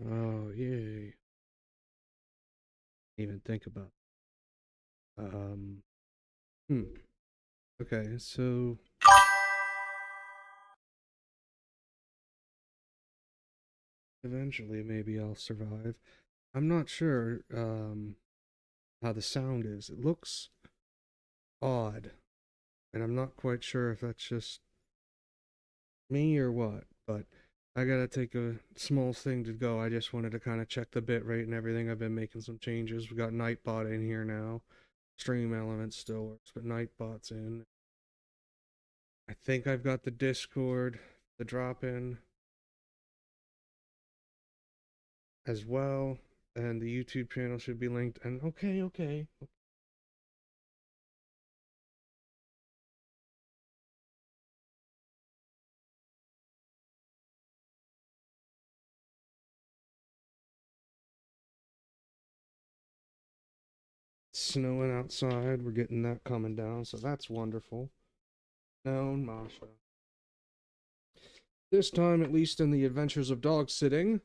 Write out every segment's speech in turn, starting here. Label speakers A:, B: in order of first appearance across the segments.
A: Oh, yay. Even think about. Um, hmm. Okay, so eventually maybe I'll survive. I'm not sure how the sound is. It looks odd, and I'm not quite sure if that's just me or what, but I gotta take a small thing to go. I just wanted to kind of check the bit rate and everything. I've been making some changes. We got Nightbot in here now. Stream Elements still works, but Nightbot's in. I think I've got the Discord, the drop in as well, and the YouTube channel should be linked. And okay. It's snowing outside. We're getting that coming down, so that's wonderful. No, Masha. This time, at least in the Adventures of Dog Sitting,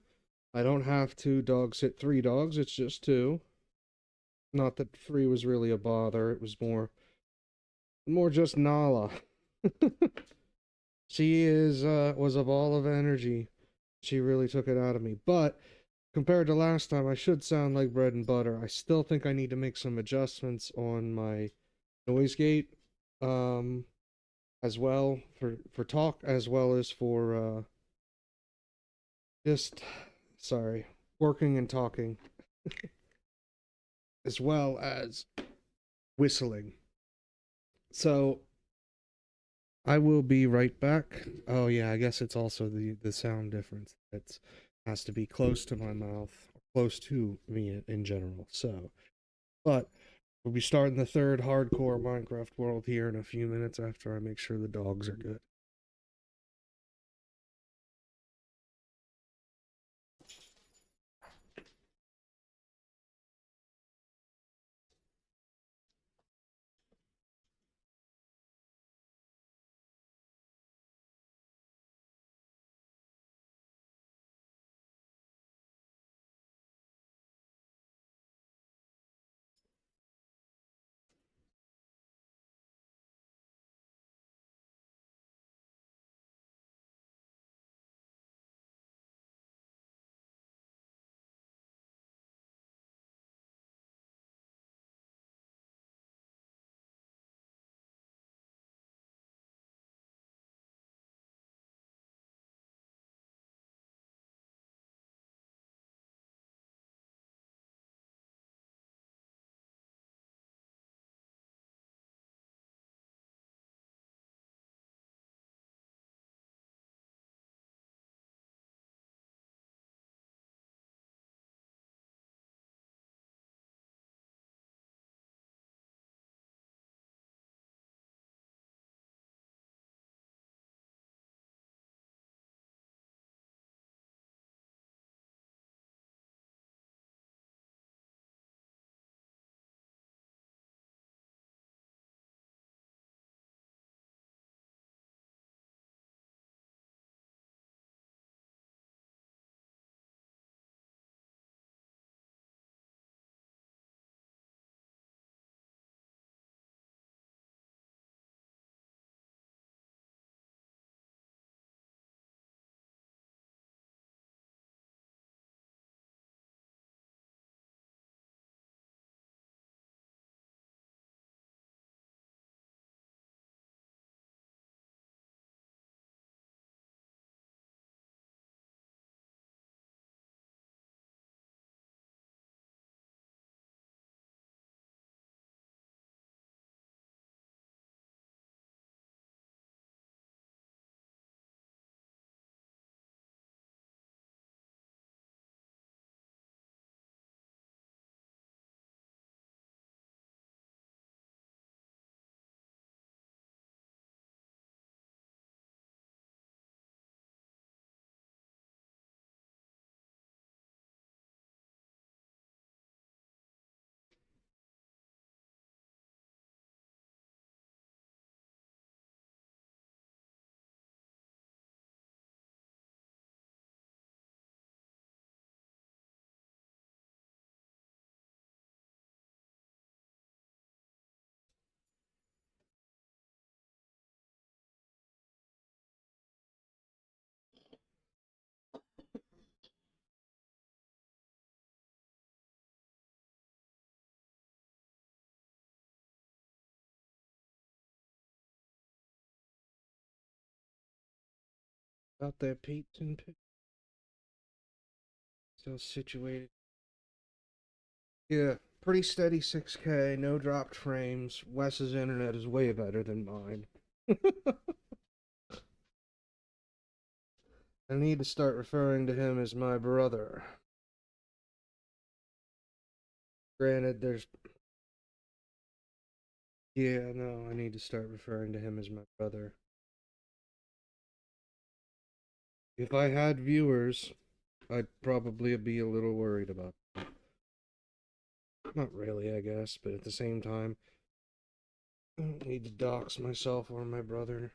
A: I don't have to dog sit three dogs, it's just two. Not that three was really a bother, it was more just Nala. She is was a ball of energy. She really took it out of me. But compared to last time, I should sound like bread and butter. I still think I need to make some adjustments on my noise gate, um, as well for talk as well as for just sorry, working and talking as well as whistling. So I will be right back. Oh yeah, I guess it's also the sound difference. It has to be close to my mouth, close to me in general. So, but we'll be starting the third hardcore Minecraft world here in a few minutes after I make sure the dogs are good. Out there, Pete and Pete. Still situated. Yeah, pretty steady 6K, no dropped frames. Wes's internet is way better than mine. I need to start referring to him as my brother. Granted, there's... Yeah, no, I need to start referring to him as my brother. If I had viewers, I'd probably be a little worried about them. Not really, I guess, but at the same time, I don't need to dox myself or my brother.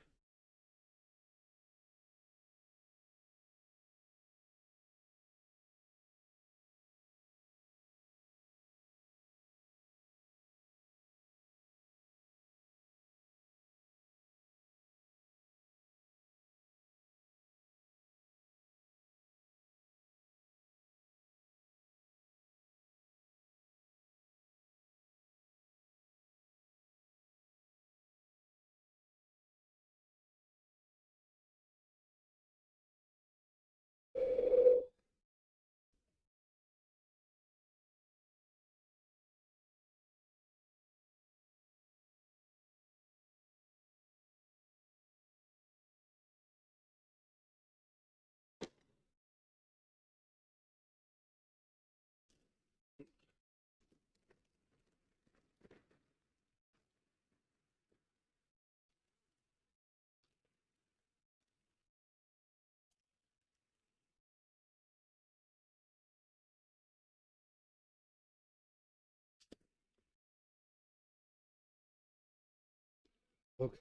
A: Okay.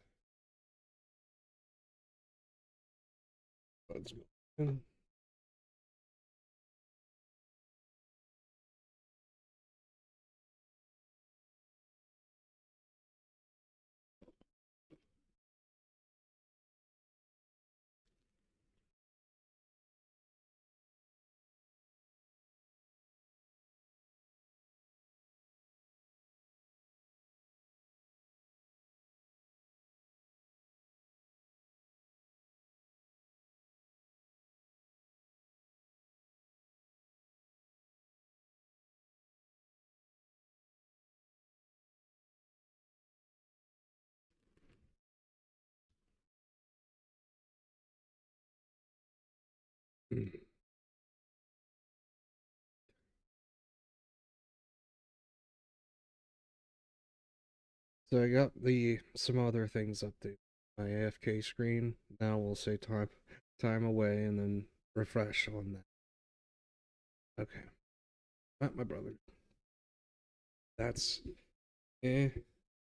A: Let's go. So I got some other things updated. My AFK screen. Now we'll say time away and then refresh on that. Okay. Not my brother. That's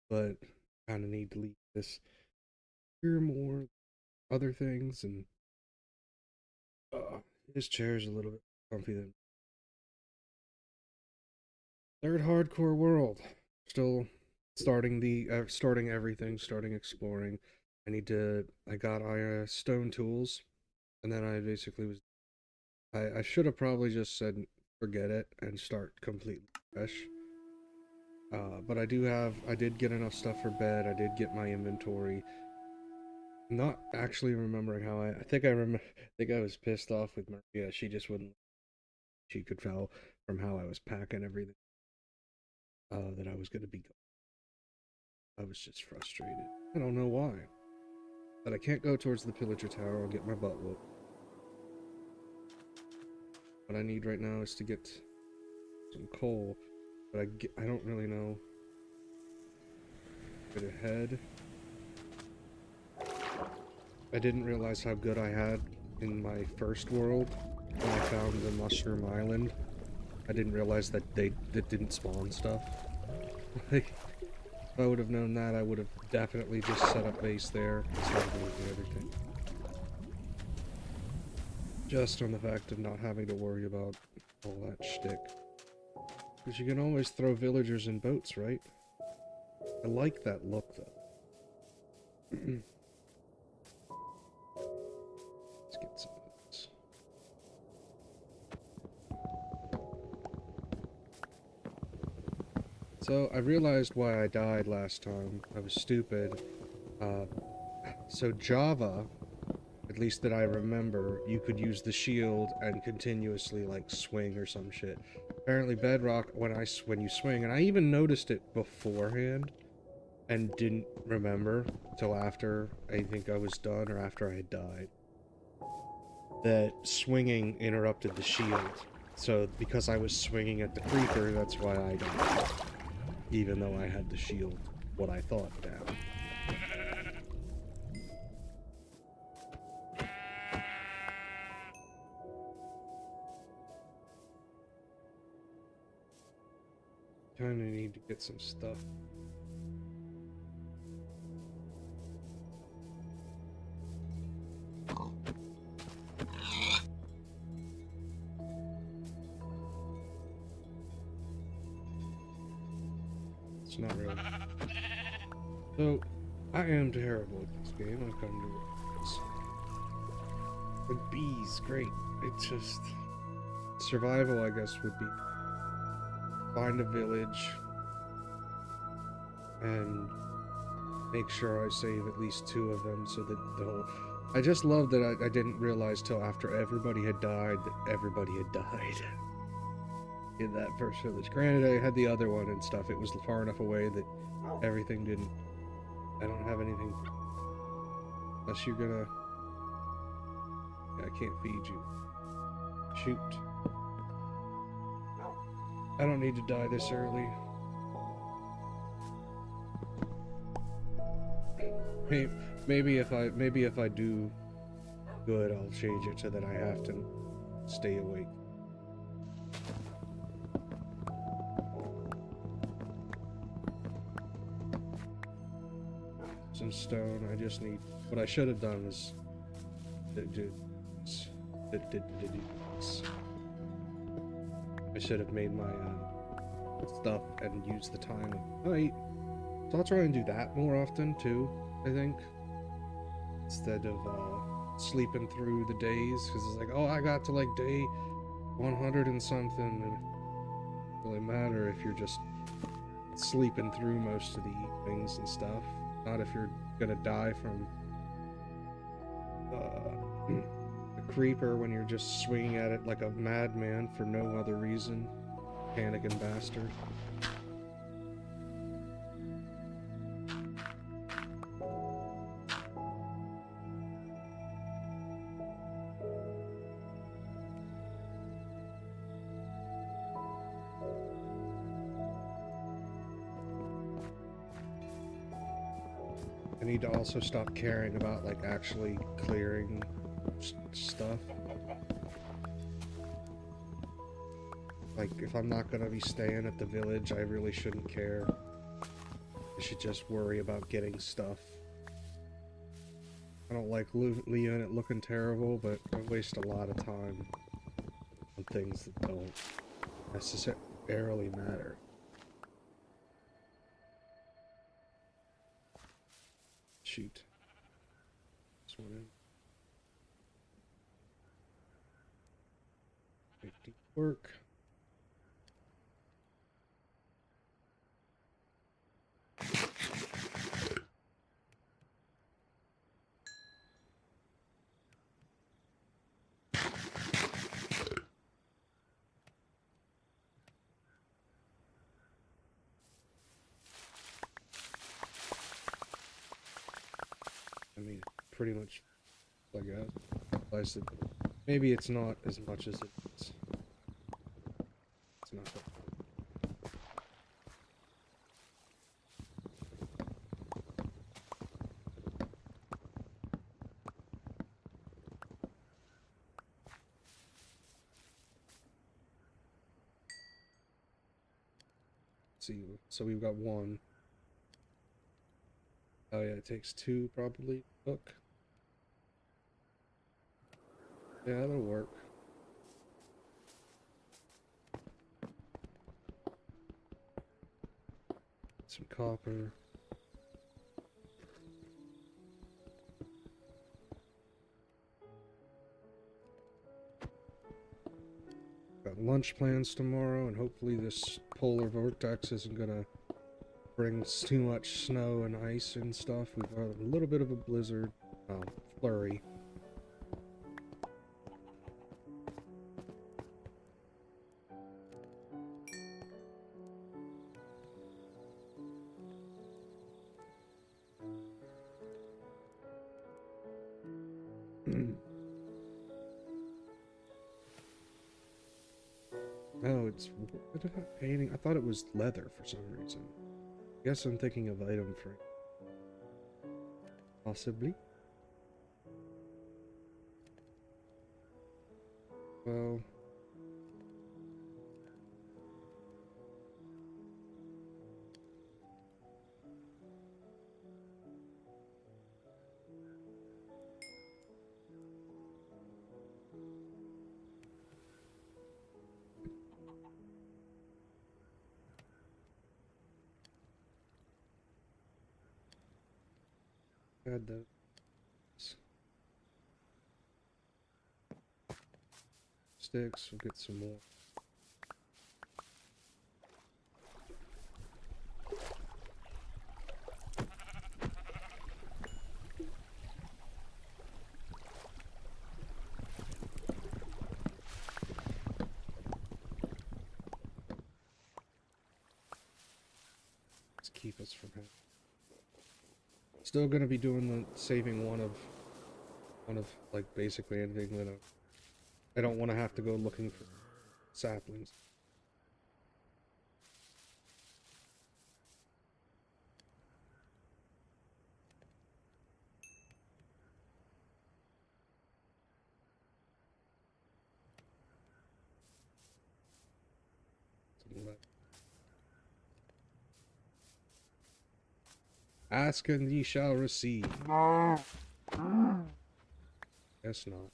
A: but kinda need to leave this. Hear more other things and his chair is a little bit comfy than third hardcore world. Still starting everything, starting exploring. I got stone tools, and then I basically was I should have probably just said forget it and start completely fresh. But I did get enough stuff for bed. I did get my inventory. Not actually remembering how I think I think I was pissed off with Maria. She just wouldn't. She could tell from how I was packing everything that I was gonna be. I was just frustrated. I don't know why. But I can't go towards the pillager tower. I'll get my butt whooped. What I need right now is to get some coal, but I don't really know. Get ahead. I didn't realize how good I had in my first world when I found the Mushroom Island. I didn't realize that that didn't spawn stuff. Like, if I would have known that, I would have definitely just set up base there instead of doing everything. Just on the fact of not having to worry about all that shtick. Because you can always throw villagers in boats, right? I like that look, though. Let's get some of this. So, I realized why I died last time. I was stupid. So Java, at least that I remember, you could use the shield and continuously like swing or some shit. Apparently Bedrock, when you swing, and I even noticed it beforehand and didn't remember till after I think I was done or after I had died, that swinging interrupted the shield. So because I was swinging at the creeper, that's why I died, even though I had the shield, what I thought, down. Kinda need to get some stuff. It's not really. So, I am terrible at this game, I've come to realize. But bees, great. It's just... survival, I guess, would be... find a village... and... make sure I save at least 2 of them so that the whole... I just love that I didn't realize till after everybody had died that everybody had died. In that first village. Granted, I had the other one and stuff. It was far enough away that everything didn't... I don't have anything... unless you're gonna... I can't feed you. Shoot. I don't need to die this early. Maybe if I do good, I'll change it so that I have to stay awake. Some stone. I just need... what I should have done was... I should have made my stuff and used the time of night. So I'll try and do that more often too, I think. Instead of sleeping through the days, because it's like, oh, I got to like day 100 and something, and it doesn't really matter if you're just sleeping through most of the evenings and stuff. Not if you're gonna die from a creeper when you're just swinging at it like a madman for no other reason. Panicking bastard. I need to also stop caring about like actually clearing stuff. Like, if I'm not gonna be staying at the village, I really shouldn't care. I should just worry about getting stuff. I don't like leaving it looking terrible, but I waste a lot of time on things that don't necessarily matter. Shoot. This one in. 50 work. I mean, pretty much, I guess. Maybe it's not as much as it's. It's not that. See, so we've got 1. Oh yeah, it takes 2 probably. Look. Yeah, that'll work. Some copper. Got lunch plans tomorrow, and hopefully this polar vortex isn't gonna bring too much snow and ice and stuff. We've got a little bit of a blizzard, flurry, Oh, it's what about painting? I thought it was leather for some reason. Guess I'm thinking of item frame. Possibly. Well, add those sticks. We'll get some more. Let's keep us from having. Still gonna be doing the saving one of like basically anything that I don't want to have to go looking for saplings. Ask and ye shall receive. Guess not.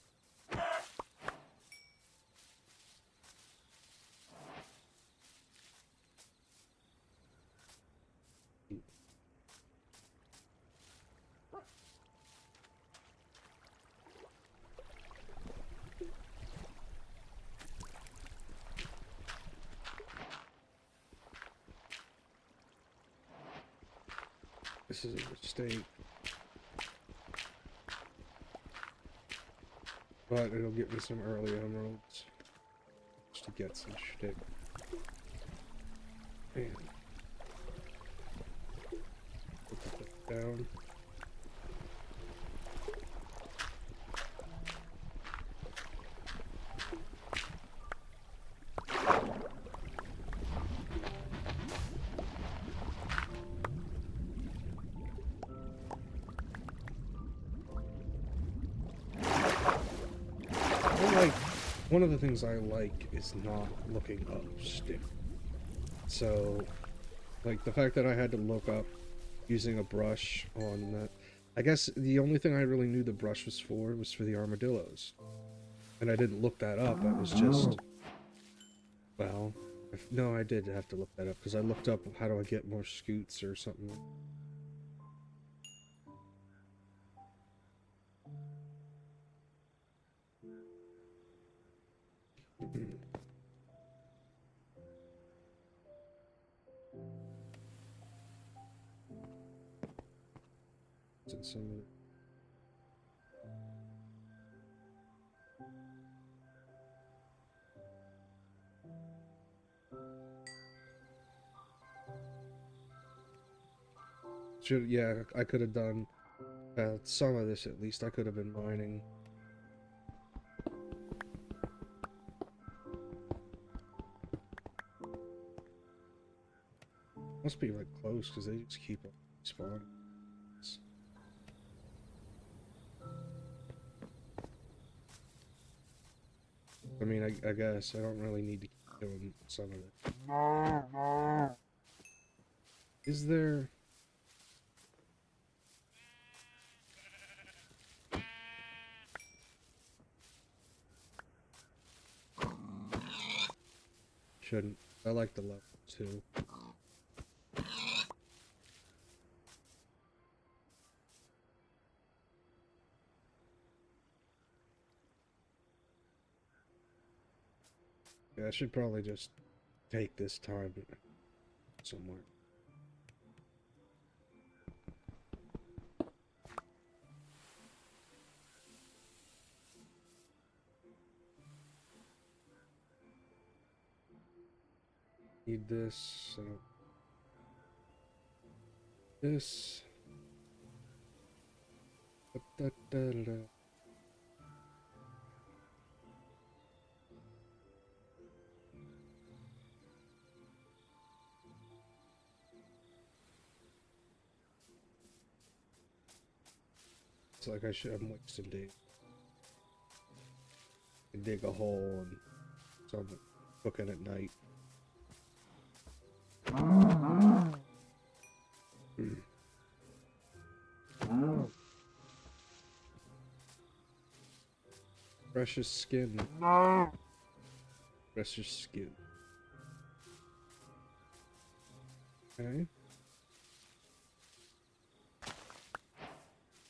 A: This is a mistake. But it'll get me some early emeralds. Just to get some shtick. Man. Put that down. One of the things I like is not looking up shtick. So, like, the fact that I had to look up using a brush on that. I guess the only thing I really knew the brush was for the armadillos. And I didn't look that up. I was just... Well, no, I did have to look that up, because I looked up how do I get more scoots or something. Some of it. Yeah, I could have done some of this at least. I could have been mining. Must be like close because they just keep on spawning. I mean, I guess I don't really need to keep doing some of it. Is there... Shouldn't. I like the level too. Yeah, I should probably just take this time somewhere. Need this. This. Da, da, da, da. It's like I'm wasting days. I dig a hole and so I'm cooking at night. Precious skin. Precious skin. Okay.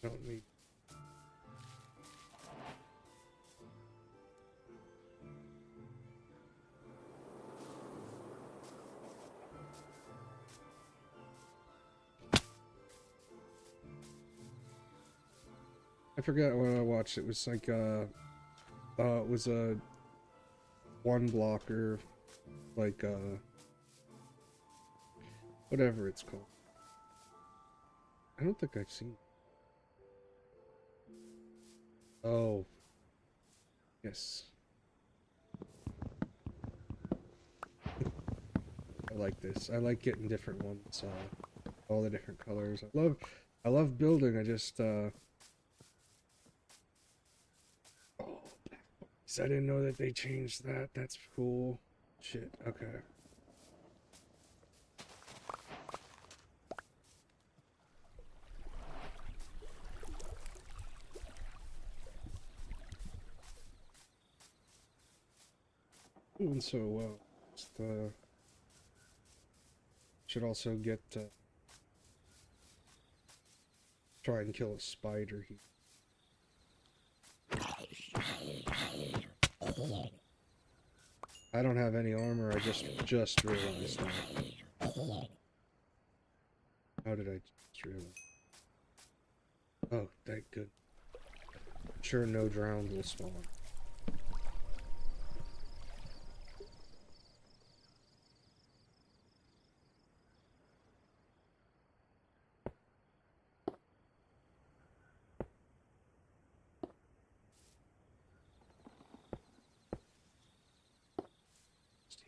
A: Don't need. I forgot what I watched. It was like it was a one blocker, like whatever it's called. I don't think I've seen it. Oh, yes. I like this. I like getting different ones, all the different colors. I love building. I just oh, I didn't know that they changed that. That's cool. Shit. Okay. Doing so well. Just, should also get try and kill a spider here. I don't have any armor. I just realized that. How did I just realize? Oh, thank good. Sure, no drowned will spawn.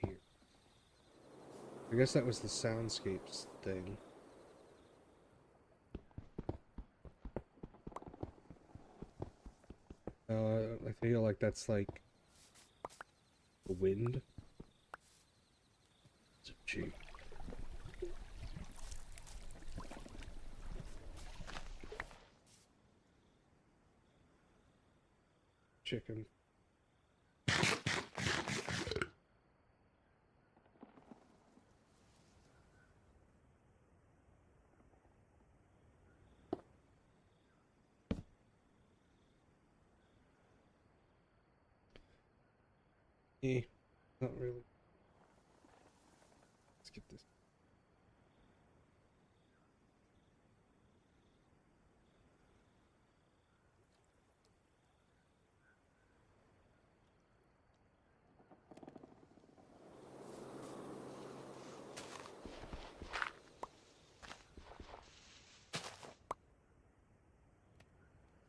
A: Here. I guess that was the soundscapes thing. I feel like that's like the wind. It's a G. Chicken. Eh, not really. Let's get this.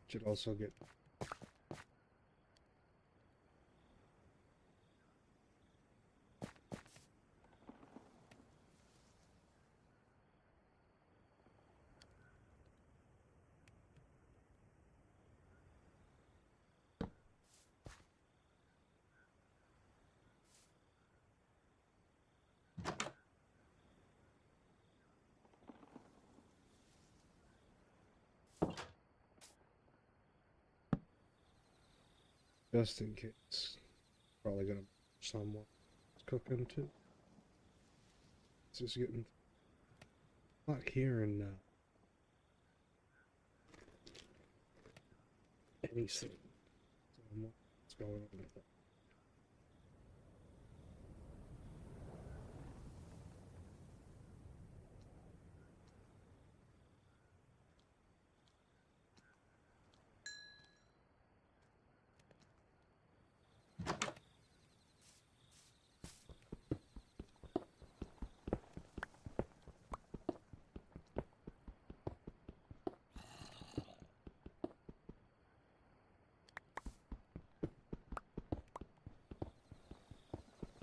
A: Should also get. Just in case. Probably gonna someone cooking too. It's just getting not hearing anything. So what's going on with that?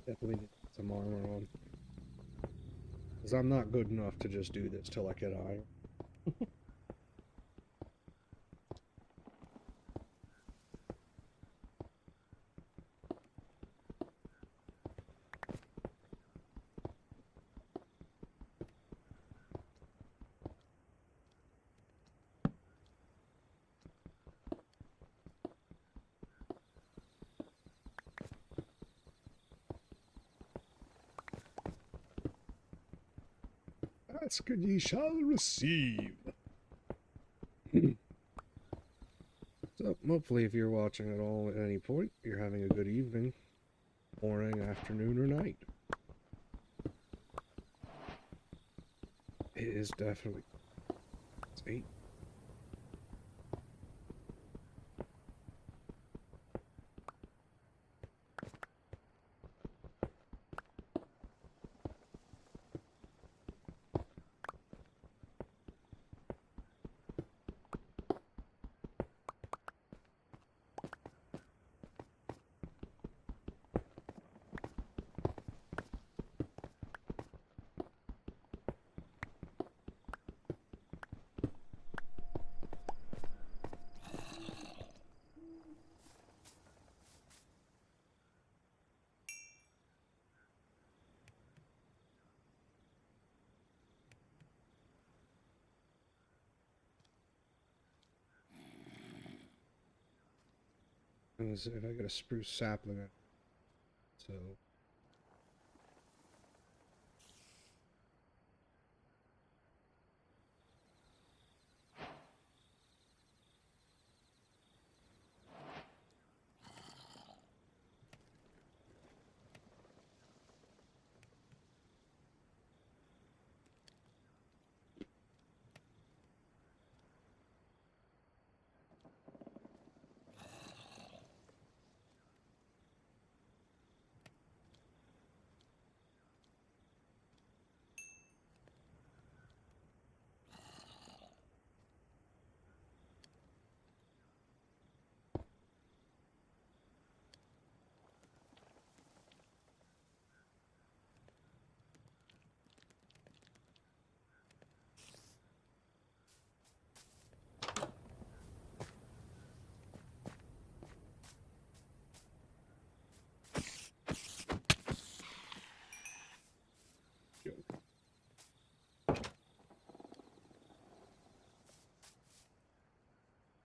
A: Definitely get some armor on. Because I'm not good enough to just do this till I get iron. ask and ye shall receive. So, hopefully, if you're watching at all at any point, you're having a good evening, morning, afternoon, or night. It is definitely. It's 8. If I get a spruce sapling, so.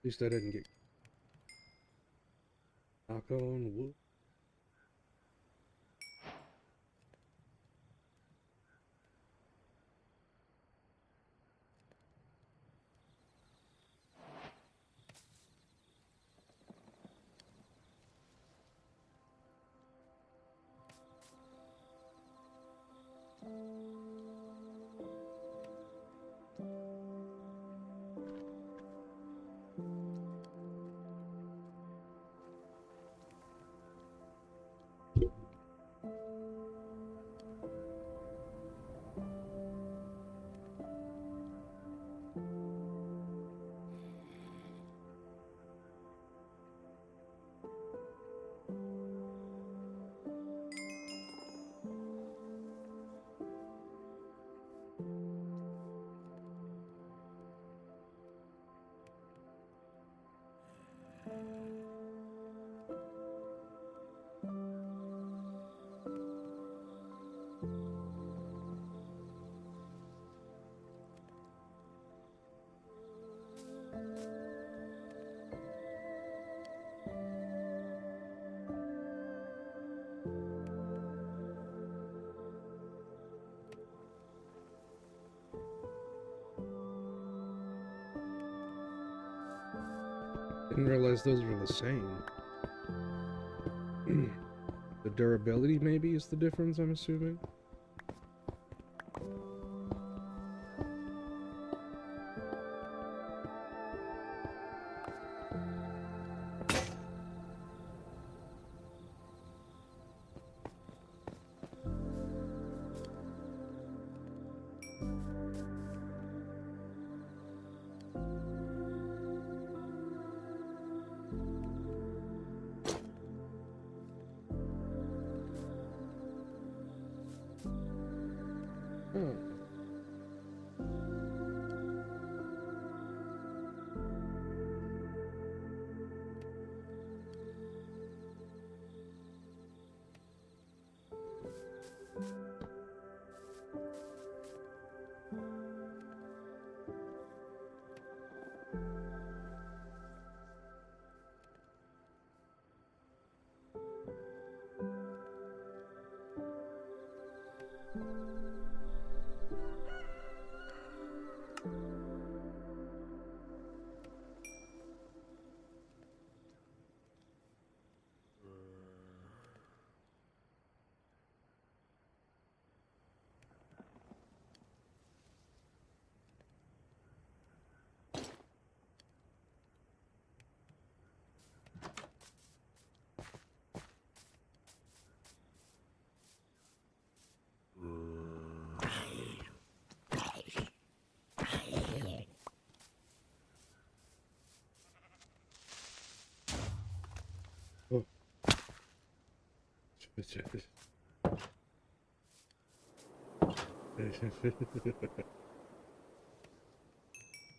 A: At least I didn't get knock on wood. Didn't realize those were the same. The durability maybe is the difference, I'm assuming. Oh.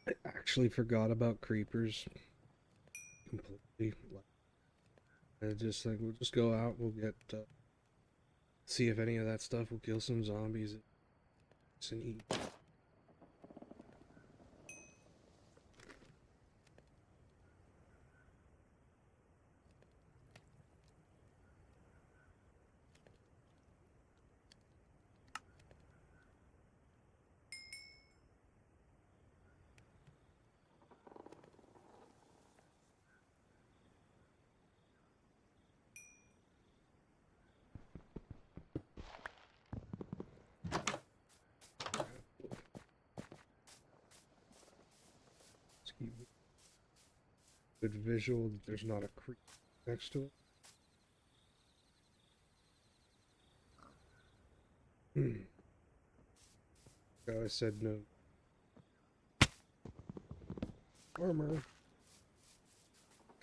A: I actually forgot about creepers completely. I just like we'll just go out. We'll get see if any of that stuff will kill some zombies and eat. Let's keep good visual that there's not a creep next to it. I said no. Armor.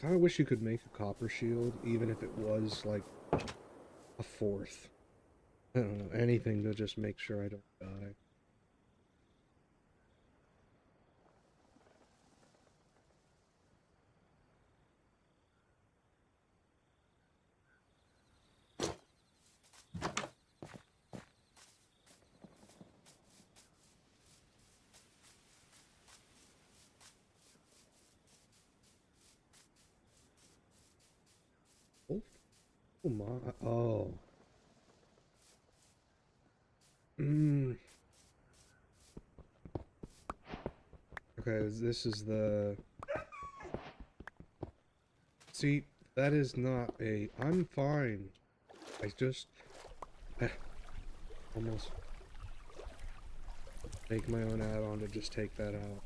A: Kind of wish you could make a copper shield, even if it was like a fourth. I don't know, anything to just make sure I don't die. Oh, oh my, oh. Okay, this is the... See, that is not a... I'm fine. I just... almost make my own add-on to just take that out.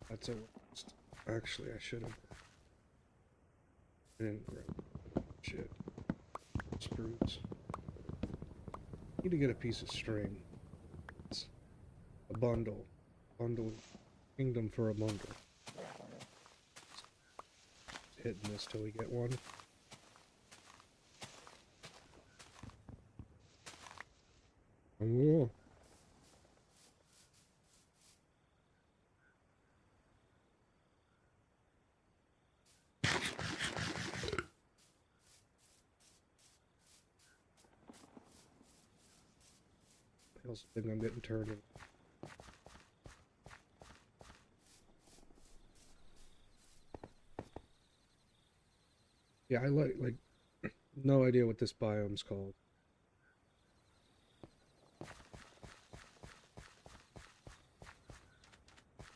A: That's a waste. Actually, I should have. I didn't grab shit. Spruce. Need to get a piece of string. It's a bundle. Bundle. Kingdom for a bundle. Just hitting this till we get one. Oh. I also think I'm getting turned in. Yeah, I like no idea what this biome's called.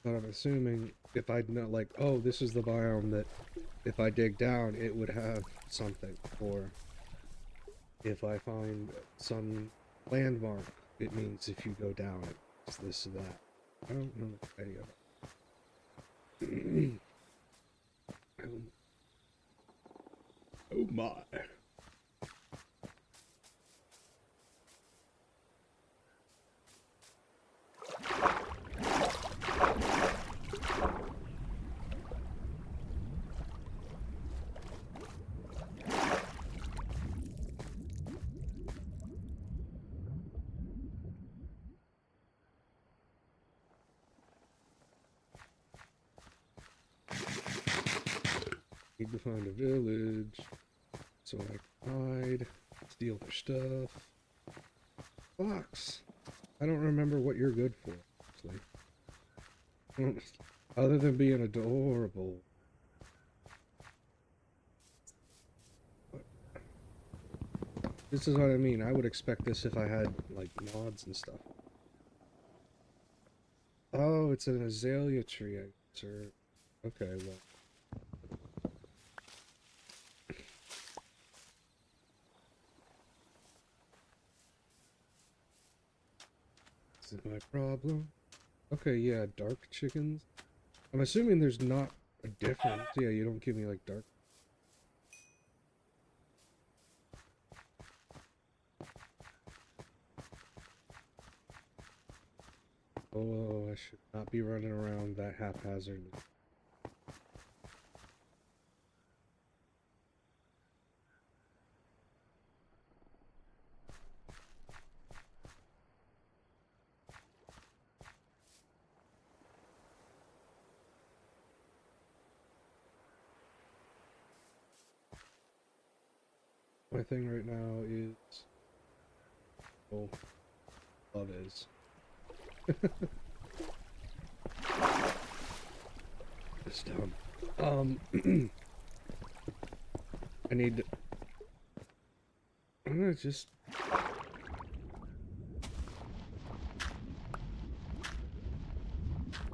A: But I'm assuming if I'd know, like, oh, this is the biome that if I dig down, it would have something. Or if I find some landmark, it means if you go down, it's this or that. I don't know any of it. Oh my. Need to find a village so I can hide, steal their stuff. Fox. I don't remember what you're good for, actually. Other than being adorable. This is what I mean. I would expect this if I had, like, mods and stuff. Oh, it's an azalea tree, I guess, or... Okay, well... This is my problem. Okay, yeah, dark chickens. I'm assuming there's not a difference. Yeah, you don't give me, like, dark... Oh, I should not be running around that haphazardly. My thing right now is, oh, love is. It's dumb. I need to, I'm gonna just, am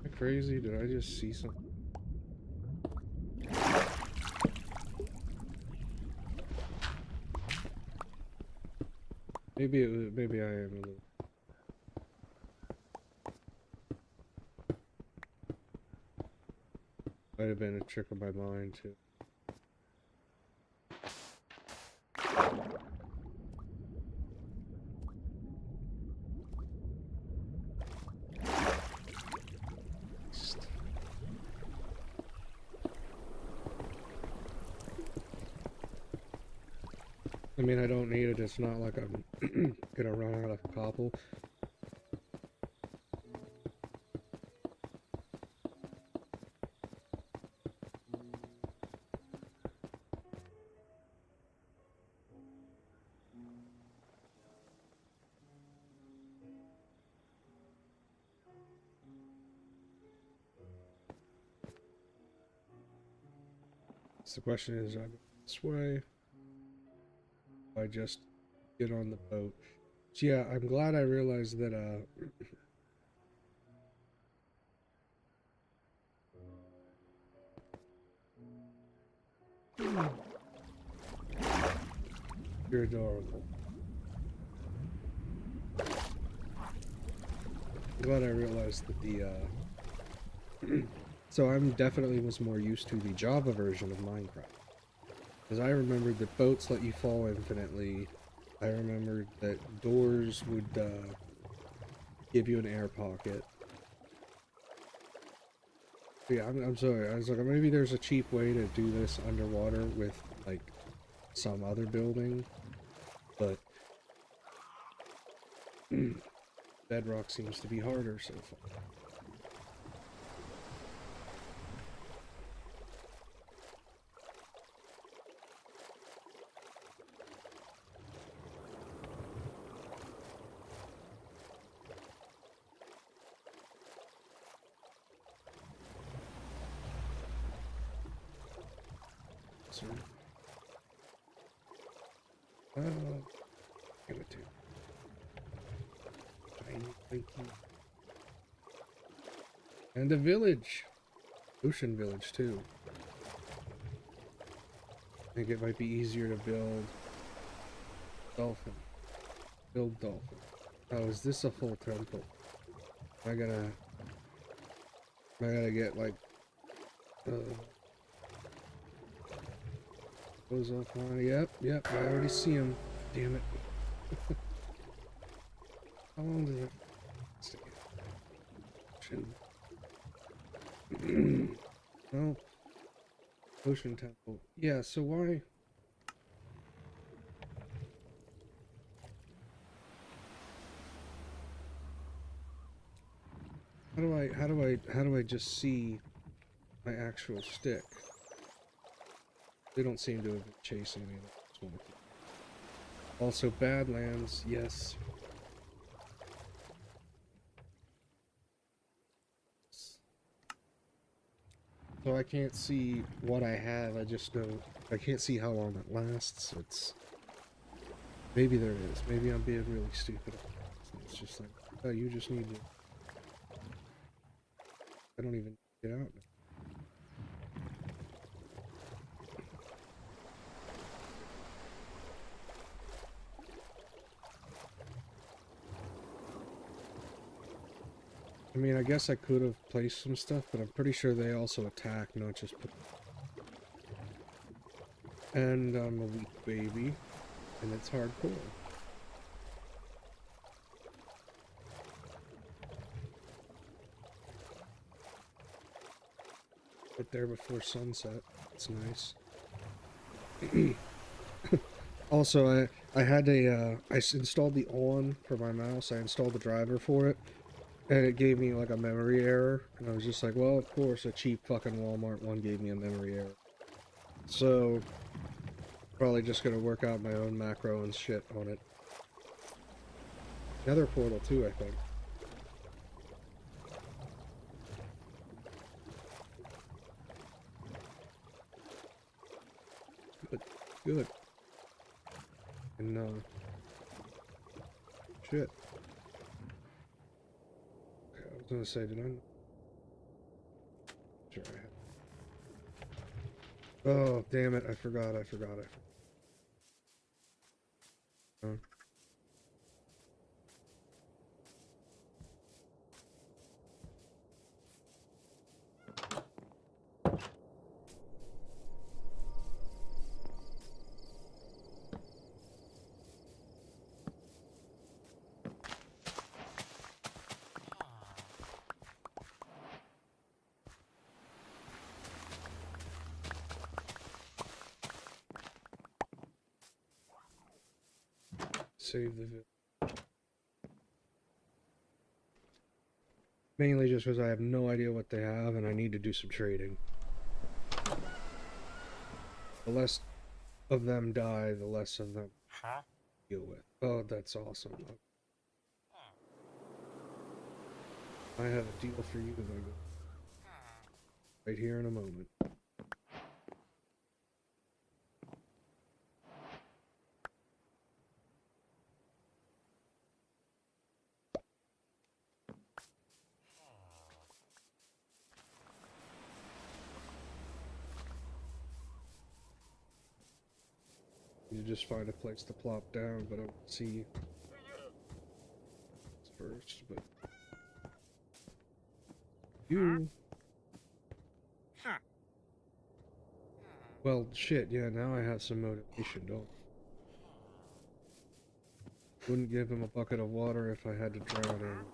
A: I crazy? Did I just see something? Maybe it was, maybe I am a little. Might have been a trick of my mind too. I mean, I don't need it. It's not like I'm gonna run out of cobble. So the question is, I go this way. I just get on the boat. So yeah, I'm glad I realized that you're adorable. I'm glad I realized that the so I'm definitely was more used to the Java version of Minecraft. Because I remembered that boats let you fall infinitely. I remembered that doors would give you an air pocket. But yeah, I'm sorry. I was like, maybe there's a cheap way to do this underwater with like some other building, but Bedrock seems to be harder so far. So, give it to tiny blinky. And a village. Ocean village too. I think it might be easier to build dolphin. Build dolphin. Oh, is this a full temple? Am I gotta get like goes off on. Yep, I already see him. Damn it. How long does it take? No. Ocean temple. Yeah, so why? How do I just see my actual stick? They don't seem to have been chasing me. That's one. Also, Badlands, yes. So I can't see what I have, I just know I can't see how long it lasts. It's maybe there is. Maybe I'm being really stupid. It's just like, oh, you just need to. I don't even get out now. I mean, I guess I could have placed some stuff, but I'm pretty sure they also attack, not just put. And I'm a weak baby, and it's hardcore. Get there before sunset. It's nice. Also, I had a I installed the on for my mouse. I installed the driver for it, and it gave me like a memory error. And I was just like, well, of course, a cheap fucking Walmart one gave me a memory error. So Probably just gonna work out my own macro and shit on it. Nether portal too, I think. Good. Good. And, shit. Okay, I was gonna say, did I... Sure I have. Oh, damn it, I forgot. Oh. Save the video. Mainly just because I have no idea what they have and I need to do some trading. The less of them die, the less of them deal with. Oh, that's awesome. I have a deal for you, Lego. Right here in a moment. You just find a place to plop down, but I don't see first, but you. Well, shit, yeah, now I have some motivation, don't I? Wouldn't give him a bucket of water if I had to drown him.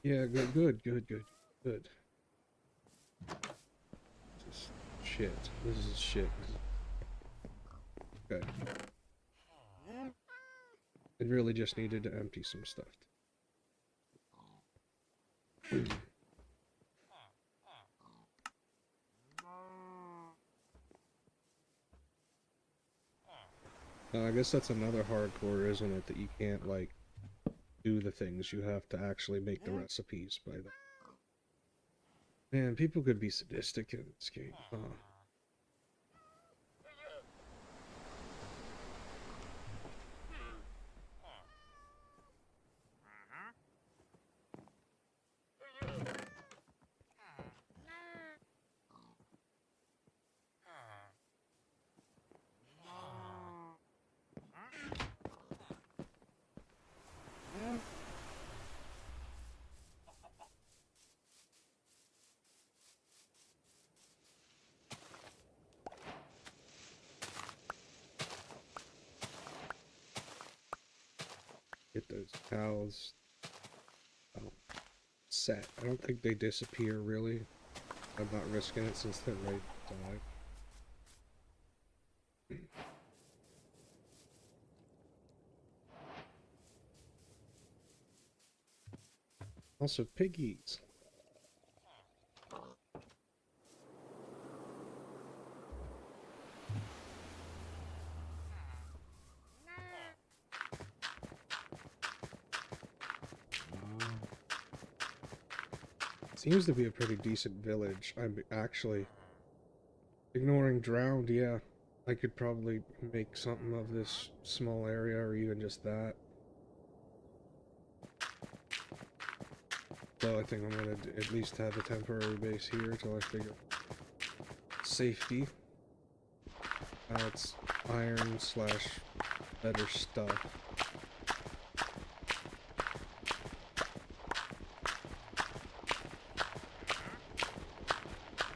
A: Yeah, good. This is shit. This is shit. Okay. It really just needed to empty some stuff. I guess that's another hardcore, isn't it? That you can't, like, do the things. You have to actually make the recipes by them. Man, people could be sadistic in this game. Huh? Get those cows. Oh, set. I don't think they disappear, really. I'm not risking it since they're ready to die. Also, piggies. Seems to be a pretty decent village. I'm actually ignoring drowned, yeah. I could probably make something of this small area, or even just that. So I think I'm gonna at least have a temporary base here until I figure safety. It's iron slash better stuff.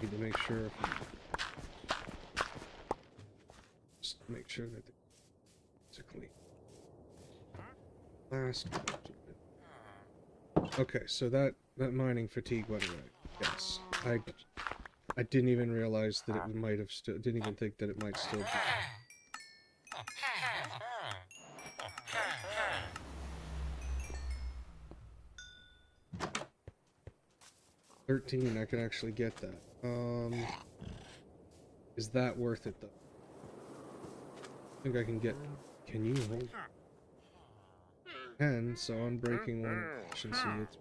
A: Need to make sure. Just make sure that it's clean. Last. Okay, so that mining fatigue went away. Yes, I didn't even realize that it might have still. Didn't even think that it might still be. $13, I can actually get that. Is that worth it though? I think I can get. Can you hold? 10, so I'm breaking one efficiency. It's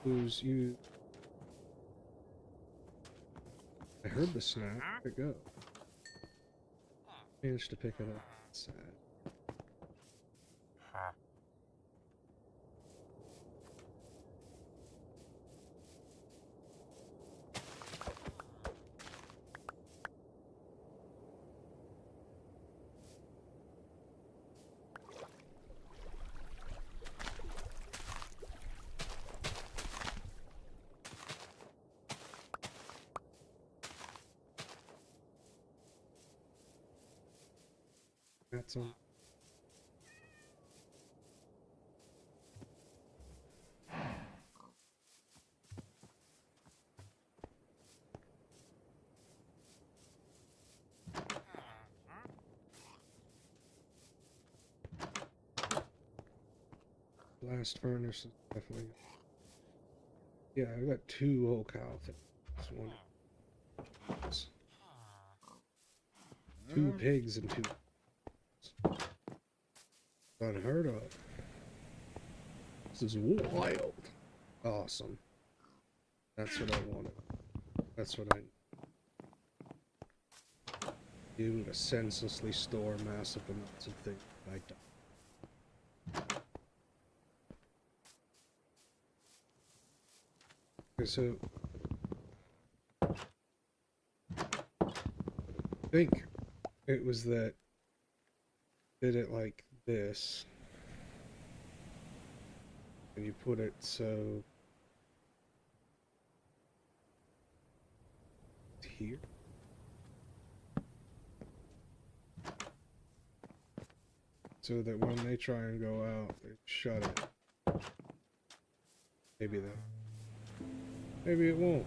A: lose you. I heard the snap. Where'd it go? Managed to pick it up. That's sad. That's on. Blast furnace is definitely. Yeah, I got 2 whole cow things. One. 2 pigs and 2. Unheard of. This is wild. Awesome. That's what I wanted. That's what I. Be able to senselessly store massive amounts of things. I don't. Okay, so I think it was that did it like this, and you put it so here. So that when they try and go out, they shut it. Maybe that. Maybe it won't.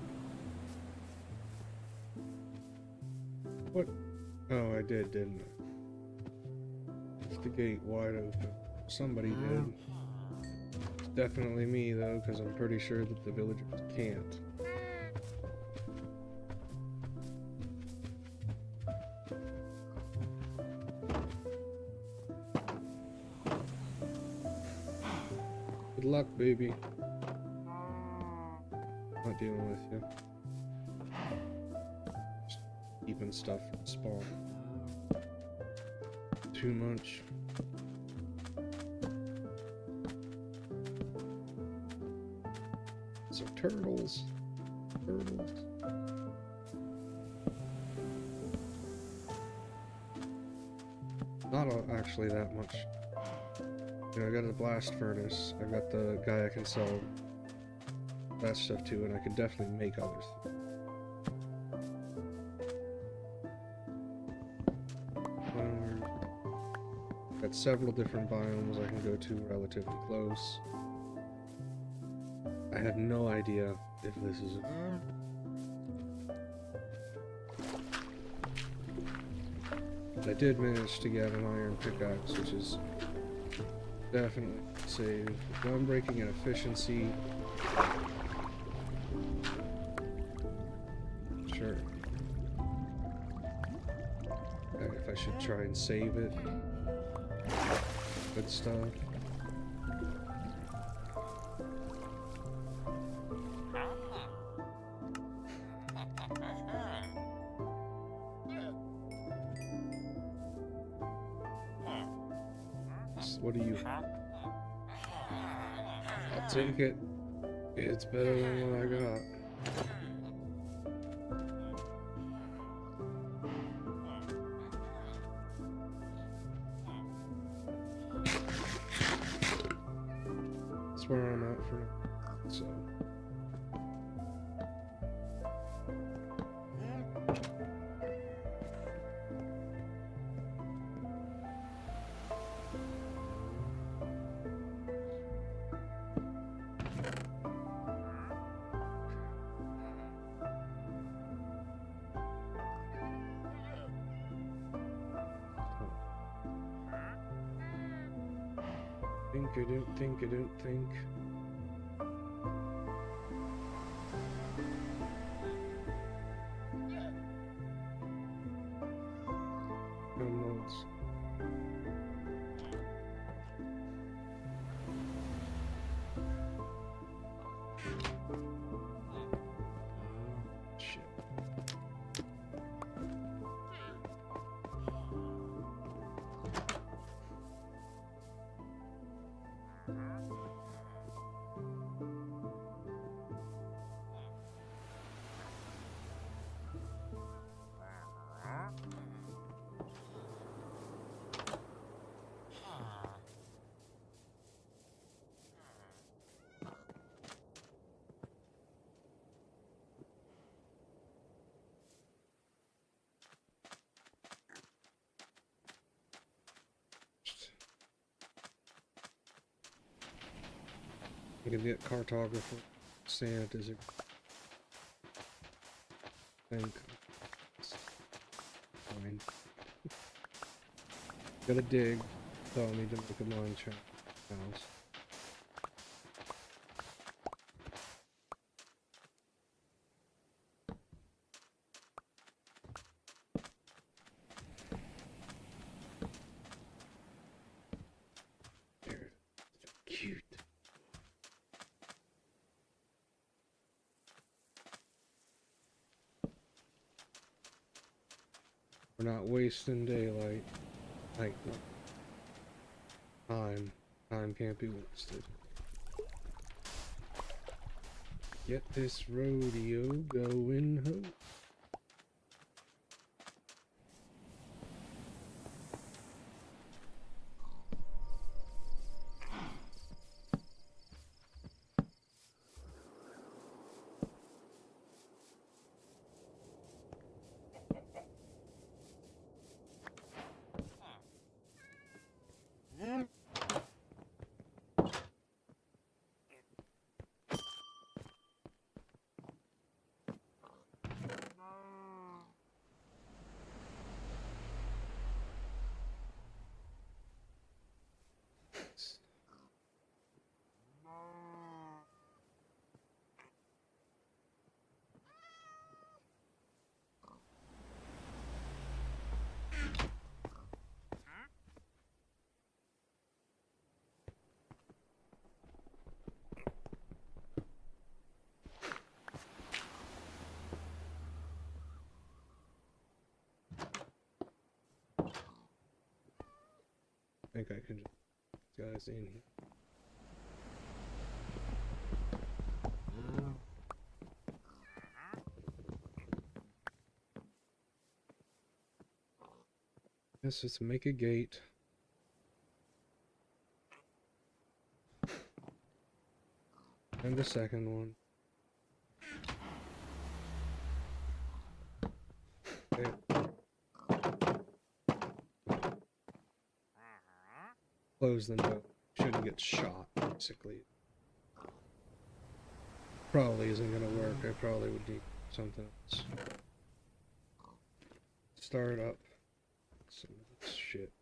A: What? Oh, I did, didn't I? Left the gate wide open. Somebody did. It's definitely me, though, because I'm pretty sure that the villagers can't. Good luck, baby. Not dealing with you. Just keeping stuff from spawn. Too much. So turtles. Turtles. Not actually that much. You know, I got a blast furnace. I got the guy I can sell that stuff to, and I can definitely make others. Got several different biomes I can go to relatively close. I have no idea if this is I did manage to get an iron pickaxe, which is definitely saved. Groundbreaking and efficiency. Sure. If I should try and save it. Good stuff. What do you? I'll take it. It's better than what I got. That's where I'm at for now. So. I don't think, I don't think. Almost. Shit. I can get cartographer sanitizer. Think. Fine. Gotta dig. So I need to make a mine shaft house. There. Cute. We're not wasting daylight. Like, time. Time can't be wasted. Get this rodeo going, ho. I think I can just guys in here. Let's just make a gate. And the second one. Okay. Close the note. Shouldn't get shot, basically. Probably isn't gonna work. I probably would need something else. Start up some of this shit.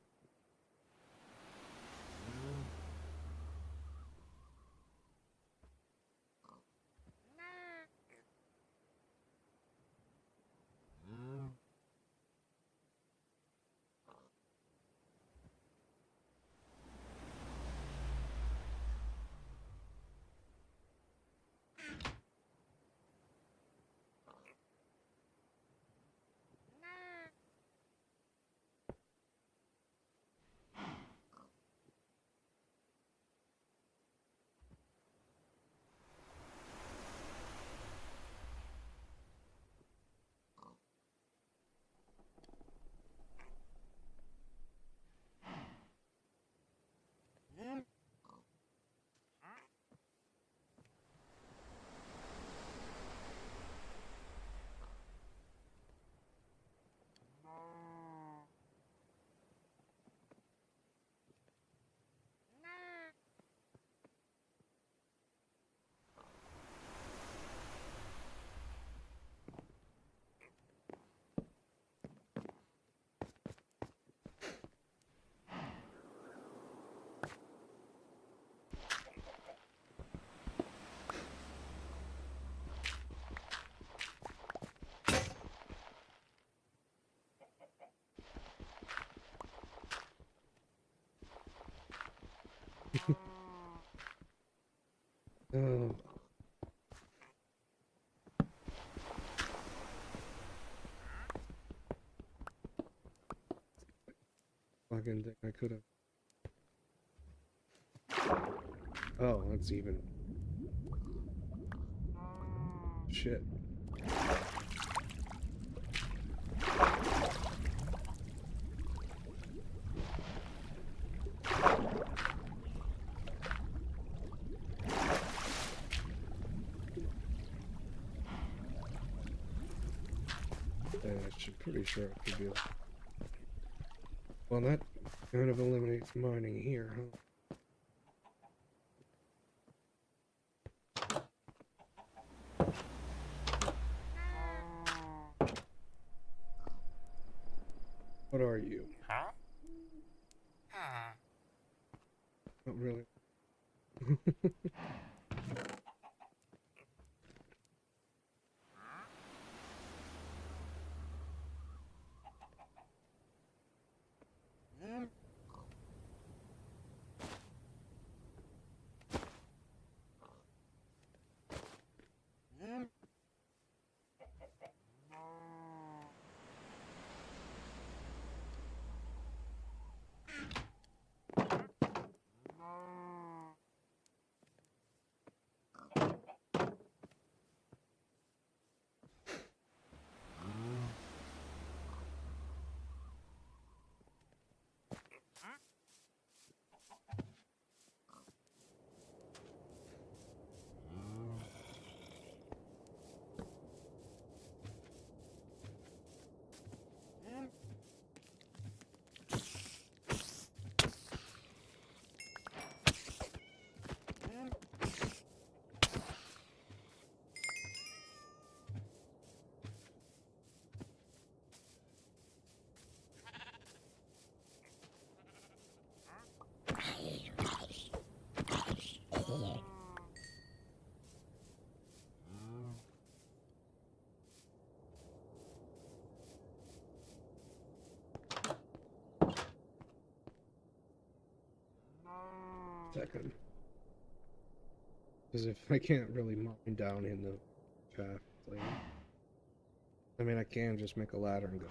A: Oh, fucking thing I could have. Oh, that's even. Shit. I'm pretty sure it could be. Well, that kind of eliminates mining here, huh? What are you?
B: Huh?
A: Not really. Second. Because if I can't really mine down in the shaft, like, I mean, I can just make a ladder and go.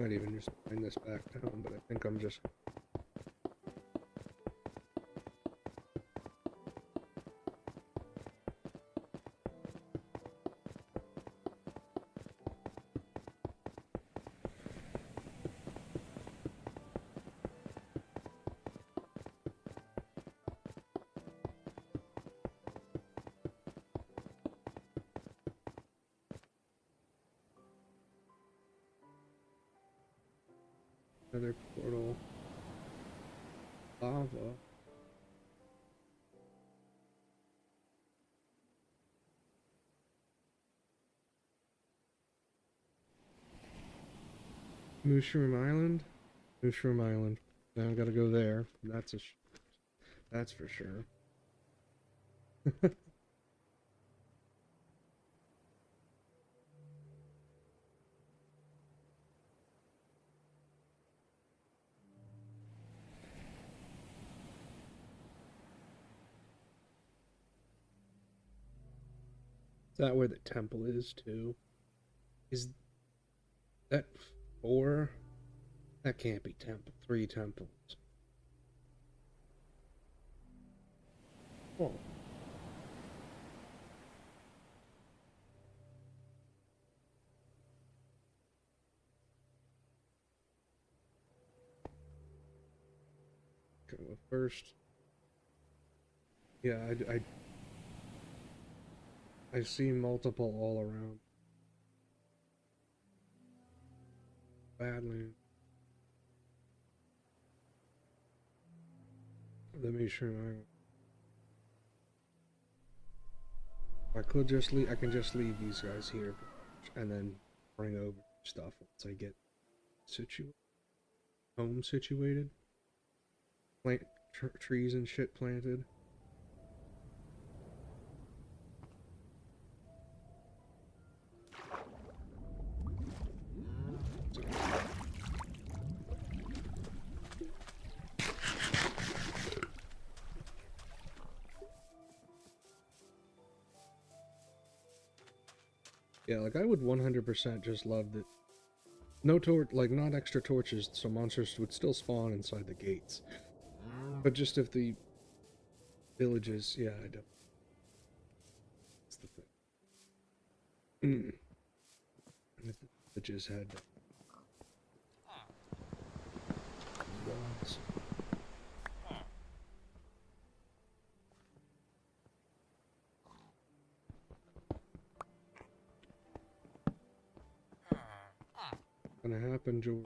A: Might even just mine this back down, but I think I'm just. Another portal. Lava. Mushroom Island? Mushroom Island. Now I gotta go there. That's for sure. Is that where the temple is too? Is that 4? That can't be 3 temples. Oh. Okay, well, first, yeah, I see multiple all around. Badlands. The Mushroom Island. I could just leave. I can just leave these guys here, and then bring over stuff once I get home situated. Plant trees and shit planted. Yeah, like I would 100% just love that. No torch, like not extra torches, so monsters would still spawn inside the gates. But just if the villages, yeah, I don't. That's the thing. If the villages had walls. Gonna happen, George.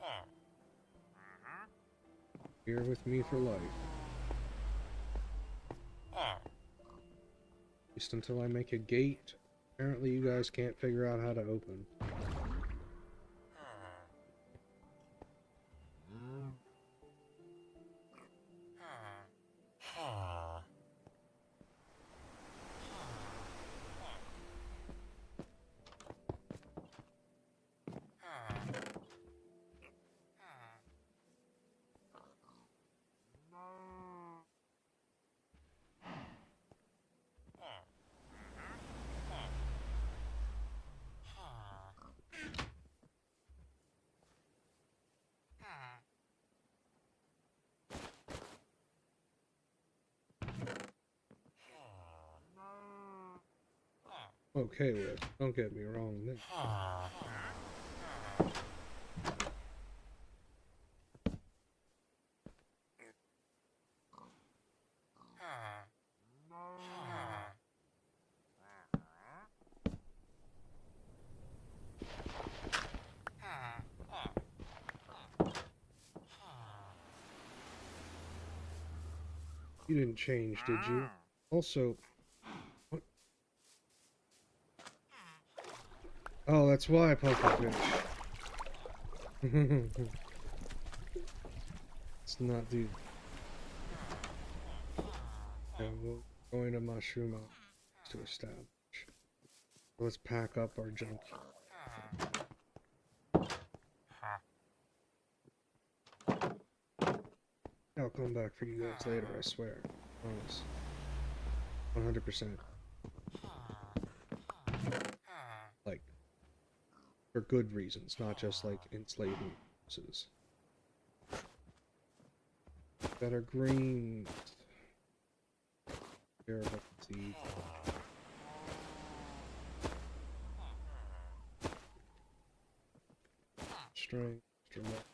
A: Here with me for life. At least until I make a gate. Apparently you guys can't figure out how to open. Okay, Liz, don't get me wrong there. You didn't change, did you? Also, what? Oh, that's why, Pufferfish. It's not the... Yeah, we're going to mushroom up to establish. Let's pack up our junk. I'll come back for you guys later, I swear. Promise. 100%. Like, for good reasons, not just like enslavement purposes. Better green. Care about seeds. Strength. Strength.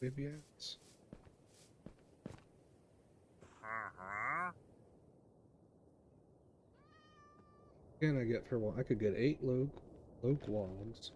A: Vivians. Can I get for one? I could get 8 loke logs.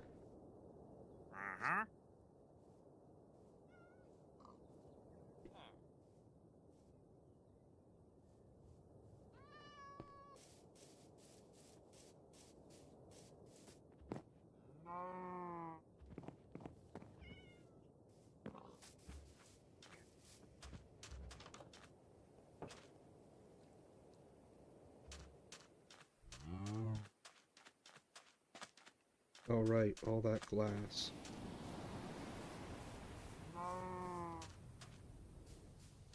A: Oh right, all that glass.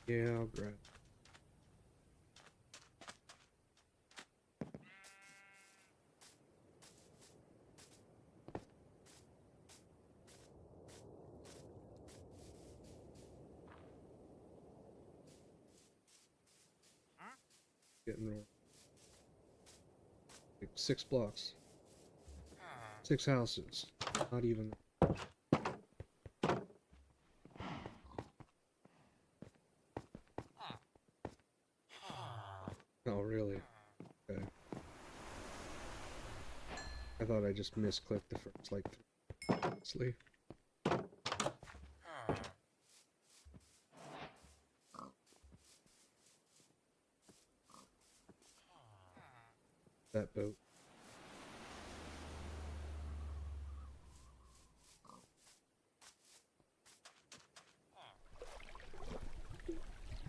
A: Yeah, I'll grab. Getting like 6 blocks. 6 houses. Not even. Oh really? Okay. I thought I just misclicked the first like 3. That boat.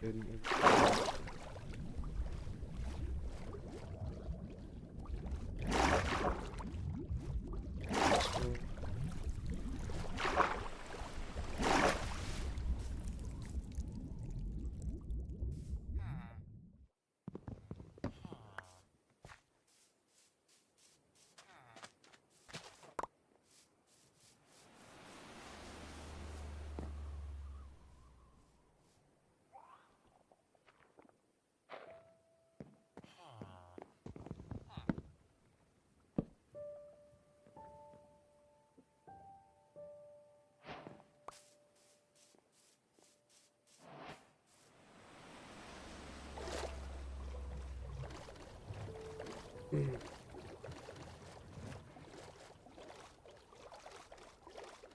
A: Didn't.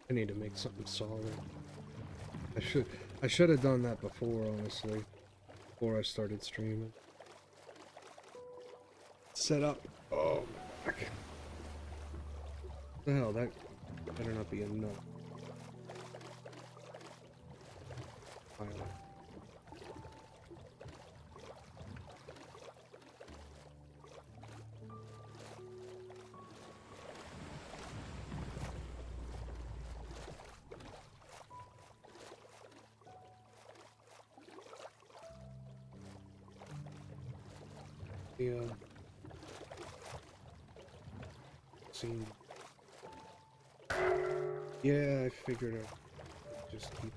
A: I need to make something solid. I should have done that before, honestly. Before I started streaming. Set up. Oh my god. What the hell, that better not be enough. Pilot. Yeah. Seen. Yeah, I figured I'd just keep.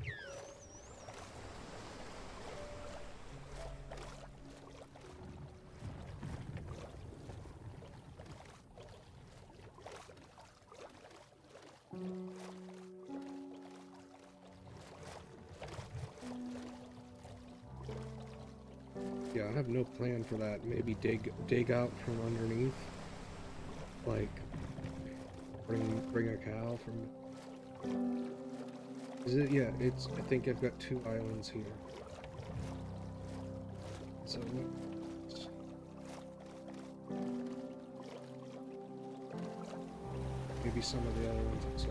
A: Yeah, I have no plan for that. Maybe dig out from underneath. Like bring a cow from. Is it? Yeah, it's. I think I've got 2 islands here. So. Maybe some of the other ones at some.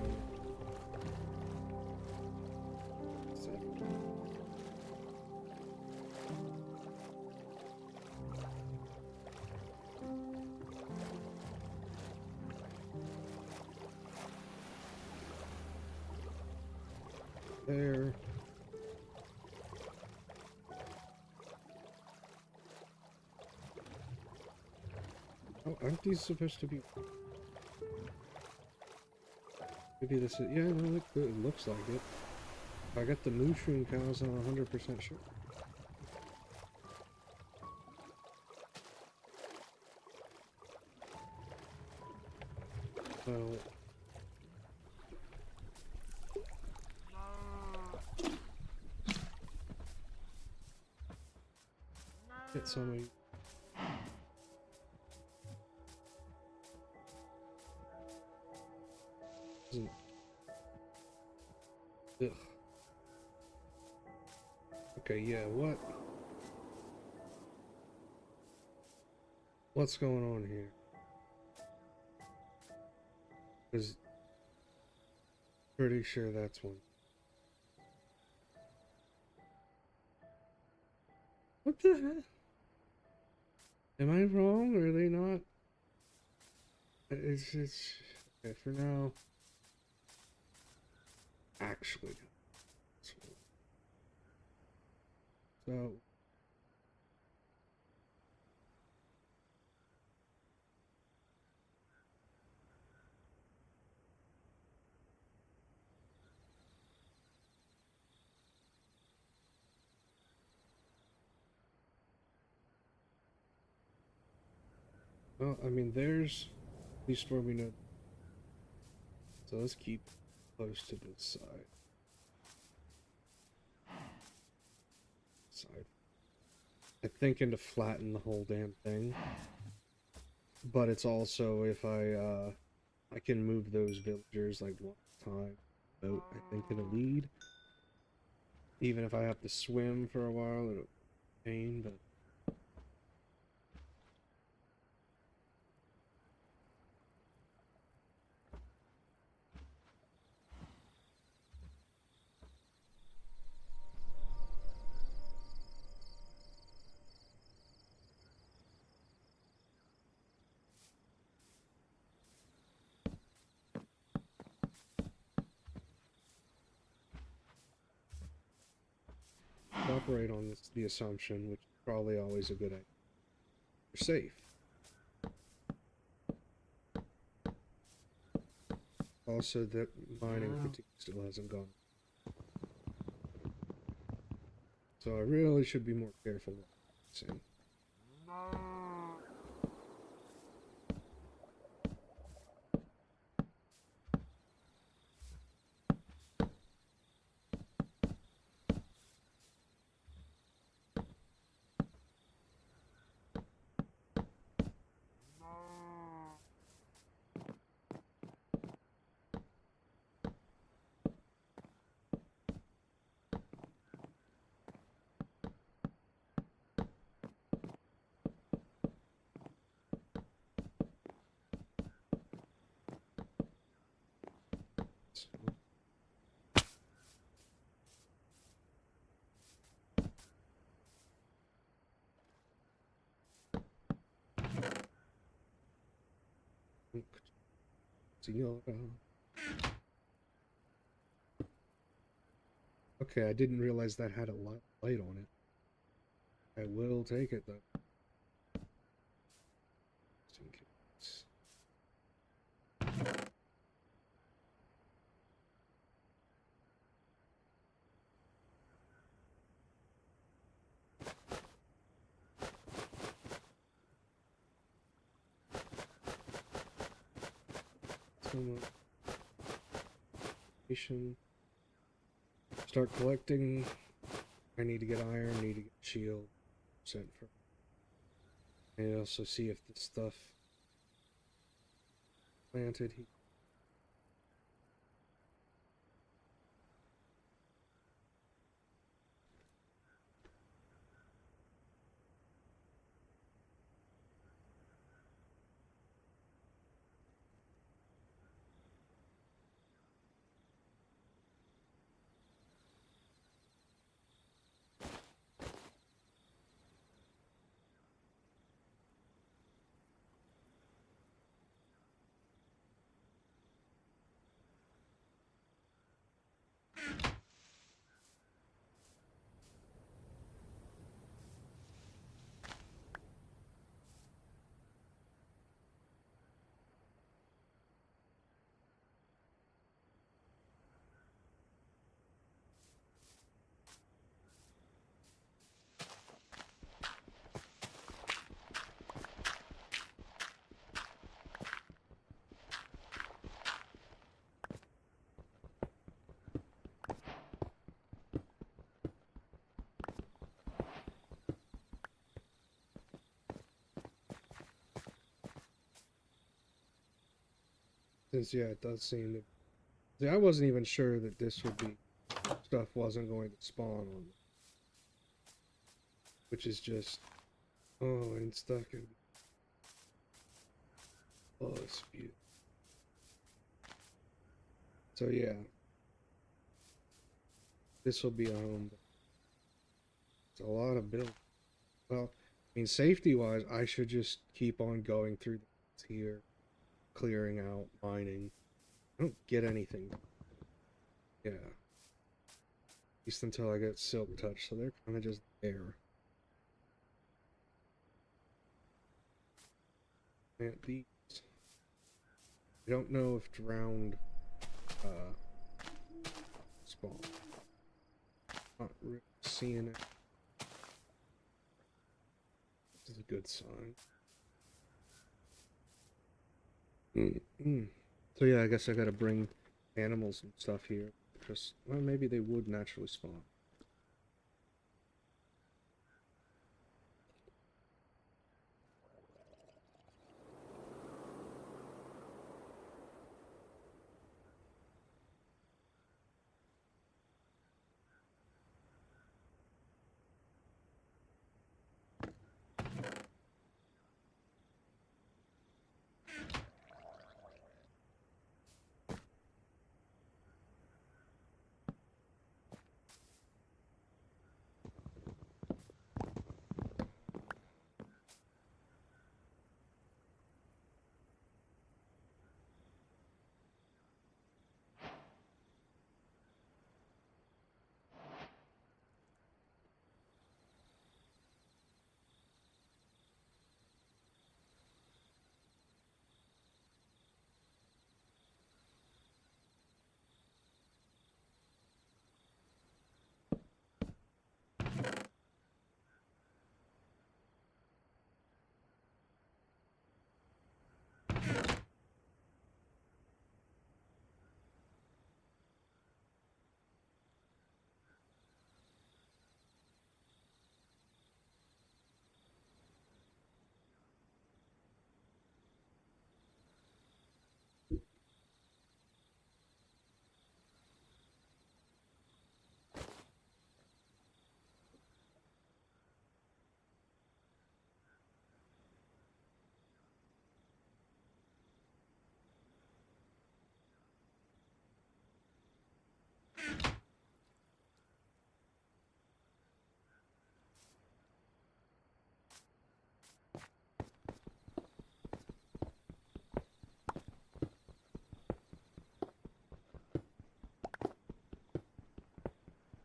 A: There. Oh, aren't these supposed to be? Maybe this is. Yeah, no, it looks like it. I got the mushroom cows. I'm 100% sure. Well. Get some. doesn't. Ugh. Okay, yeah, what's going on here? Because pretty sure that's one. What the heck? Am I wrong? Or are they not? It's okay for now. Actually, so well, I mean, there's at least where we know. So let's keep close to this side. I'm thinking to flatten the whole damn thing, but it's also if I can move those villagers like one time, boat I think in a lead. Even if I have to swim for a while, it'll be pain, but. Operate on the assumption, which is probably always a good idea. You're safe. Also, that mining fatigue still hasn't gone. So I really should be more careful. Soon. Okay, I didn't realize that had a light on it. I will take it though. Just in case. Start collecting. I need to get iron, need to get shield sent for. And also see if the stuff planted here. Since yeah, it does seem to See, I wasn't even sure that this would be stuff wasn't going to spawn on me, which is just and stuff can be it's beautiful. So yeah, this will be a home. It's a lot of build. Well, I mean, safety wise, I should just keep on going through here, clearing out, mining. I don't get anything. Yeah. At least until I get Silk Touch, so they're kind of just there. Plant these. I don't know if drowned spawn. Not really seeing it. This is a good sign. So yeah, I guess I gotta bring animals and stuff here. Just, well, maybe they would naturally spawn.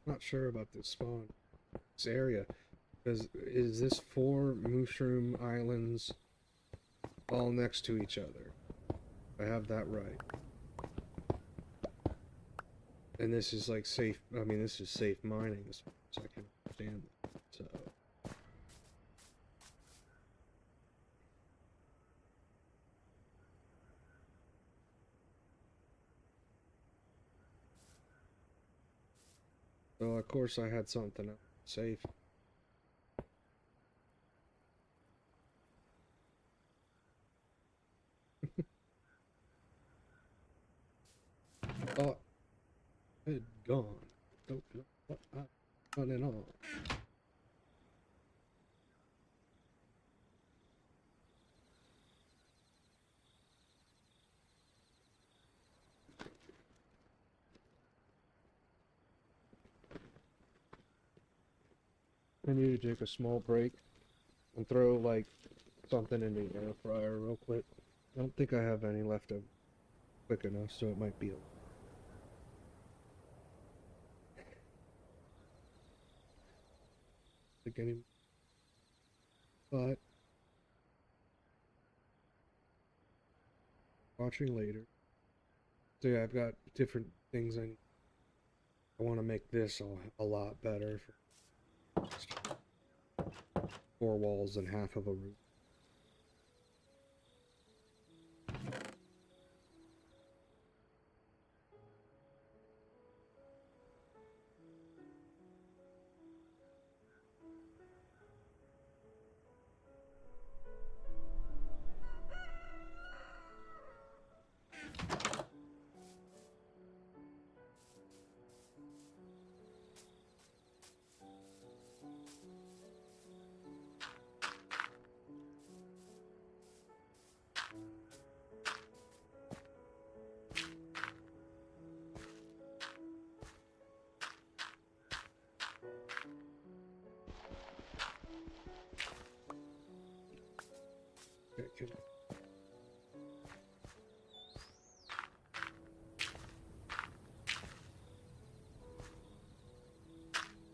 A: Not sure about this spawn, this area, because is this 4 mushroom islands all next to each other? I have that right. And this is like safe, I mean, this is safe mining as far as I can understand that. So, of course I had something else safe. Thought it had gone. Don't know what I've done at all. I need to take a small break and throw like something in the air fryer real quick. I don't think I have any left over quick enough, so it might be a like any, but watching later. So yeah, I've got different things I want to make this a lot better for just 4 walls and half of a roof. can.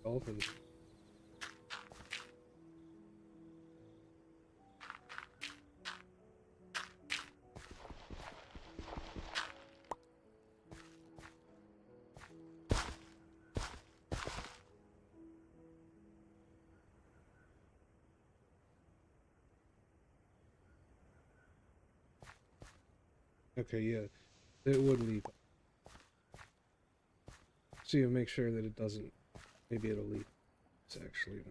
A: Dolphins. Okay, yeah, it would leave. So you make sure that it doesn't. Maybe it'll leave. It's actually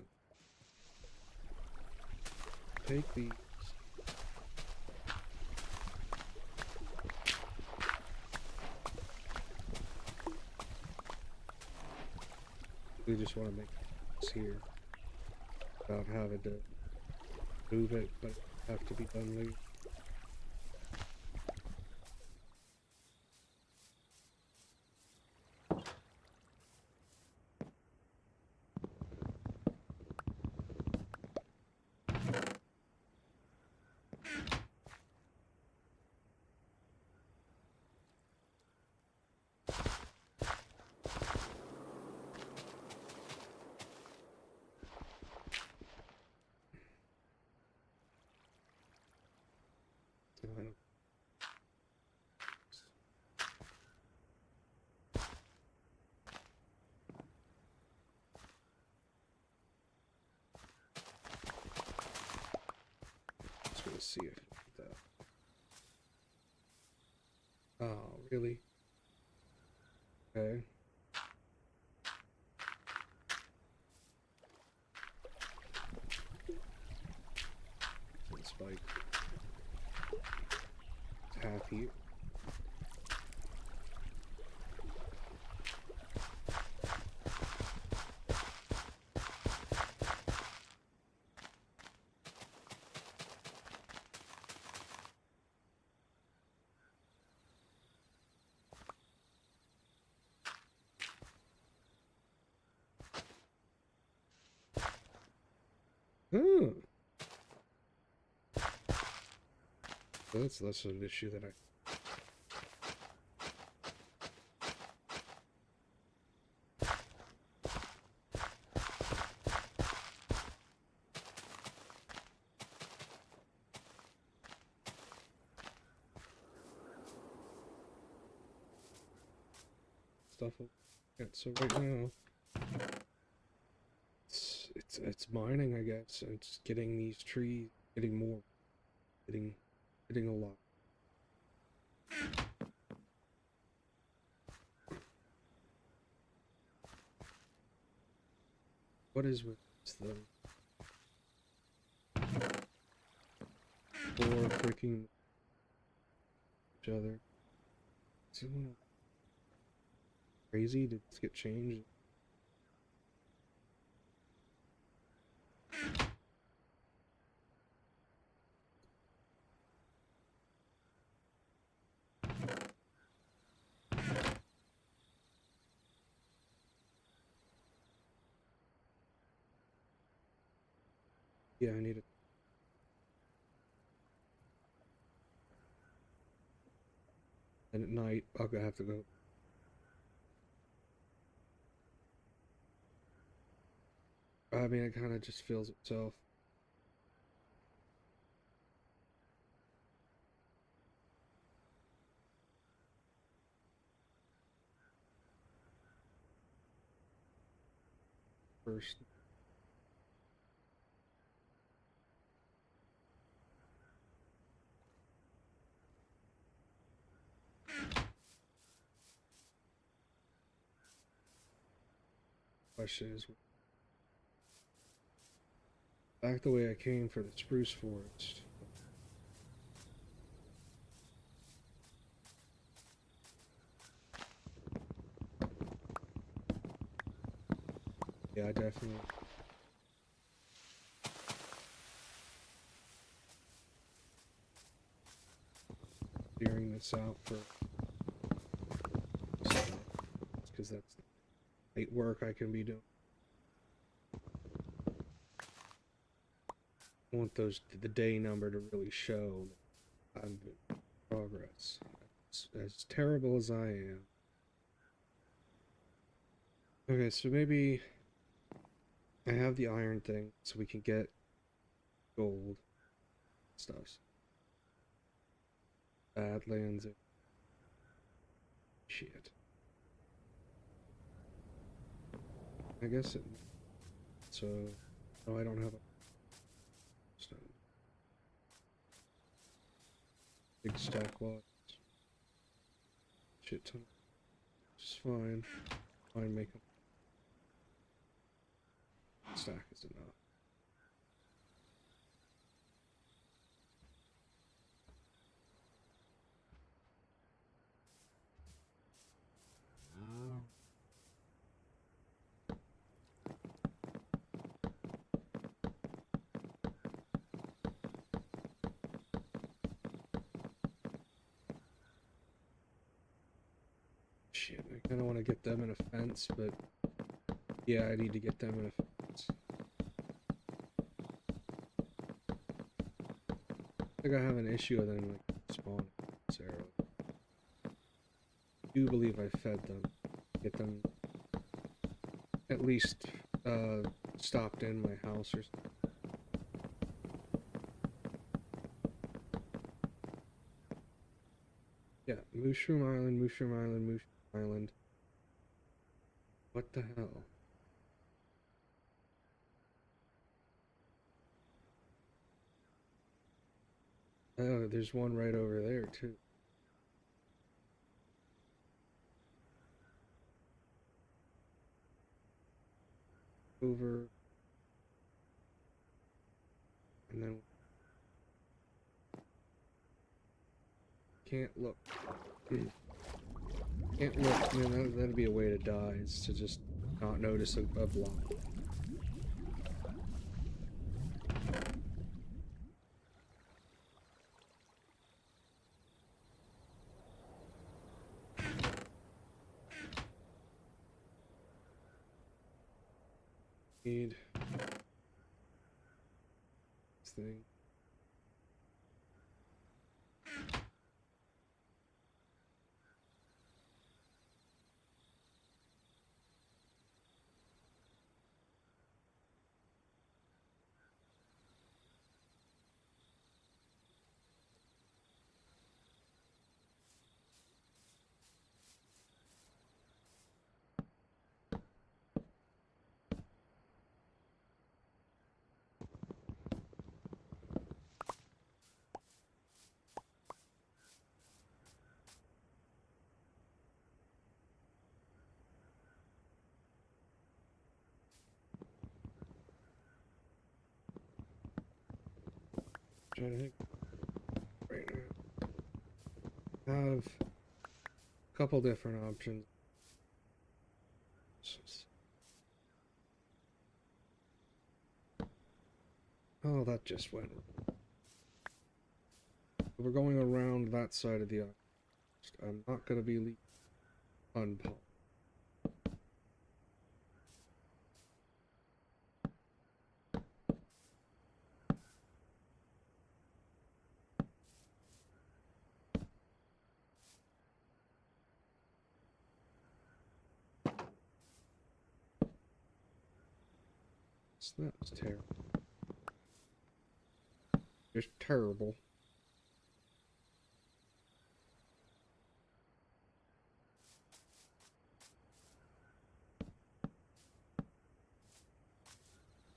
A: take these. We just want to make this here without having to move it, but have to be done later. Just gonna see if that. Oh, really? Okay. Spike. It's half here. Oh. That's less of an issue than I. Stuff. Yeah, so right now, it's mining, I guess. And it's getting these trees, getting more, getting a lot. What is with the four freaking each other? Is it crazy? Did this get changed? Yeah, I need it. And at night, I'll have to go. I mean, it kind of just fills itself. First. Question is, back the way I came for the spruce forest. Yeah, I definitely. Clearing this out for. Because that's light work I can be doing. I want the day number to really show that I'm in progress. As terrible as I am. Okay, so maybe I have the iron thing, so we can get gold stuff. Badlands. Shit. I guess it. So, oh, I don't have a stone. Big stack lots. Shit ton. Just fine. Fine, make them. Stack is enough. Shit, I kind of want to get them in a fence, but yeah, I need to get them in a fence. I think I have an issue with them like spawning necessarily. I do believe I fed them. Get them at least stopped in my house or something. Yeah, Mushroom Island, Mushroom Island, Mushroom Island. What the hell? Oh, there's one right over there too. Over and then can't look. Can't look. Man, that'd be a way to die. Is to just not notice a block. Need this thing. Trying to think right now. Have a couple different options. Oh, that just went. We're going around that side of the island. I'm not going to be leaving unpolished. That was terrible. Just terrible.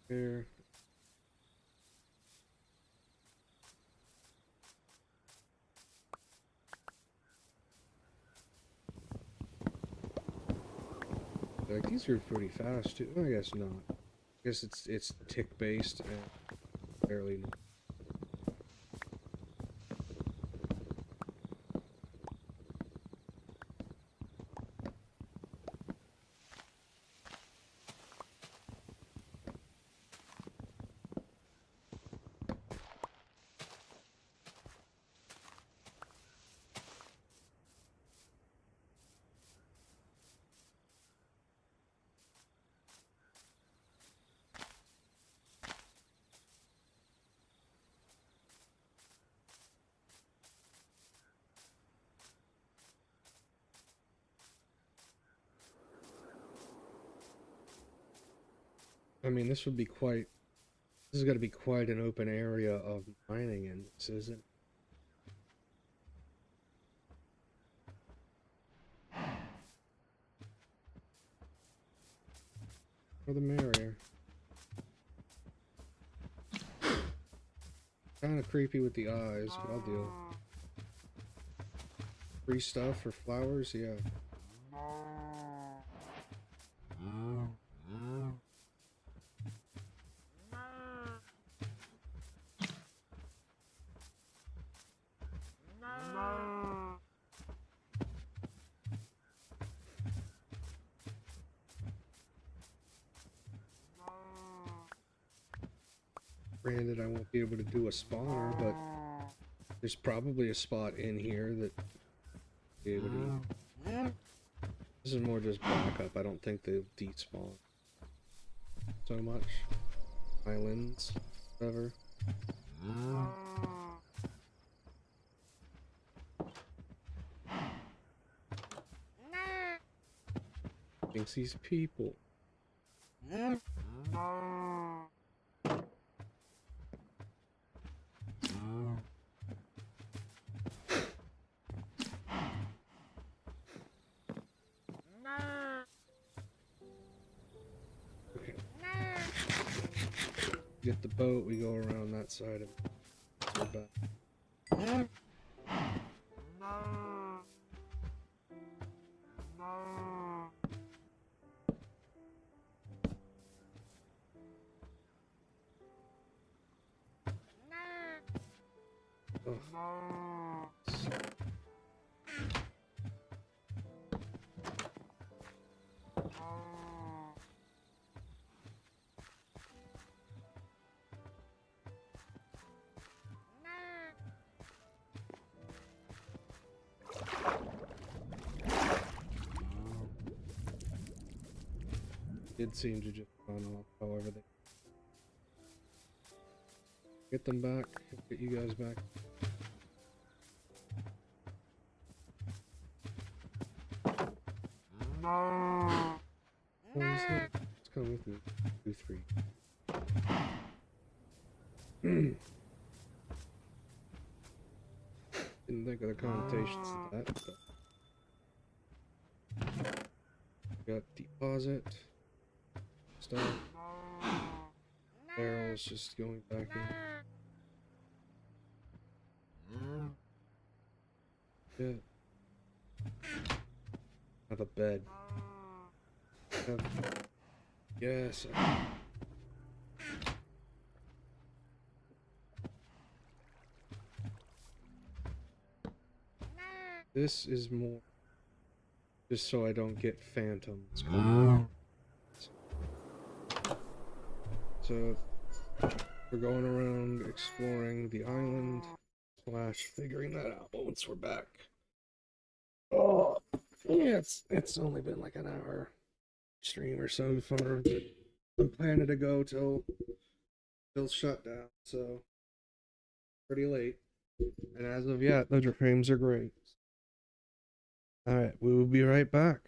A: There. Like these are pretty fast too. I guess not. I guess it's tick based and barely. I mean, this would be quite. This is going to be quite an open area of mining in this, isn't it? For the merrier. Kind of creepy with the eyes, but I'll deal. Free stuff for flowers, yeah. Granted, I won't be able to do a spawner, but there's probably a spot in here that I'll be able to. This is more just backup. I don't think they'll despawn so much. Islands, whatever. Thinks these people. Okay. Get the boat, we go around that side of it. We're back. Oh. Did seem to just run off, however they get them back, get you guys back. What is that? It's coming with me. 2, 3. Didn't think of the connotations of that, but got deposit stuff. Barrels just going back in. Yeah. Have a bed. Yes. This is more just so I don't get phantoms. So we're going around exploring the island / figuring that out once we're back. Oh, yeah, it's only been like an hour stream or so far. I'm planning to go till shutdown, so pretty late. And as of yet, the dreams are great. All right, we will be right back.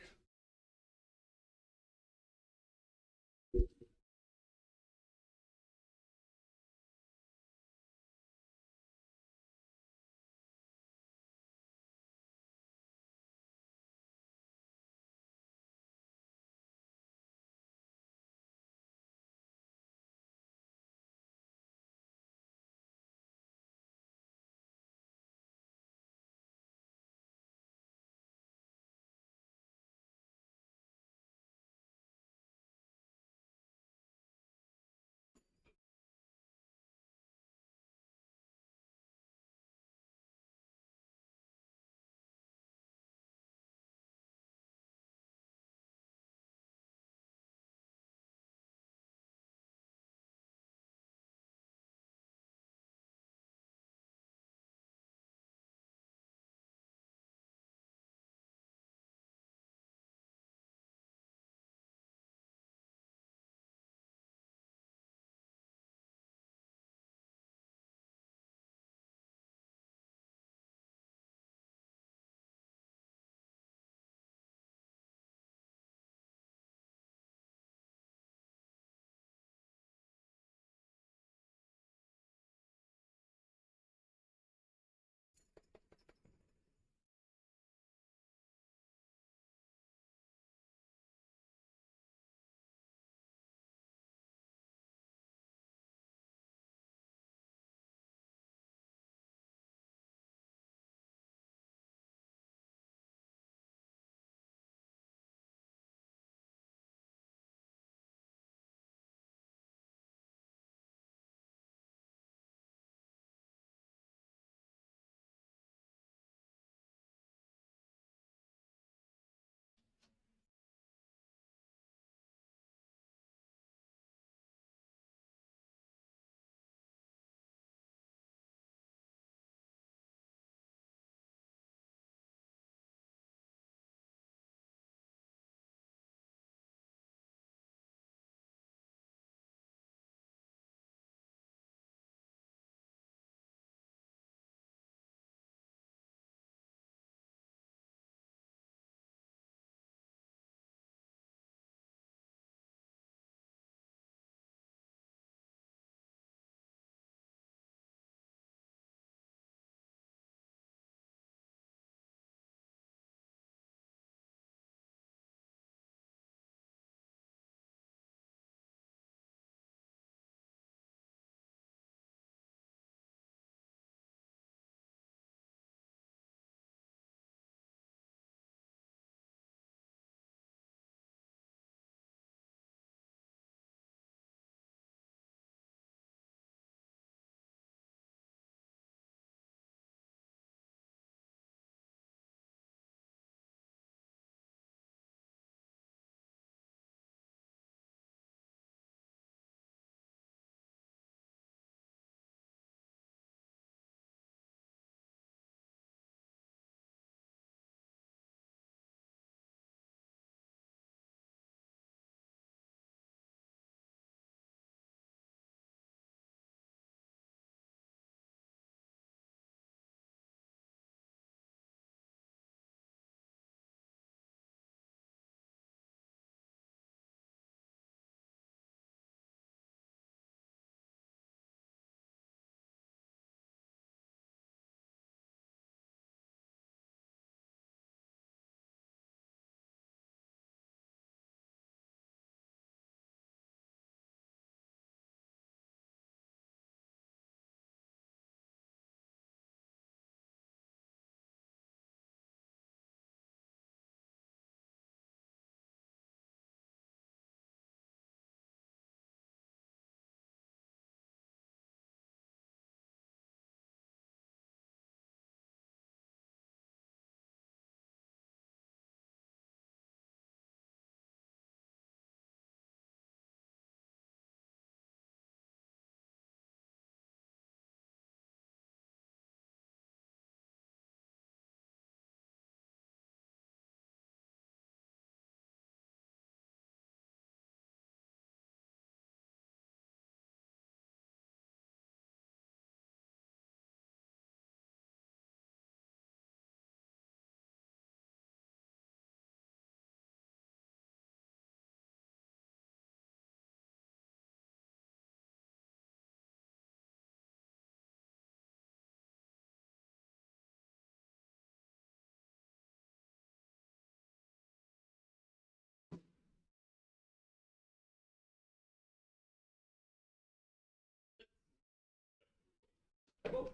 A: Starting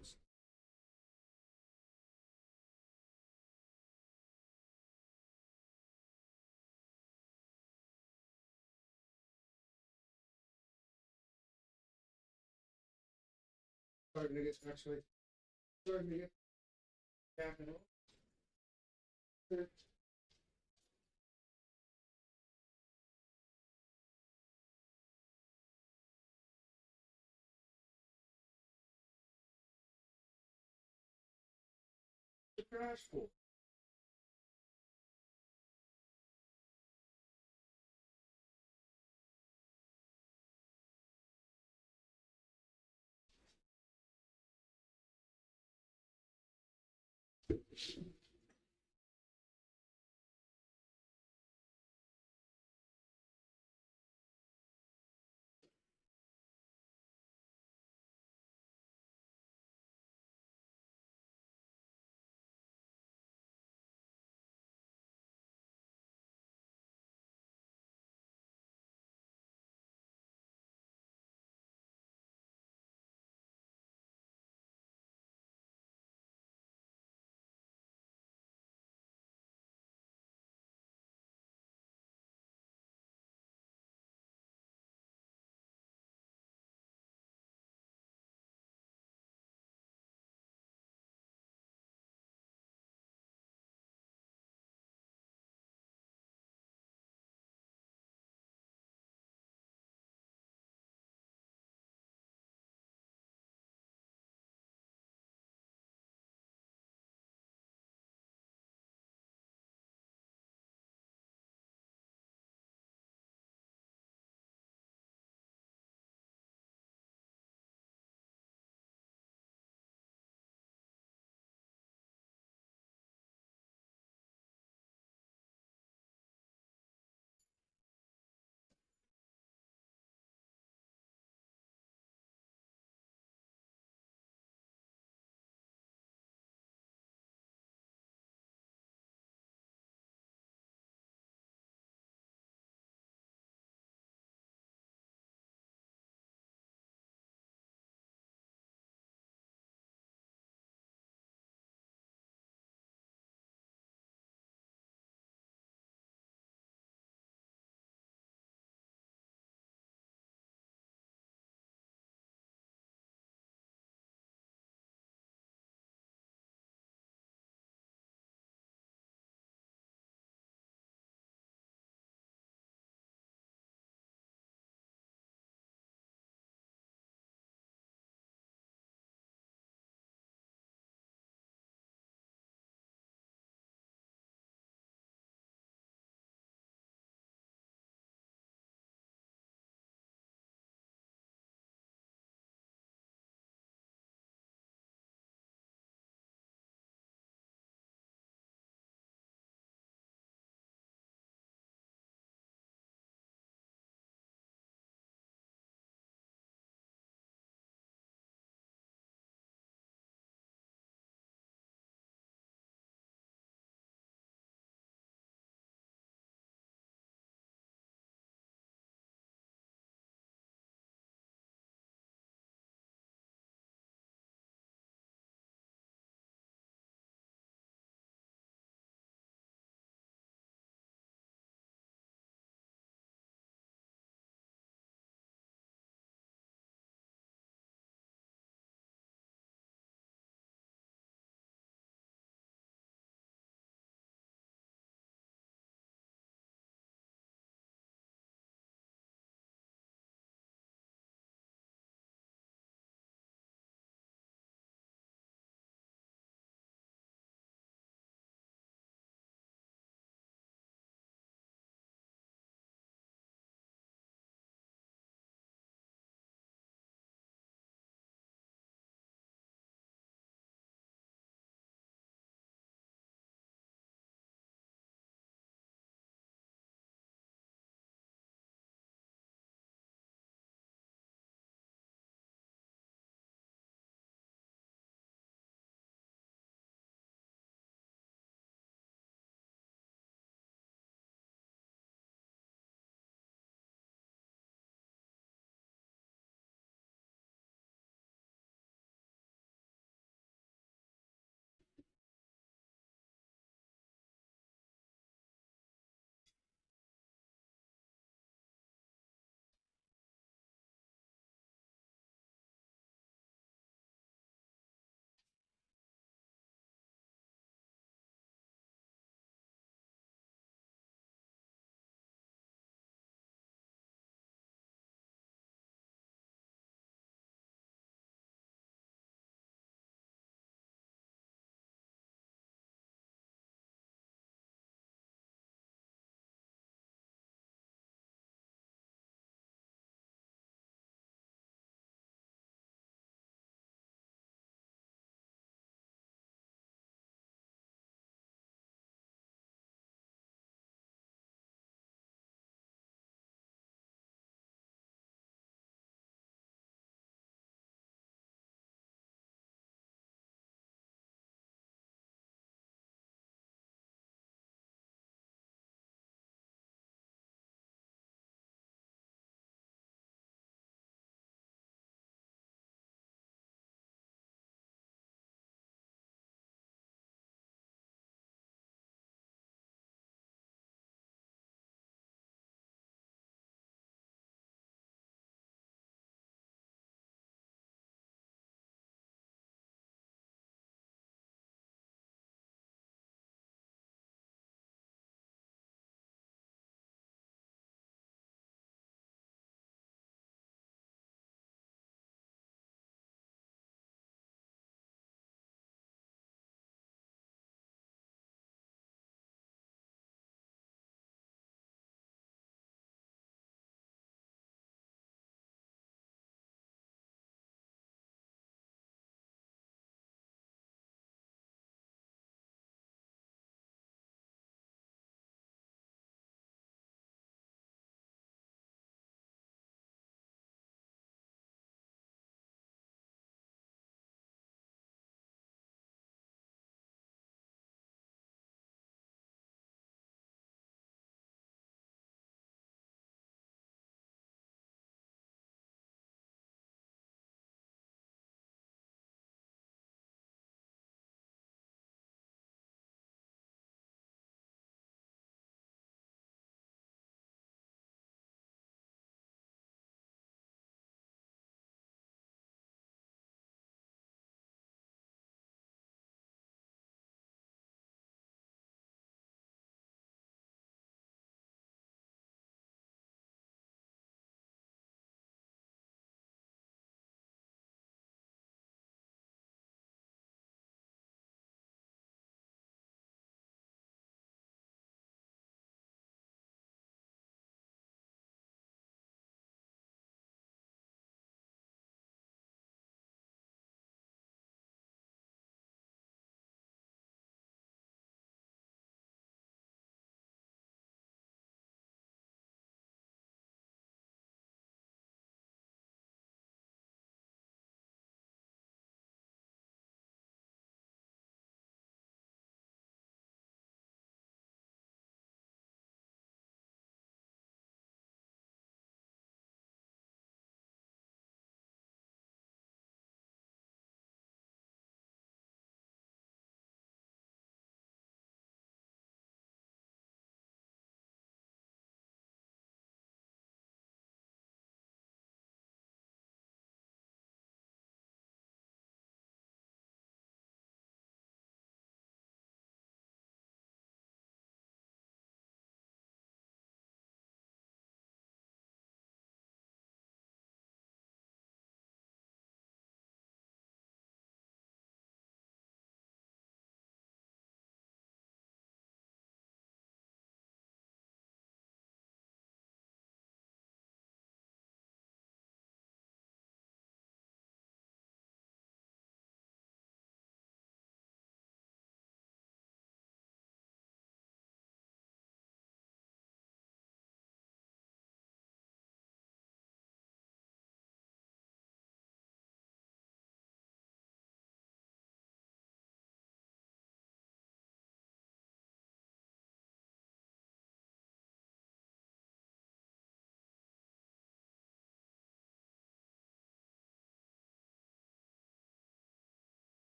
A: to get actually starting to get tapping off. The crash for.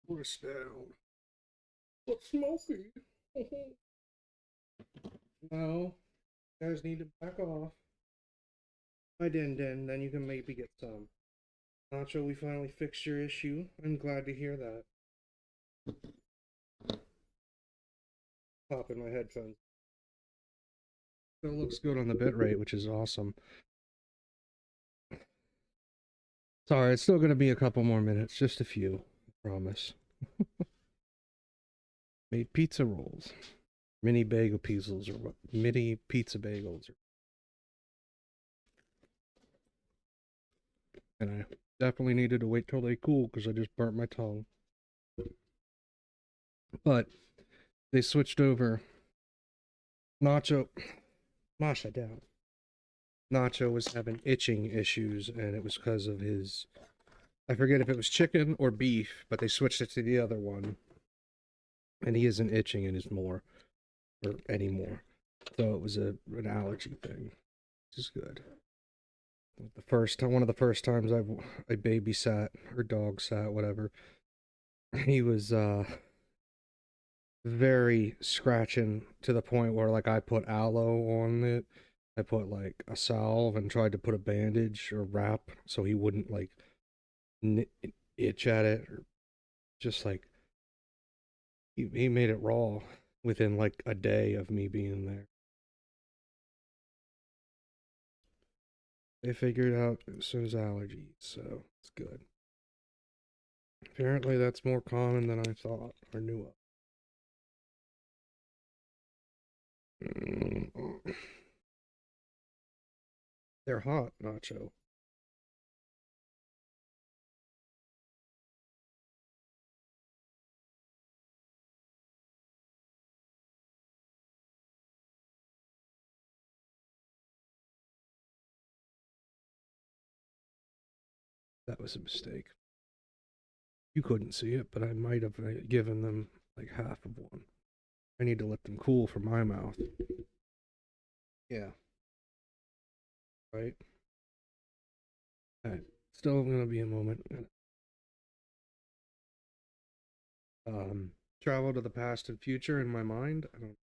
A: Wrist down. What's smoky? No, you guys need to back off. I didn't, then you can maybe get some. Nacho, we finally fixed your issue. I'm glad to hear that. Pop in my headphones. Still looks good on the bitrate, which is awesome. Sorry, it's still going to be a couple more minutes, just a few, I promise. Made pizza rolls, mini bagel pizzles, or what? Mini pizza bagels. And I definitely needed to wait till they cool because I just burnt my tongue. But they switched over. Nacho, Masha down. Nacho was having itching issues, and it was because of his. I forget if it was chicken or beef, but they switched it to the other one, and he isn't itching anymore, or anymore. So it was an allergy thing, which is good. One of the first times I babysat or dog sat, whatever. He was very scratching to the point where like I put aloe on it. I put like a salve and tried to put a bandage or wrap so he wouldn't like itch at it, or just like he made it raw within like a day of me being there. They figured out it was his allergies, so it's good. Apparently that's more common than I thought or knew of. They're hot, Nacho. That was a mistake. You couldn't see it, but I might have given them like half of one. I need to let them cool for my mouth. Yeah, right? Alright. Still gonna be a moment. Travel to the past and future in my mind. I don't.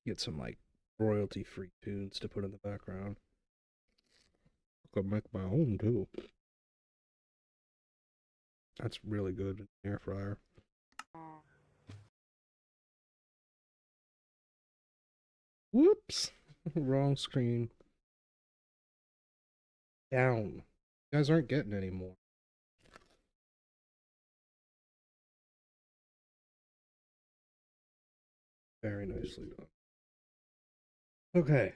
A: Get some like royalty-free tunes to put in the background. I could make my own too. That's really good in the air fryer. Whoops! Wrong screen. Down. You guys aren't getting any more. Very nicely done. Okay.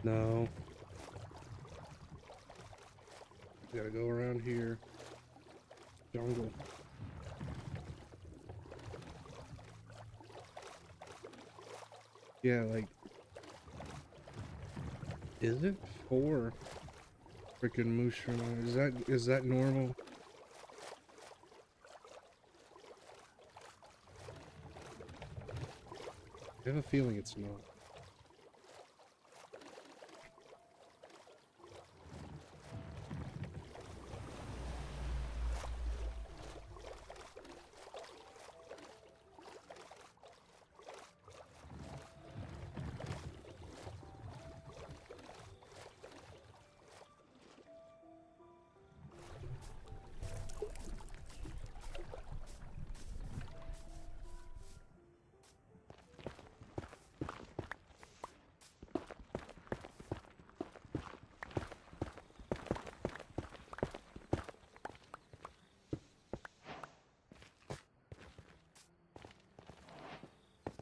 A: No. Gotta go around here. Jungle. Yeah, like... Is it 4 freaking mushroom? Is that normal? I have a feeling it's not.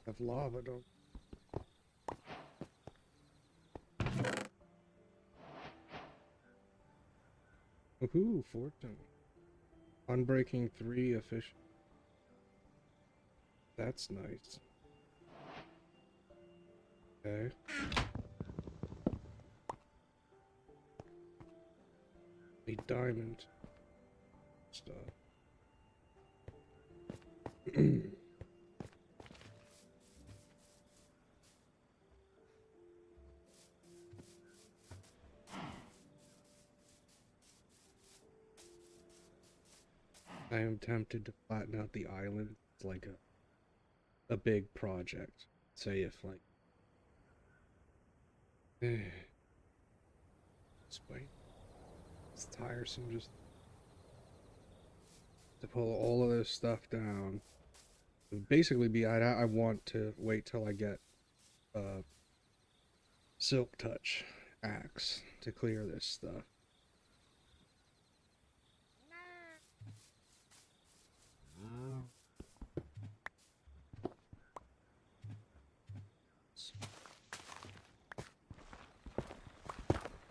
A: Have lava, don't. Woohoo, fortune. Unbreaking 3 efficient. That's nice. Okay. A diamond. Stuff. I am tempted to flatten out the island. It's like a big project. Say if like despite it's tiresome just to pull all of this stuff down. It would basically be I want to wait till I get Silk Touch axe to clear this stuff.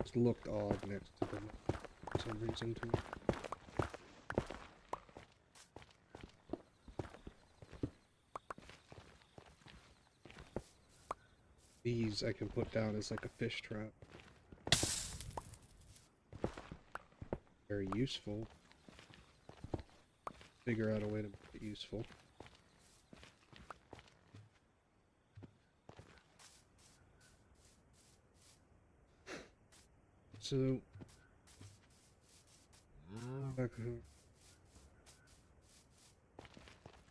A: Just looked odd next to them for some reason to me. These I can put down as like a fish trap. Very useful. Figure out a way to make it useful. So, back here.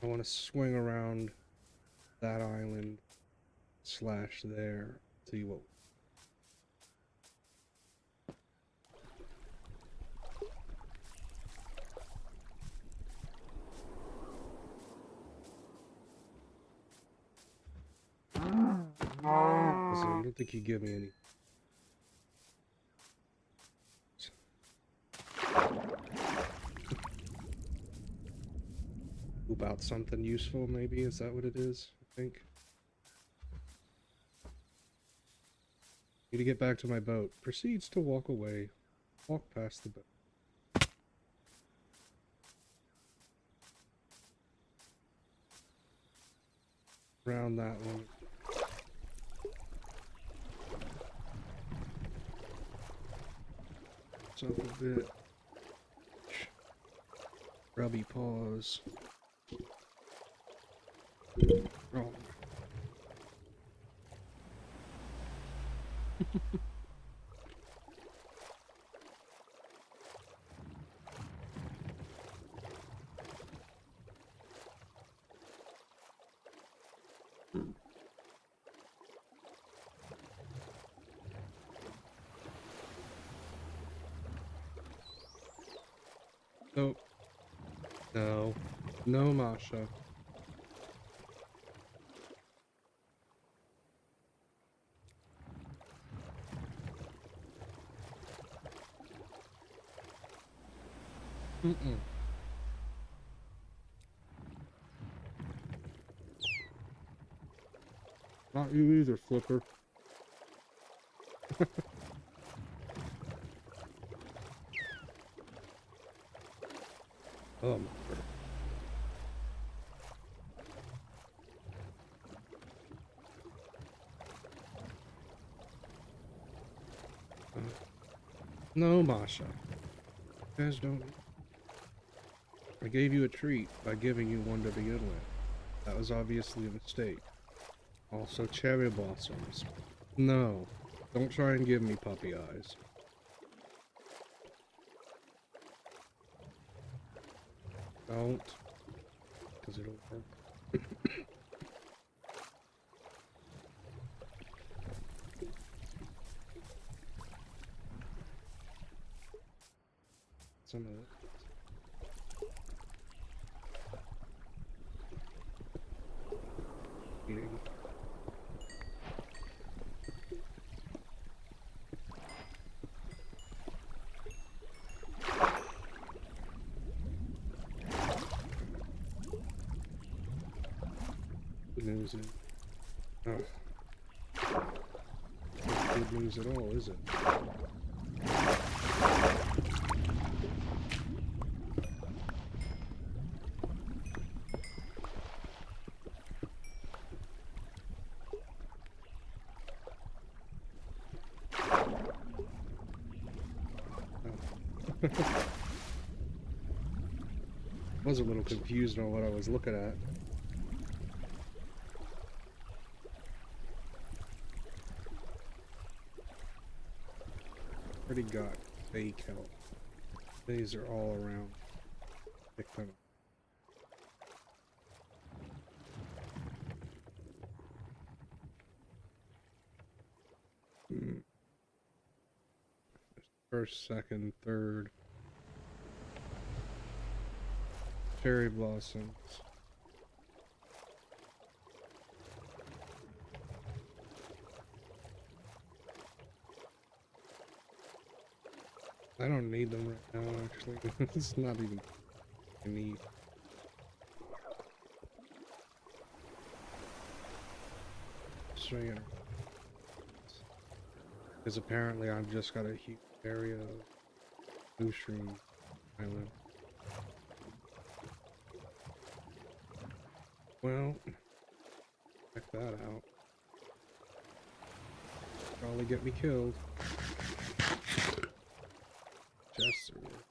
A: I want to swing around that island slash there. See what. I don't think you give me any. About something useful, maybe? Is that what it is? I think. Need to get back to my boat. Proceeds to walk away. Walk past the boat. Around that one. Up a bit. Grubby paws. Oh. Nope. No. No, Masha. Mm-mm. Not you either, Flipper. Oh, my God. No, Masha. You guys don't. I gave you a treat by giving you one to begin with. That was obviously a mistake. Also, cherry blossoms. No. Don't try and give me puppy eyes. Don't. Because it'll hurt. Some of it. Eating. Good news is... Oh. Not good news at all, is it? I was a little confused on what I was looking at. Already got fake help. These are all around. Pick them up. First, second, third. Cherry blossoms. I don't need them right now, actually. It's not even I need. Swinging. Because apparently I've just got a huge area of Mushroom Island. Well, check that out. Probably get me killed. Chests are worth.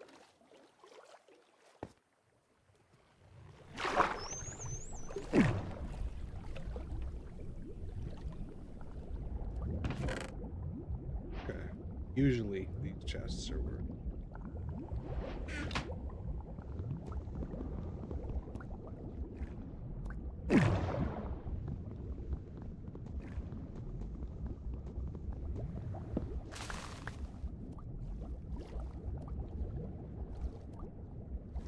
A: Okay. Usually these chests are worth.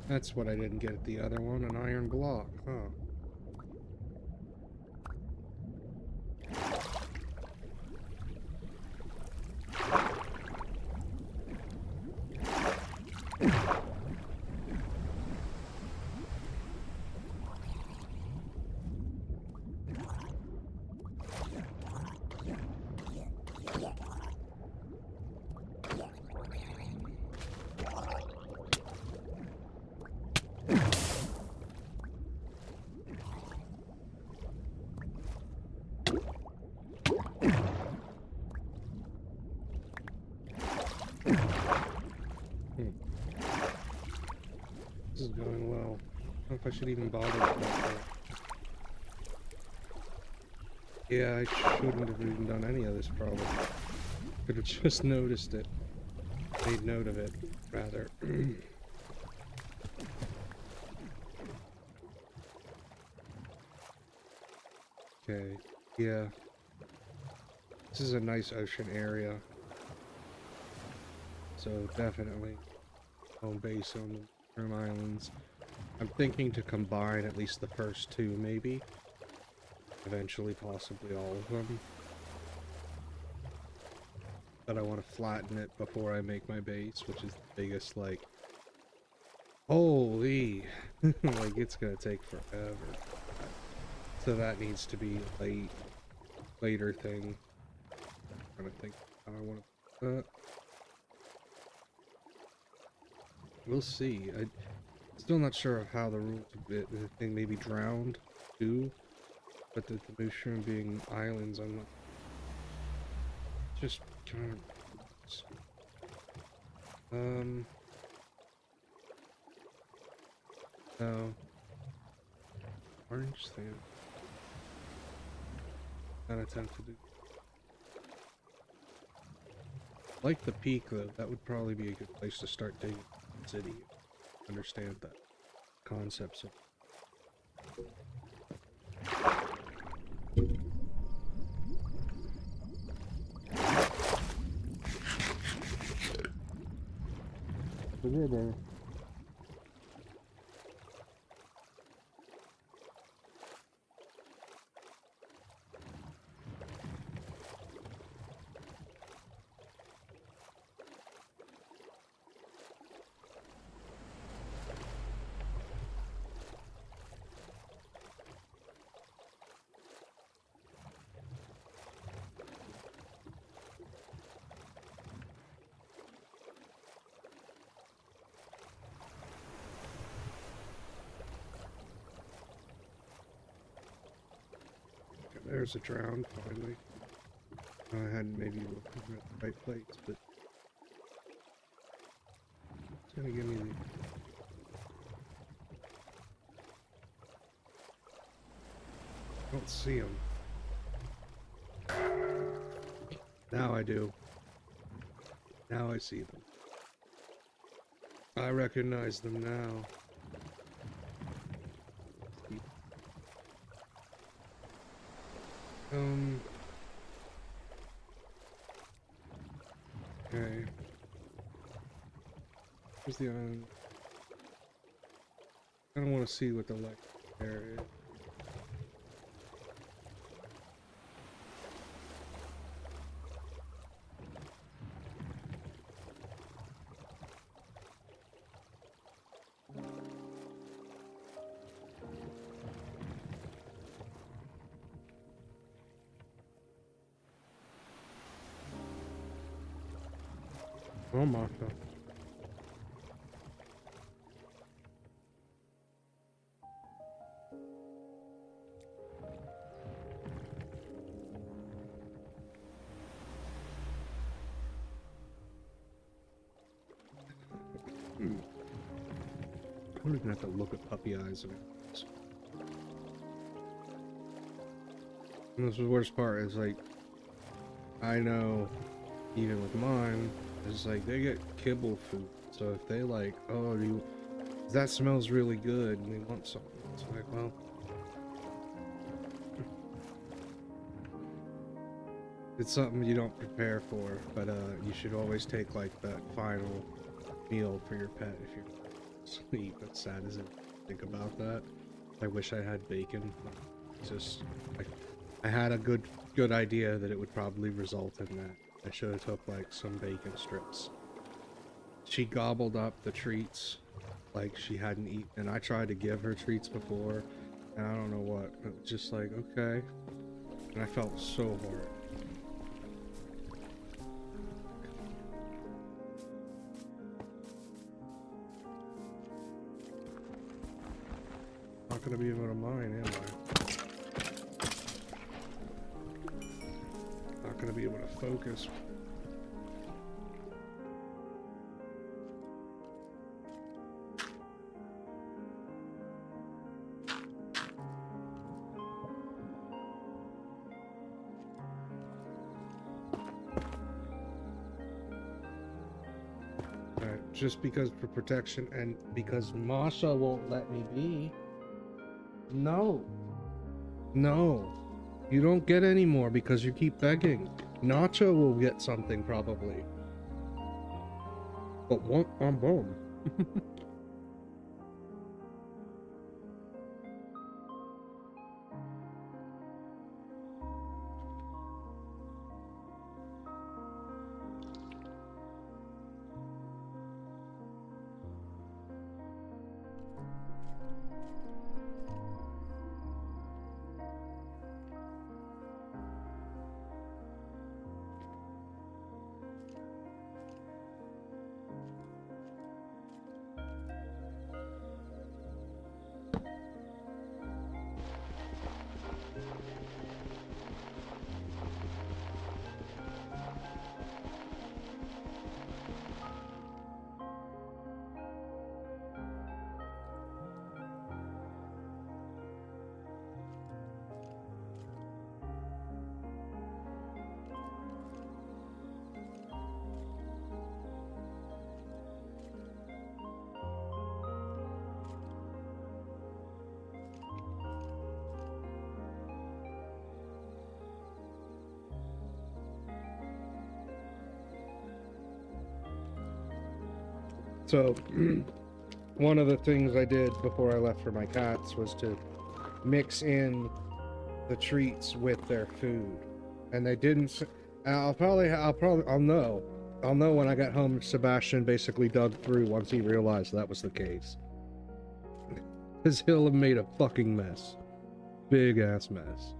A: That's what I didn't get at the other one, an iron block, huh? This is going well. I don't know if I should even bother with that. Yeah, I shouldn't have even done any of this, probably. Could have just noticed it. Made note of it, rather. Okay, yeah. This is a nice ocean area. So definitely home base on them. Islands. I'm thinking to combine at least the first two, maybe. Eventually, possibly all of them. But I want to flatten it before I make my base, which is the biggest, like... Holy! Like, it's gonna take forever. So that needs to be a later thing. I'm trying to think how I want to put that. We'll see. I'm still not sure of how the rules of the thing may be drowned, too. But the Mushroom being islands, I'm not... Just kind of... No. Orange sand. Not attempt to do. Like the peak, though, that would probably be a good place to start digging the city. Understand that concepts of. There's a drown, finally. I hadn't maybe looked at the right place, but it's gonna give me the... I don't see them. Now I do. Now I see them. I recognize them now. Okay. Where's the island? I don't want to see what the light there is. Oh my god. I'm just gonna have to look at puppy eyes. And this is the worst part, is like, I know, even with mine, it's like they get kibble food. So if they like, oh, that smells really good, and they want something, it's like, well, it's something you don't prepare for, but you should always take like that final meal for your pet if you're asleep. As sad as it think about that. I wish I had bacon. It's just like I had a good idea that it would probably result in that. I should have took like some bacon strips. She gobbled up the treats like she hadn't eaten, and I tried to give her treats before, and I don't know what. It was just like, okay. And I felt so hard. Not gonna be able to mine, am I? Not gonna be able to focus. Alright, just because for protection and because Masha won't let me be. No. No. You don't get any more because you keep begging. Nacho will get something probably. But one on boom. So, one of the things I did before I left for my cats was to mix in the treats with their food, and they didn't. I'll know when I got home. Sebastian basically dug through once he realized that was the case, because he'll have made a fucking mess, big ass mess.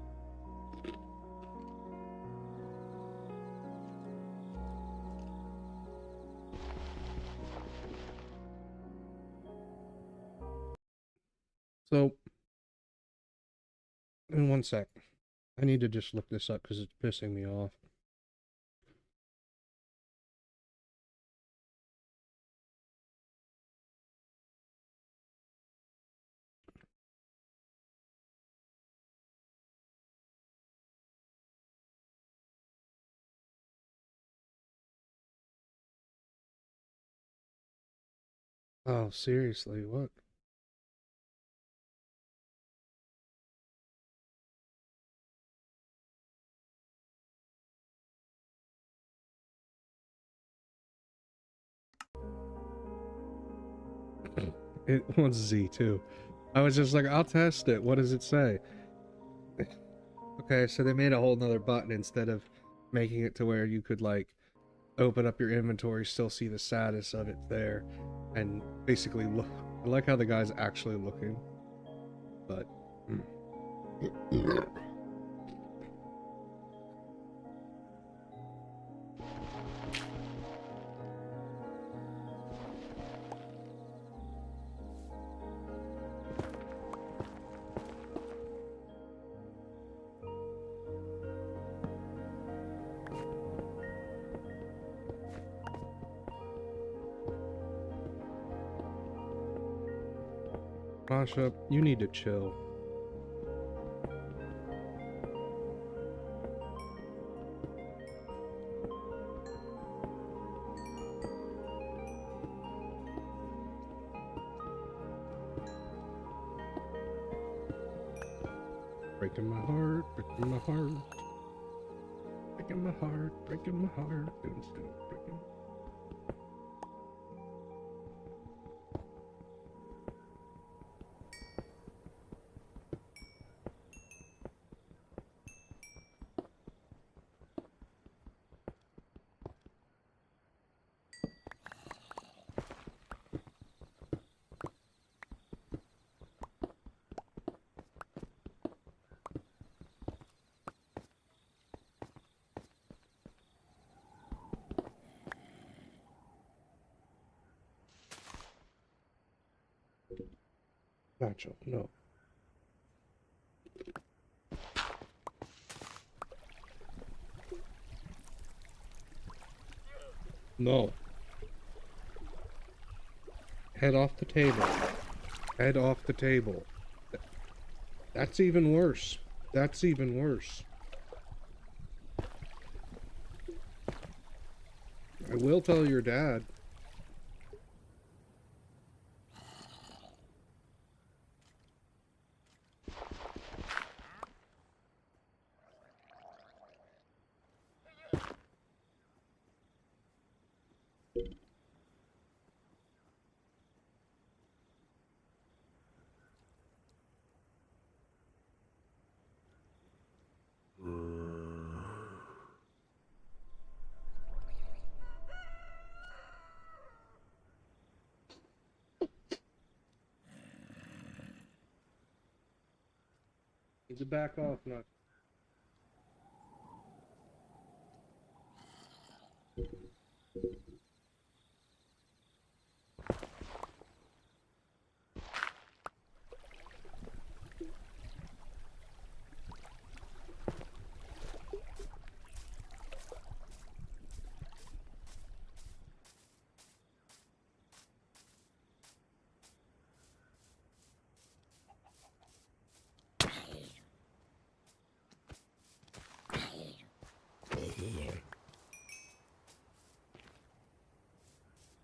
A: So, in one sec, I need to just look this up because it's pissing me off. Oh, seriously, what? It wants Z too. I was just like, I'll test it. What does it say? Okay, so they made a whole nother button instead of making it to where you could like open up your inventory, still see the status of it there, and basically look. I like how the guy's actually looking, but. Masha, you need to chill. Breaking my heart, breaking my heart. Breaking my heart, breaking my heart. Breaking. Nacho, no. No. Head off the table. Head off the table. That's even worse. That's even worse. I will tell your dad. Need to back off, not.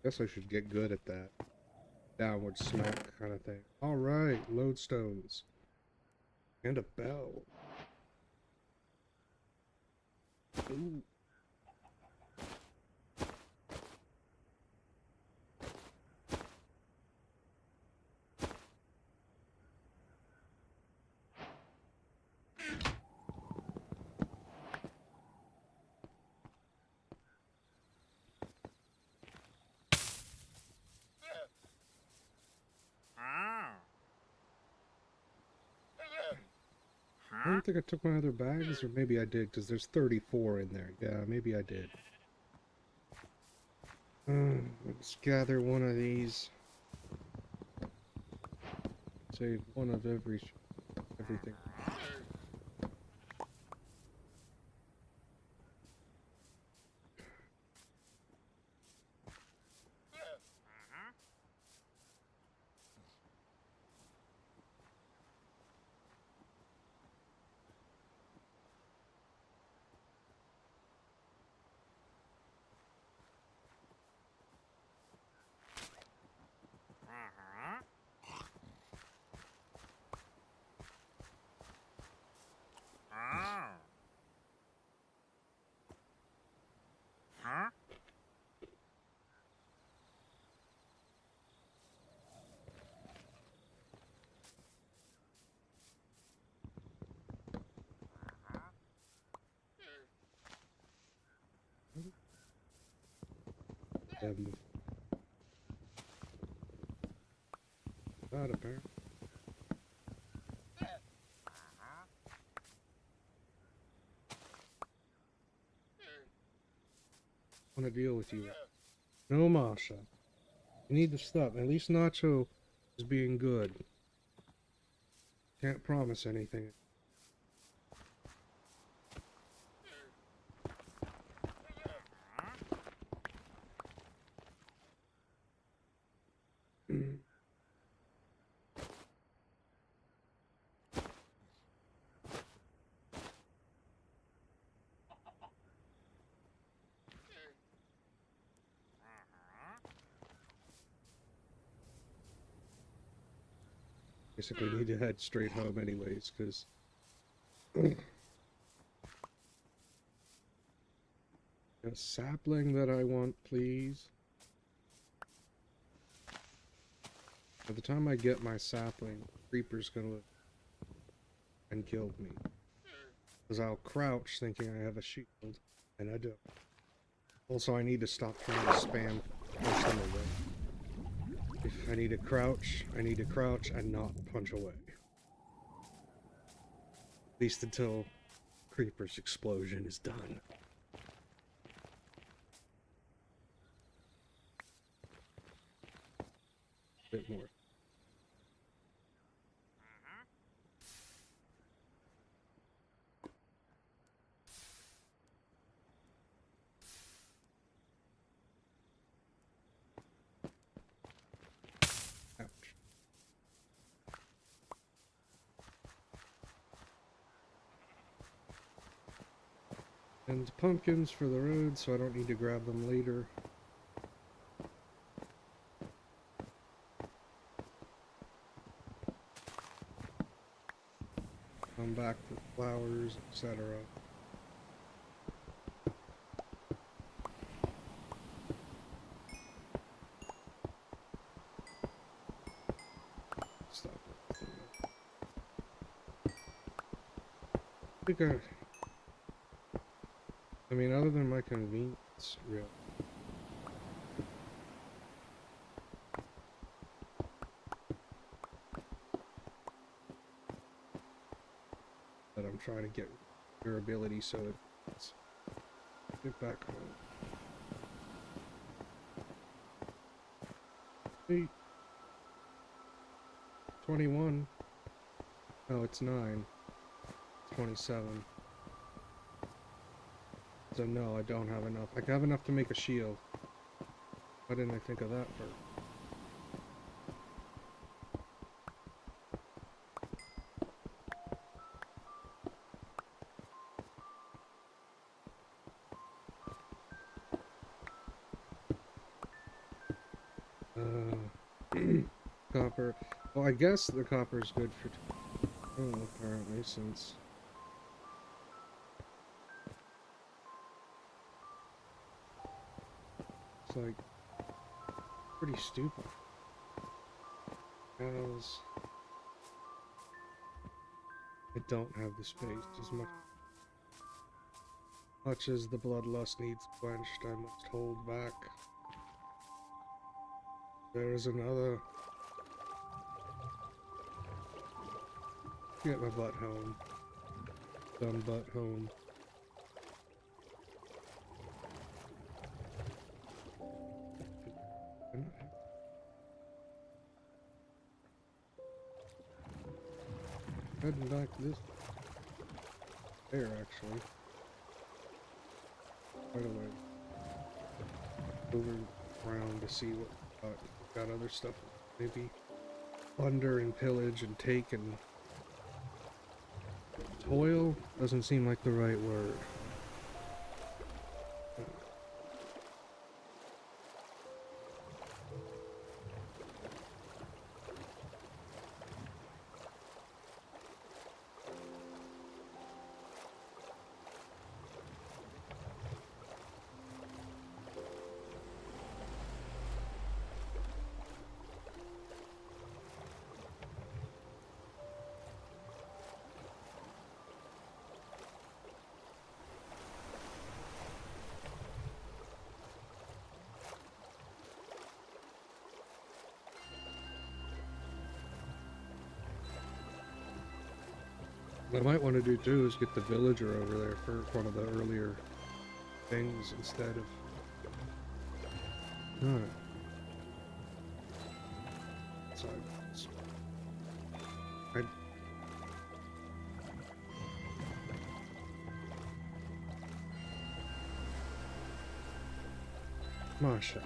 A: Guess I should get good at that. Downward smack kind of thing. Alright, lodestones. And a bell. Ooh. I don't think I took my other bags, or maybe I did, because there's 34 in there. Yeah, maybe I did. Let's gather one of these. Save one of everything. That apparently. I want to deal with you. No, Masha. You need to stop. At least Nacho is being good. Can't promise anything. Basically need to head straight home anyways, because a sapling that I want, please. By the time I get my sapling, Creeper's gonna and kill me. Because I'll crouch thinking I have a shield, and I don't. Also, I need to stop trying to spam punch them away. If I need to crouch and not punch away. At least until Creeper's explosion is done. A bit more. Ouch. And pumpkins for the road, so I don't need to grab them later. Come back for flowers, etc. Stop it. I mean, other than my convenience, really. But I'm trying to get durability so it's get back home. Hey. 21. Oh, it's 9. 27. So no, I don't have enough. I have enough to make a shield. Why didn't I think of that first? Copper. Well, I guess the copper is good for... Oh, apparently, since... It's like... pretty stupid. Panels... I don't have the space as much as the bloodlust needs quenched. I must hold back. There is another... Get my butt home. dumb butt home. Heading back this there actually. Quite a way. Over around to see what got other stuff. Maybe plunder and pillage and take and toil doesn't seem like the right word. What I might want to do too is get the villager over there for one of the earlier things instead of... Alright. So... Masha.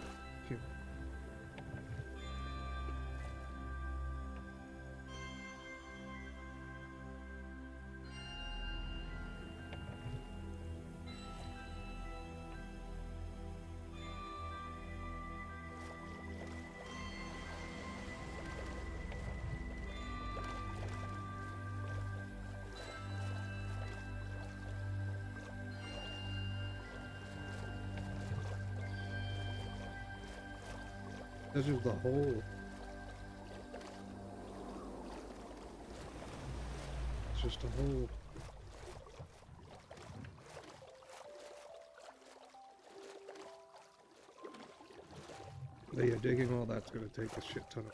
A: This is the hole. It's just a hole. But yeah, digging all that's gonna take a shit ton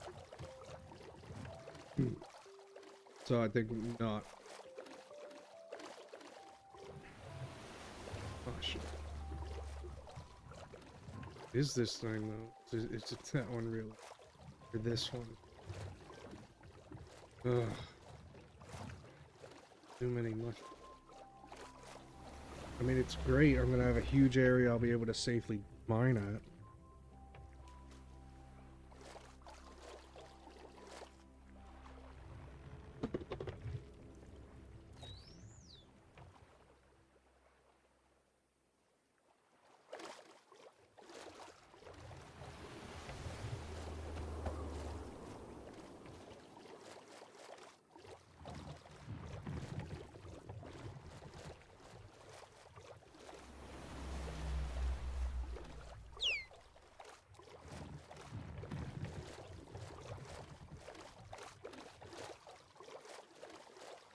A: of... So I think not. Oh shit. Is this thing though? Is it that one really? Or this one? Ugh. Too many much. I mean, it's great. I'm gonna have a huge area I'll be able to safely mine at.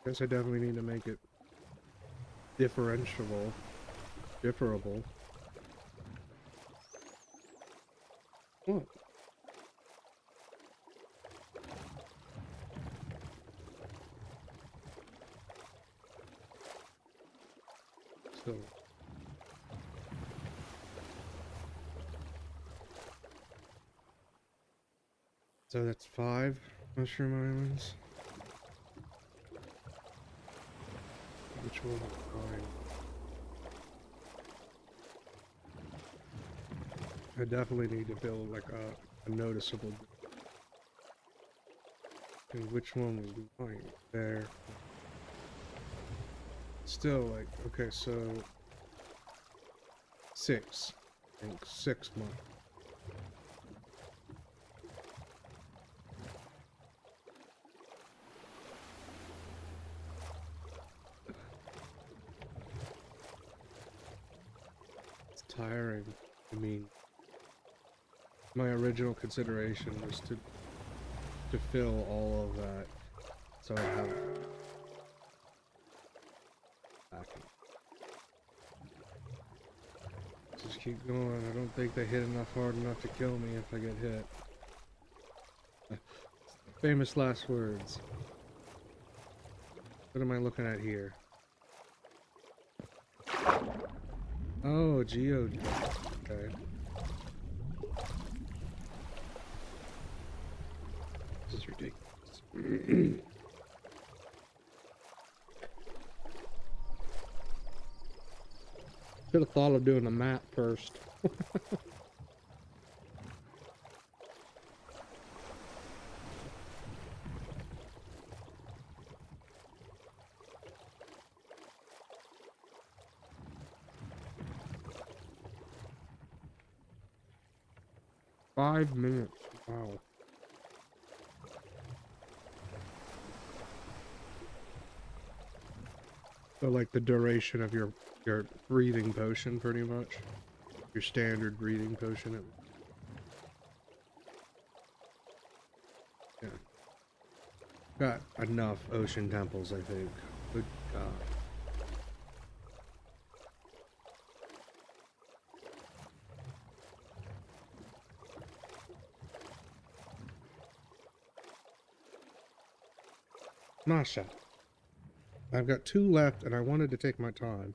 A: Guess I definitely need to make it differentiable. What? So that's 5 mushroom islands. Which one is mine? I definitely need to build like a noticeable. And which one was mine? There. Still like, okay, so 6. I think 6 months. Tiring. I mean, my original consideration was to fill all of that, so I have backing. Just keep going. I don't think they hit enough hard enough to kill me if I get hit. Famous last words. What am I looking at here? Oh, Geo. Okay. This is ridiculous. Should have thought of doing a map first. 5 minutes. Wow. So like the duration of your breathing potion, pretty much. Your standard breathing potion. Yeah. Got enough ocean temples, I think. Good God. Masha. I've got 2 left, and I wanted to take my time.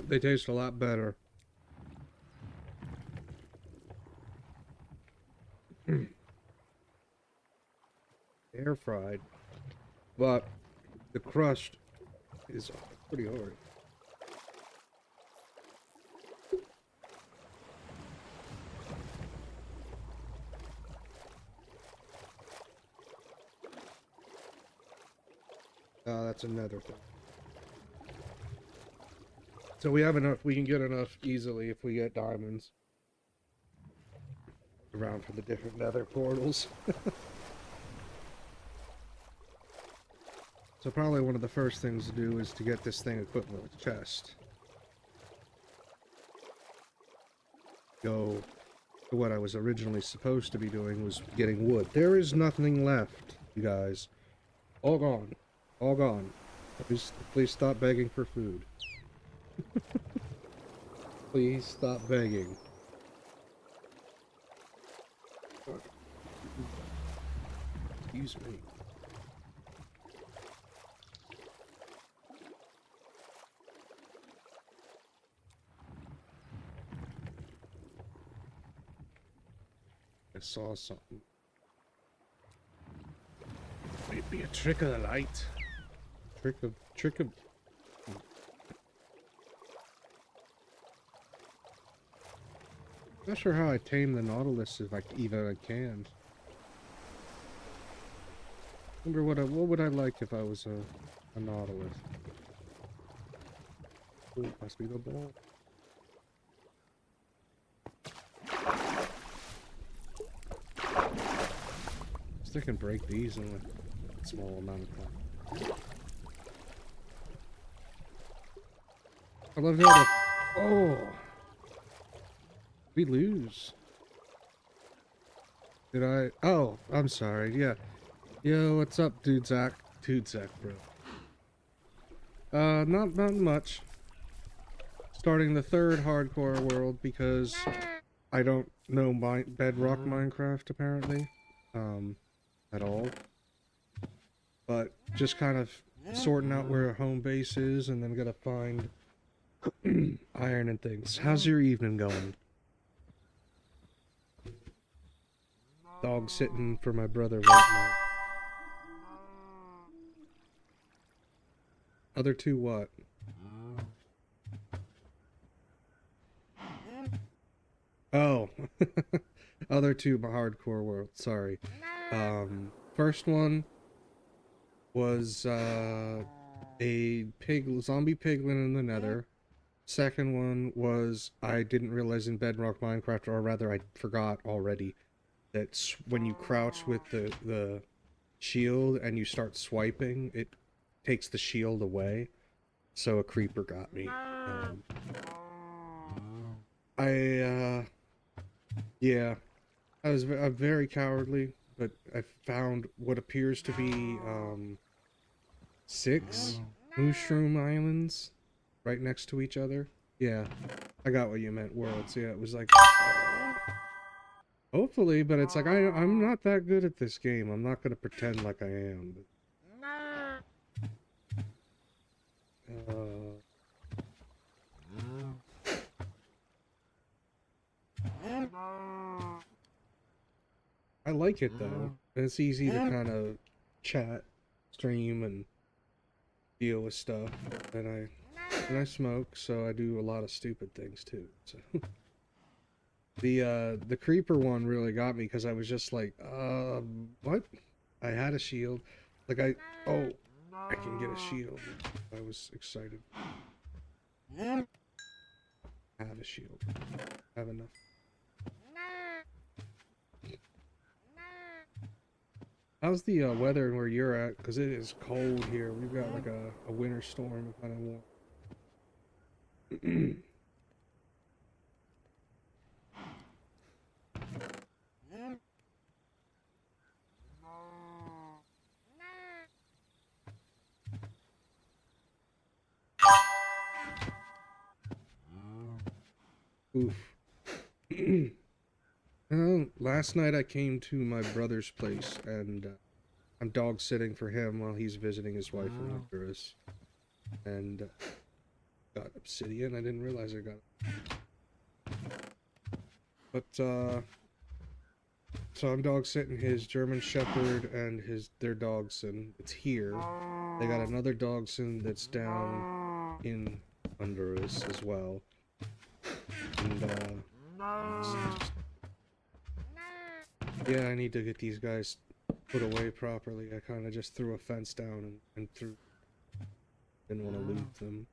A: They taste a lot better. Air fried. But the crust is pretty hard. That's another thing. So we have enough, we can get enough easily if we get diamonds. Around for the different nether portals. So probably one of the first things to do is to get this thing equipped with a chest. Go to what I was originally supposed to be doing, was getting wood. There is nothing left, you guys. All gone. All gone. Please stop begging for food. Please stop begging. Excuse me. I saw something. Might be a trick of the light. Trick of... Not sure how I tame the Nautilus, if I even can. Wonder what would I like if I was a Nautilus? Ooh, must be the ball. I can break these in a small amount of time. I love how the... Oh! We lose. Did I... Oh, I'm sorry, yeah. Yo, what's up, Dude Zach, bro? Not much. Starting the 3rd hardcore world because I don't know Bedrock Minecraft, apparently. At all. But just kind of sorting out where home base is and then gotta find iron and things. How's your evening going? Dog sitting for my brother right now. Other 2 what? Oh. Other 2 hardcore world, sorry. First one was a zombie piglin in the nether. Second one was I didn't realize in Bedrock Minecraft, or rather I forgot already, that when you crouch with the shield and you start swiping, it takes the shield away. So a creeper got me. I yeah, I'm very cowardly, but I found what appears to be 6 mushroom islands right next to each other. Yeah, I got what you meant, worlds. Yeah, it was like hopefully, but it's like I'm not that good at this game. I'm not gonna pretend like I am. But, I like it though. It's easy to kind of chat, stream, and deal with stuff. And I smoke, so I do a lot of stupid things too. So the creeper one really got me because I was just like, what? I had a shield. Like oh, I can get a shield. I was excited. Have a shield. Have enough. How's the weather where you're at? Because it is cold here. We've got like a winter storm kind of warm. Oof. Last night I came to my brother's place and I'm dog sitting for him while he's visiting his wife in Honduras. And got obsidian. I didn't realize I got it. But so I'm dog sitting his German Shepherd and their dachshund. It's here. They got another dachshund that's down in Honduras as well. And yeah, I need to get these guys put away properly. I kind of just threw a fence down and didn't want to loot them.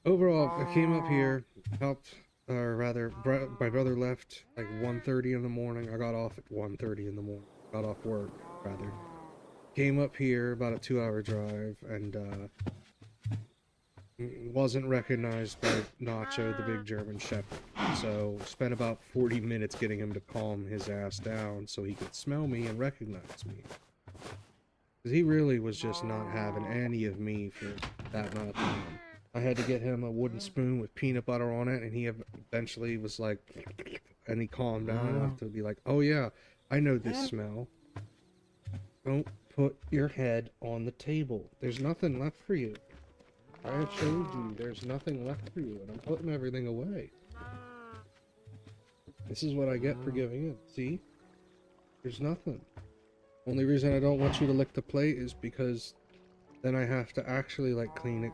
A: Overall, I came up here, helped, or rather, my brother left like 1:30 in the morning. I got off at 1:30 in the morning. Got off work, rather. Came up here, about a 2-hour drive, and wasn't recognized by Nacho, the big German Shepherd. So spent about 40 minutes getting him to calm his ass down so he could smell me and recognize me. Because he really was just not having any of me for that amount of time. I had to get him a wooden spoon with peanut butter on it, and he eventually was like, and he calmed down enough to be like, oh yeah, I know this smell. Don't put your head on the table. There's nothing left for you. I have showed you there's nothing left for you, and I'm putting everything away. This is what I get for giving in. See? There's nothing. Only reason I don't want you to lick the plate is because then I have to actually, like, clean it.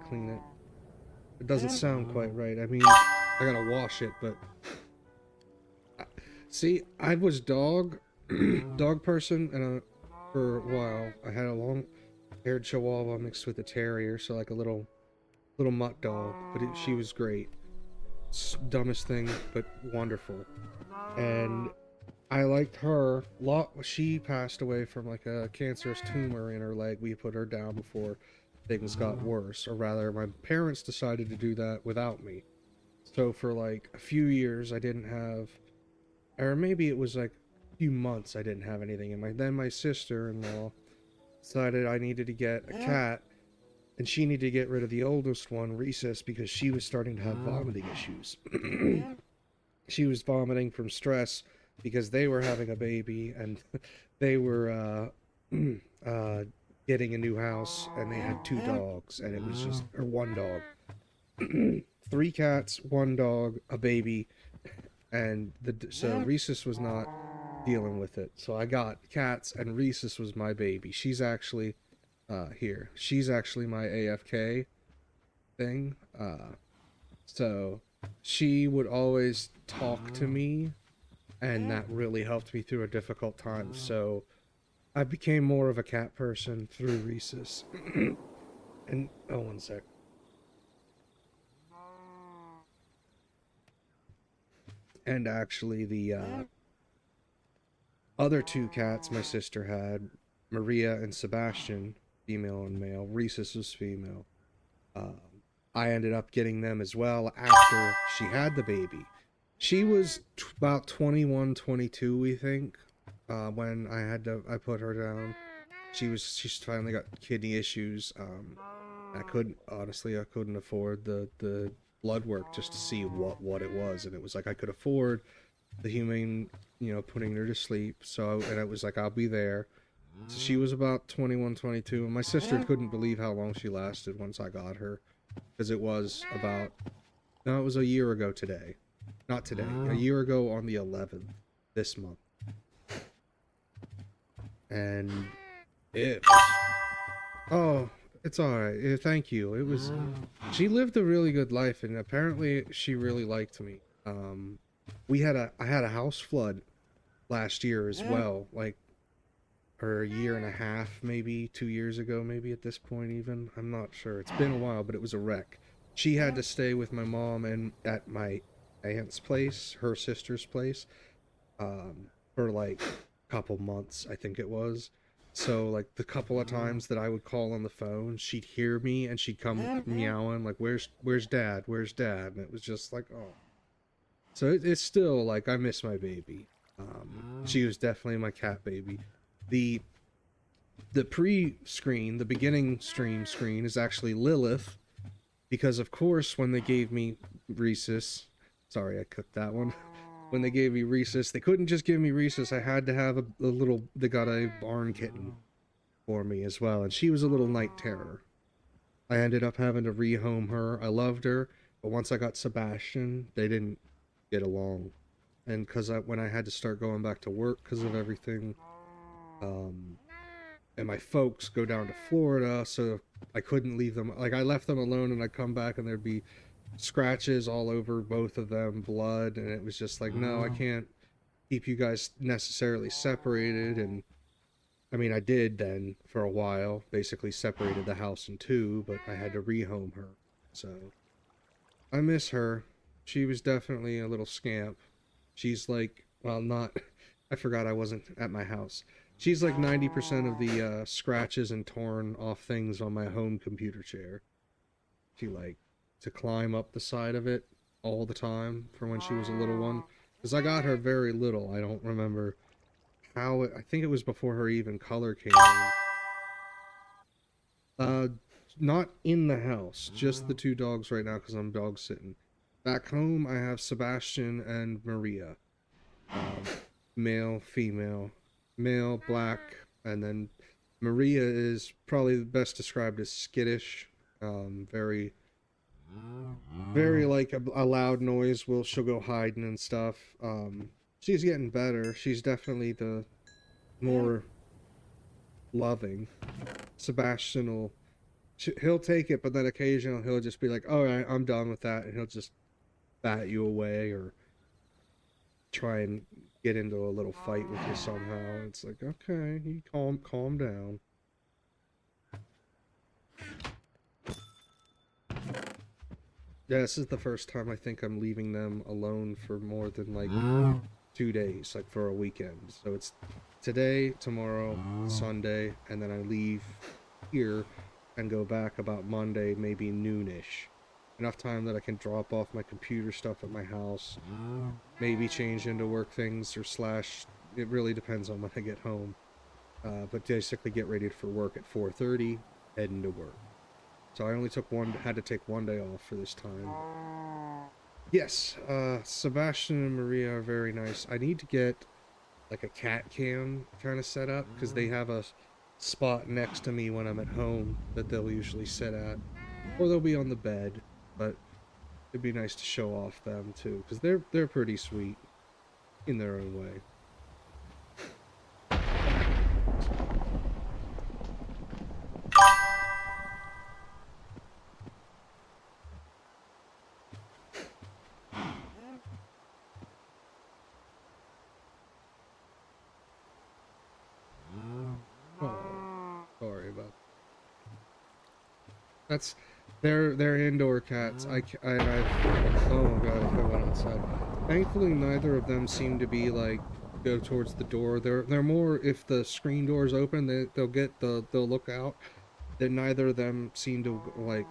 A: It doesn't sound quite right. I mean, I gotta wash it, but... See, I was dog person, and for a while, I had a long-haired Chihuahua mixed with a terrier, so like a little mutt dog, but she was great. Dumbest thing, but wonderful. And I liked her a lot. She passed away from like a cancerous tumor in her leg. We put her down before things got worse, or rather my parents decided to do that without me. So for like a few years I didn't have, or maybe it was like a few months I didn't have anything in then my sister-in-law decided I needed to get a cat. And she needed to get rid of the oldest one, Rhesus, because she was starting to have vomiting issues. She was vomiting from stress because they were having a baby and they were getting a new house and they had 2 dogs and it was just, or 1 dog. 3 cats, 1 dog, a baby, and so Rhesus was not dealing with it. So I got cats and Rhesus was my baby. She's actually here. She's actually my AFK thing. So she would always talk to me, and that really helped me through a difficult time. So I became more of a cat person through Rhesus. And, oh, one sec. And actually, the other 2 cats my sister had, Maria and Sebastian, female and male. Rhesus was female. Um, I ended up getting them as well after she had the baby. She was about 21, 22, we think, when I put her down. She's finally got kidney issues. I couldn't afford the blood work just to see what it was, and it was like I could afford the humane, putting her to sleep. So, and it was like, I'll be there. So she was about 21, 22, and my sister couldn't believe how long she lasted once I got her, because it was about, no, it was a year ago today. Not today, a year ago on the 11th, this month. And it was, oh, it's alright, thank you. It was, she lived a really good life, and apparently she really liked me. I had a house flood last year as well, like, or a year and a half, maybe 2 years ago, maybe at this point even. I'm not sure. It's been a while, but it was a wreck. She had to stay with my mom and at my aunt's place, her sister's place, for like a couple months, I think it was. So like the couple of times that I would call on the phone, she'd hear me and she'd come meowing like, "Where's Dad? Where's Dad?" And it was just like, oh. So it's still like I miss my baby. She was definitely my cat baby. The pre-screen, the beginning stream screen is actually Lilith, because of course when they gave me Rhesus, sorry I cooked that one. When they gave me Rhesus, they couldn't just give me Rhesus. I had to have a little. They got a barn kitten for me as well, and she was a little night terror. I ended up having to rehome her. I loved her, but once I got Sebastian, they didn't get along, and when I had to start going back to work because of everything. And my folks go down to Florida, so I couldn't leave them. Like, I left them alone, and I'd come back, and there'd be scratches all over both of them, blood, and it was just like, no, I can't keep you guys necessarily separated. And I mean, I did then for a while, basically separated the house in two, but I had to rehome her. So I miss her. She was definitely a little scamp. She's like, well, not, I forgot I wasn't at my house. She's like 90% of the scratches and torn off things on my home computer chair. She like to climb up the side of it all the time from when she was a little one. Because I got her very little. I don't remember how I think it was before her even color came in. Not in the house. Just the two dogs right now because I'm dog sitting. Back home, I have Sebastian and Maria. Male, female. Male, black, and then Maria is probably best described as skittish. Very like a loud noise. She'll go hiding and stuff. She's getting better. She's definitely the more loving. Sebastian he'll take it, but then occasionally he'll just be like, "All right, I'm done with that," and he'll just bat you away or try and get into a little fight with you somehow. It's like, okay, you calm down. Yeah, this is the first time I think I'm leaving them alone for more than like 2 days, like for a weekend. So it's today, tomorrow, Sunday, and then I leave here and go back about Monday, maybe noonish. Enough time that I can drop off my computer stuff at my house, maybe change into work things, or it really depends on when I get home. But basically get ready for work at 4:30, heading to work. So I only had to take 1 day off for this time. Yes, Sebastian and Maria are very nice. I need to get like a cat cam kind of set up, because they have a spot next to me when I'm at home that they'll usually sit at, or they'll be on the bed. But it'd be nice to show off them too, because they're pretty sweet in their own way. Oh, sorry about that. That's they're indoor cats. Oh god, if I went outside. Thankfully, neither of them seem to be like go towards the door. They're more, if the screen door is open, they'll look out. that neither of them seemed to like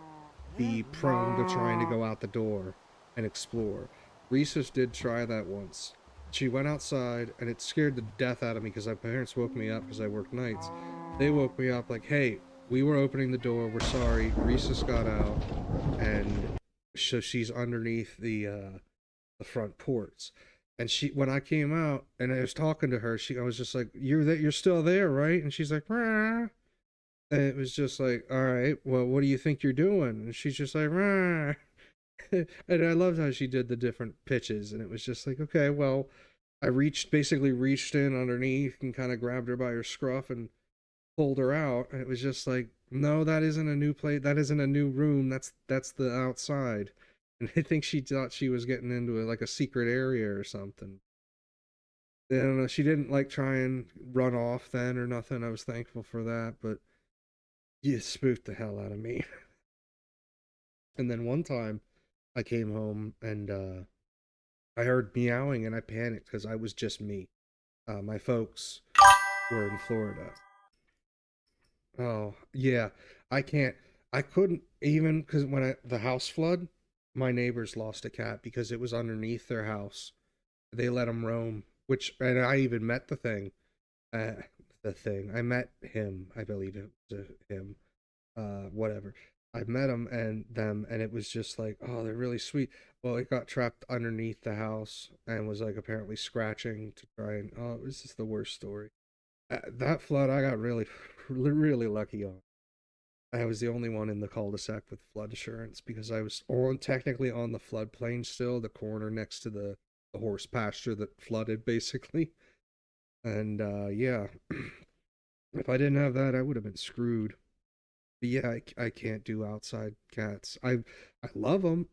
A: be prone to trying to go out the door and explore. Reese's did try that once. She went outside and it scared the death out of me because my parents woke me up because I worked nights. They woke me up like, hey, we were opening the door, we're sorry, Reese's got out, and so she's underneath the front ports. And she, when I came out and I was talking to her, I was just like, you're still there, right?" And she's like, "Rah." And it was just like, all right, well, what do you think you're doing? And she's just like, "Rah." And I loved how she did the different pitches. And it was just like, okay, well, I basically reached in underneath and kind of grabbed her by her scruff and pulled her out. And it was just like, no, that isn't a new place. That isn't a new room. That's the outside. And I think she thought she was getting into like a secret area or something. I don't know. She didn't like try and run off then or nothing. I was thankful for that, but you spooked the hell out of me. And then one time I came home and I heard meowing and I panicked because I was just me. My folks were in Florida. Oh, yeah. I can't, I couldn't even, because when the house flood, my neighbors lost a cat because it was underneath their house. They let him roam, which, and I even met uh, I met him, I believe it was him, whatever. I met him and them, and it was just like, oh, they're really sweet. Well, it got trapped underneath the house and was like apparently scratching to try and, oh, it was just the worst story. That flood, I got really, really lucky on. I was the only one in the cul-de-sac with flood insurance because I was technically on the floodplain still, the corner next to the horse pasture that flooded basically. And yeah, if I didn't have that, I would have been screwed. But yeah, I can't do outside cats. I love them.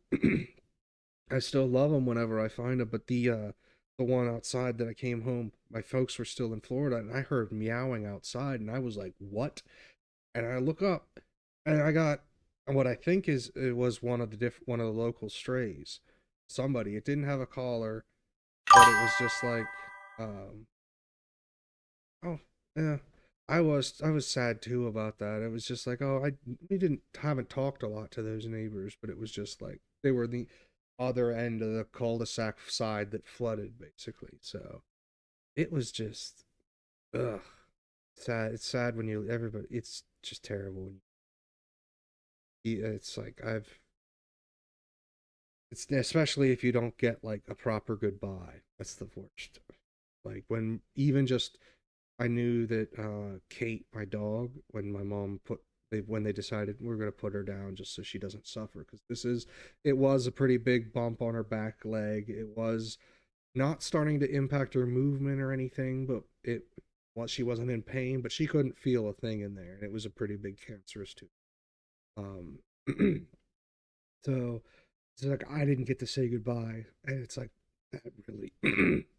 A: I still love them whenever I find them. But the one outside that I came home, my folks were still in Florida, and I heard meowing outside, and I was like, "What?" And I look up, and I got what I think is it was one of the local strays. Somebody. It didn't have a collar, but it was just like, um, oh, yeah. I was sad too about that. It was just like, oh, we didn't haven't talked a lot to those neighbors, but it was just like they were the other end of the cul-de-sac side that flooded basically. So it was just ugh sad. It's sad when you everybody. It's just terrible when it's like it's especially if you don't get like a proper goodbye. That's the worst. Like when even just I knew that Kate, my dog, when my mom when they decided we're gonna put her down just so she doesn't suffer because it was a pretty big bump on her back leg. It was not starting to impact her movement or anything, but she wasn't in pain, but she couldn't feel a thing in there, and it was a pretty big cancerous too. Um, so it's like I didn't get to say goodbye, and it's like that really,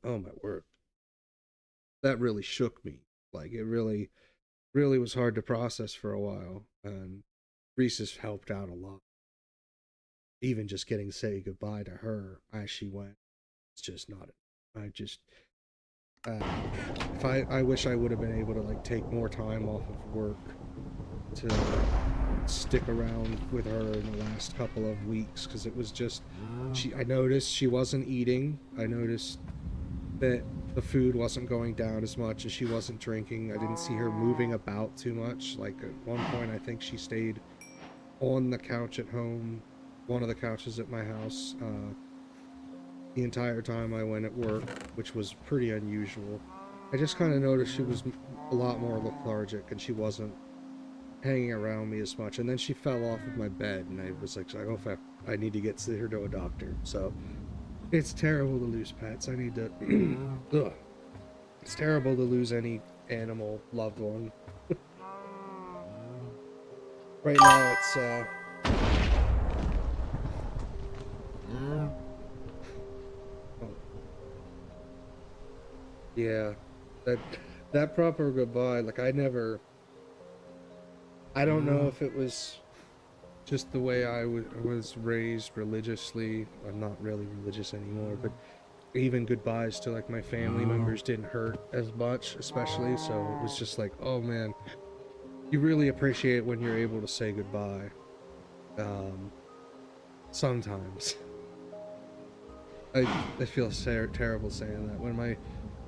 A: oh my word, that really shook me. Like it really was hard to process for a while, and Reese's helped out a lot. Even just getting to say goodbye to her as she went, it's just not. I just, uh, if I wish I would have been able to like take more time off of work to stick around with her in the last couple of weeks because it was just I noticed she wasn't eating. I noticed that the food wasn't going down as much as she wasn't drinking. I didn't see her moving about too much. Like at one point I think she stayed on the couch at home, one of the couches at my house, the entire time I went at work, which was pretty unusual. I just kind of noticed she was a lot more lethargic and she wasn't hanging around me as much. And then she fell off of my bed, and I was like, oh, fuck, I need to get her to a doctor. So it's terrible to lose pets. I need to. Ugh. It's terrible to lose any animal loved one. Right now, it's oh, yeah, that that proper goodbye. Like I don't know if it was just the way was raised religiously. I'm not really religious anymore, but even goodbyes to like my family members didn't hurt as much, especially. So it was just like, oh man, you really appreciate when you're able to say goodbye. Um, sometimes. I feel terrible saying that. When my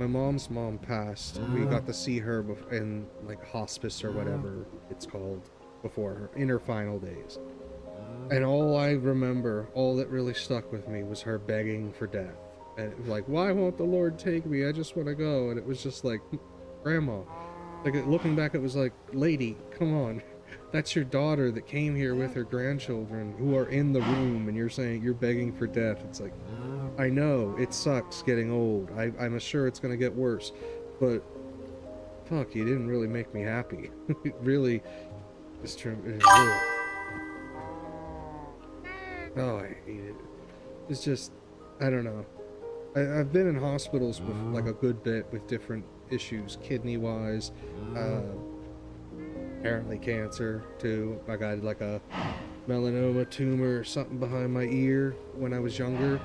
A: mom's mom passed, we got to see her in like hospice or whatever it's called before her, in her final days. And all I remember, all that really stuck with me was her begging for death. And it was like, why won't the Lord take me? I just want to go. And it was just like, Grandma. Like, looking back, it was like, lady, come on. That's your daughter that came here with her grandchildren who are in the room, and you're saying you're begging for death. It's like, I know, it sucks getting old. I'm sure it's going to get worse. But, fuck, you didn't really make me happy. It really is true. Oh, I hate it. It's just, I don't know. I've been in hospitals with like a good bit with different issues, kidney-wise, apparently cancer too. I got like a melanoma tumor or something behind my ear when I was younger,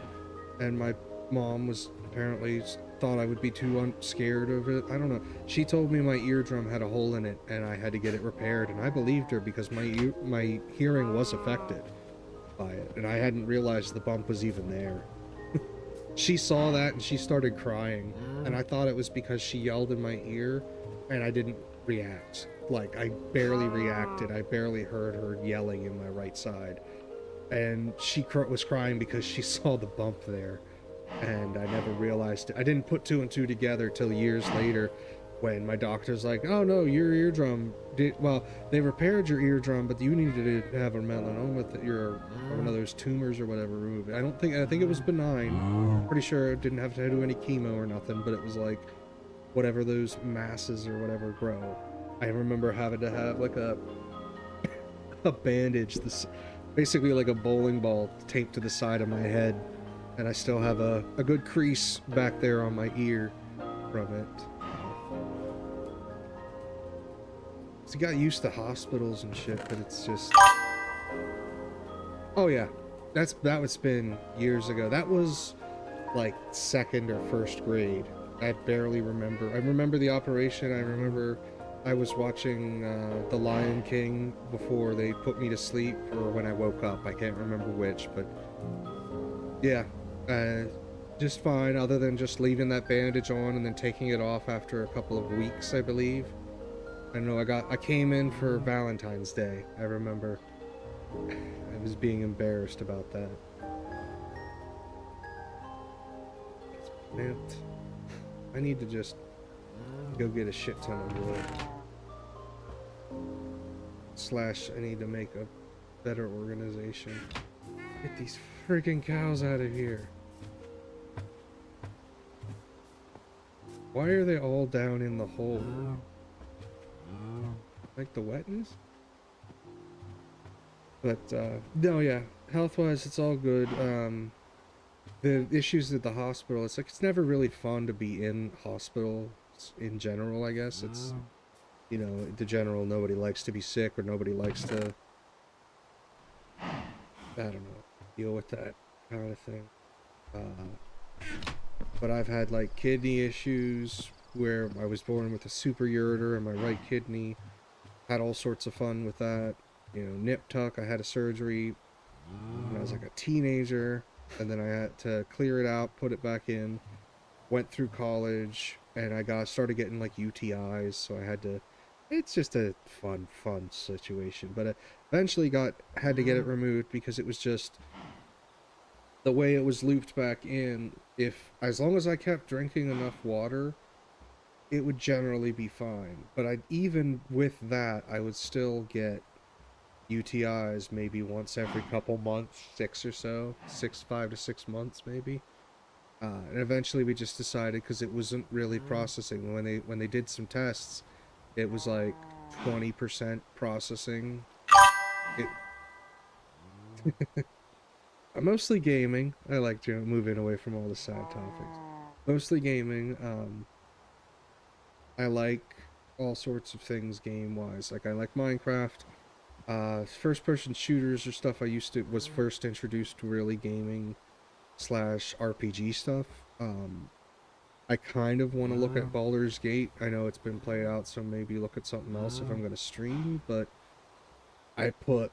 A: and my mom was apparently thought I would be too scared of it. I don't know. She told me my eardrum had a hole in it and I had to get it repaired, and I believed her because my hearing was affected by it, and I hadn't realized the bump was even there. She saw that and she started crying, and I thought it was because she yelled in my ear and I didn't react. Like, I barely reacted. I barely heard her yelling in my right side, and she was crying because she saw the bump there, and I never realized it. I didn't put two and two together till years later when my doctor's like, oh no, your eardrum well, they repaired your eardrum, but you needed to have a melanoma, that you're one of those tumors or whatever removed. I think it was benign. Pretty sure it didn't have to do any chemo or nothing, but it was like whatever those masses or whatever grow. I remember having to have like a bandage, this basically like a bowling ball taped to the side of my head, and I still have a good crease back there on my ear from it. So I got used to hospitals and shit, but it's just... Oh yeah, that was been years ago. That was like second or first grade. I barely remember. I remember the operation. I remember I was watching The Lion King before they put me to sleep, or when I woke up. I can't remember which, but yeah, just fine, other than just leaving that bandage on and then taking it off after a couple of weeks, I believe. I know I came in for Valentine's Day. I remember I was being embarrassed about that. Man, I need to just go get a shit ton of wood. Slash, I need to make a better organization. Get these freaking cows out of here. Why are they all down in the hole? Like the wetness? But, no, yeah. Health-wise, it's all good. The issues at the hospital, it's like, it's never really fun to be in hospital in general, I guess. It's, you know, the general, nobody likes to be sick, or nobody likes to, I don't know, deal with that kind of thing. But I've had, like, kidney issues where I was born with a super ureter in my right kidney. Had all sorts of fun with that. You know, nip tuck, I had a surgery when I was like a teenager, and then I had to clear it out, put it back in, went through college, and I started getting like UTIs, so I had to, it's just a fun situation, but I eventually had to get it removed because it was just the way it was looped back in. As long as I kept drinking enough water, it would generally be fine, but even with that, I would still get UTIs maybe once every couple months, 5 to 6 months maybe. And eventually we just decided, because it wasn't really processing. When they did some tests, it was like 20% processing. I'm mostly gaming. I like moving away from all the sad topics. Mostly gaming. I like all sorts of things game-wise. Like, I like Minecraft. First-person shooters or stuff was first introduced to really gaming / RPG stuff. I kind of want to look at Baldur's Gate. I know it's been played out, so maybe look at something else if I'm going to stream, but I put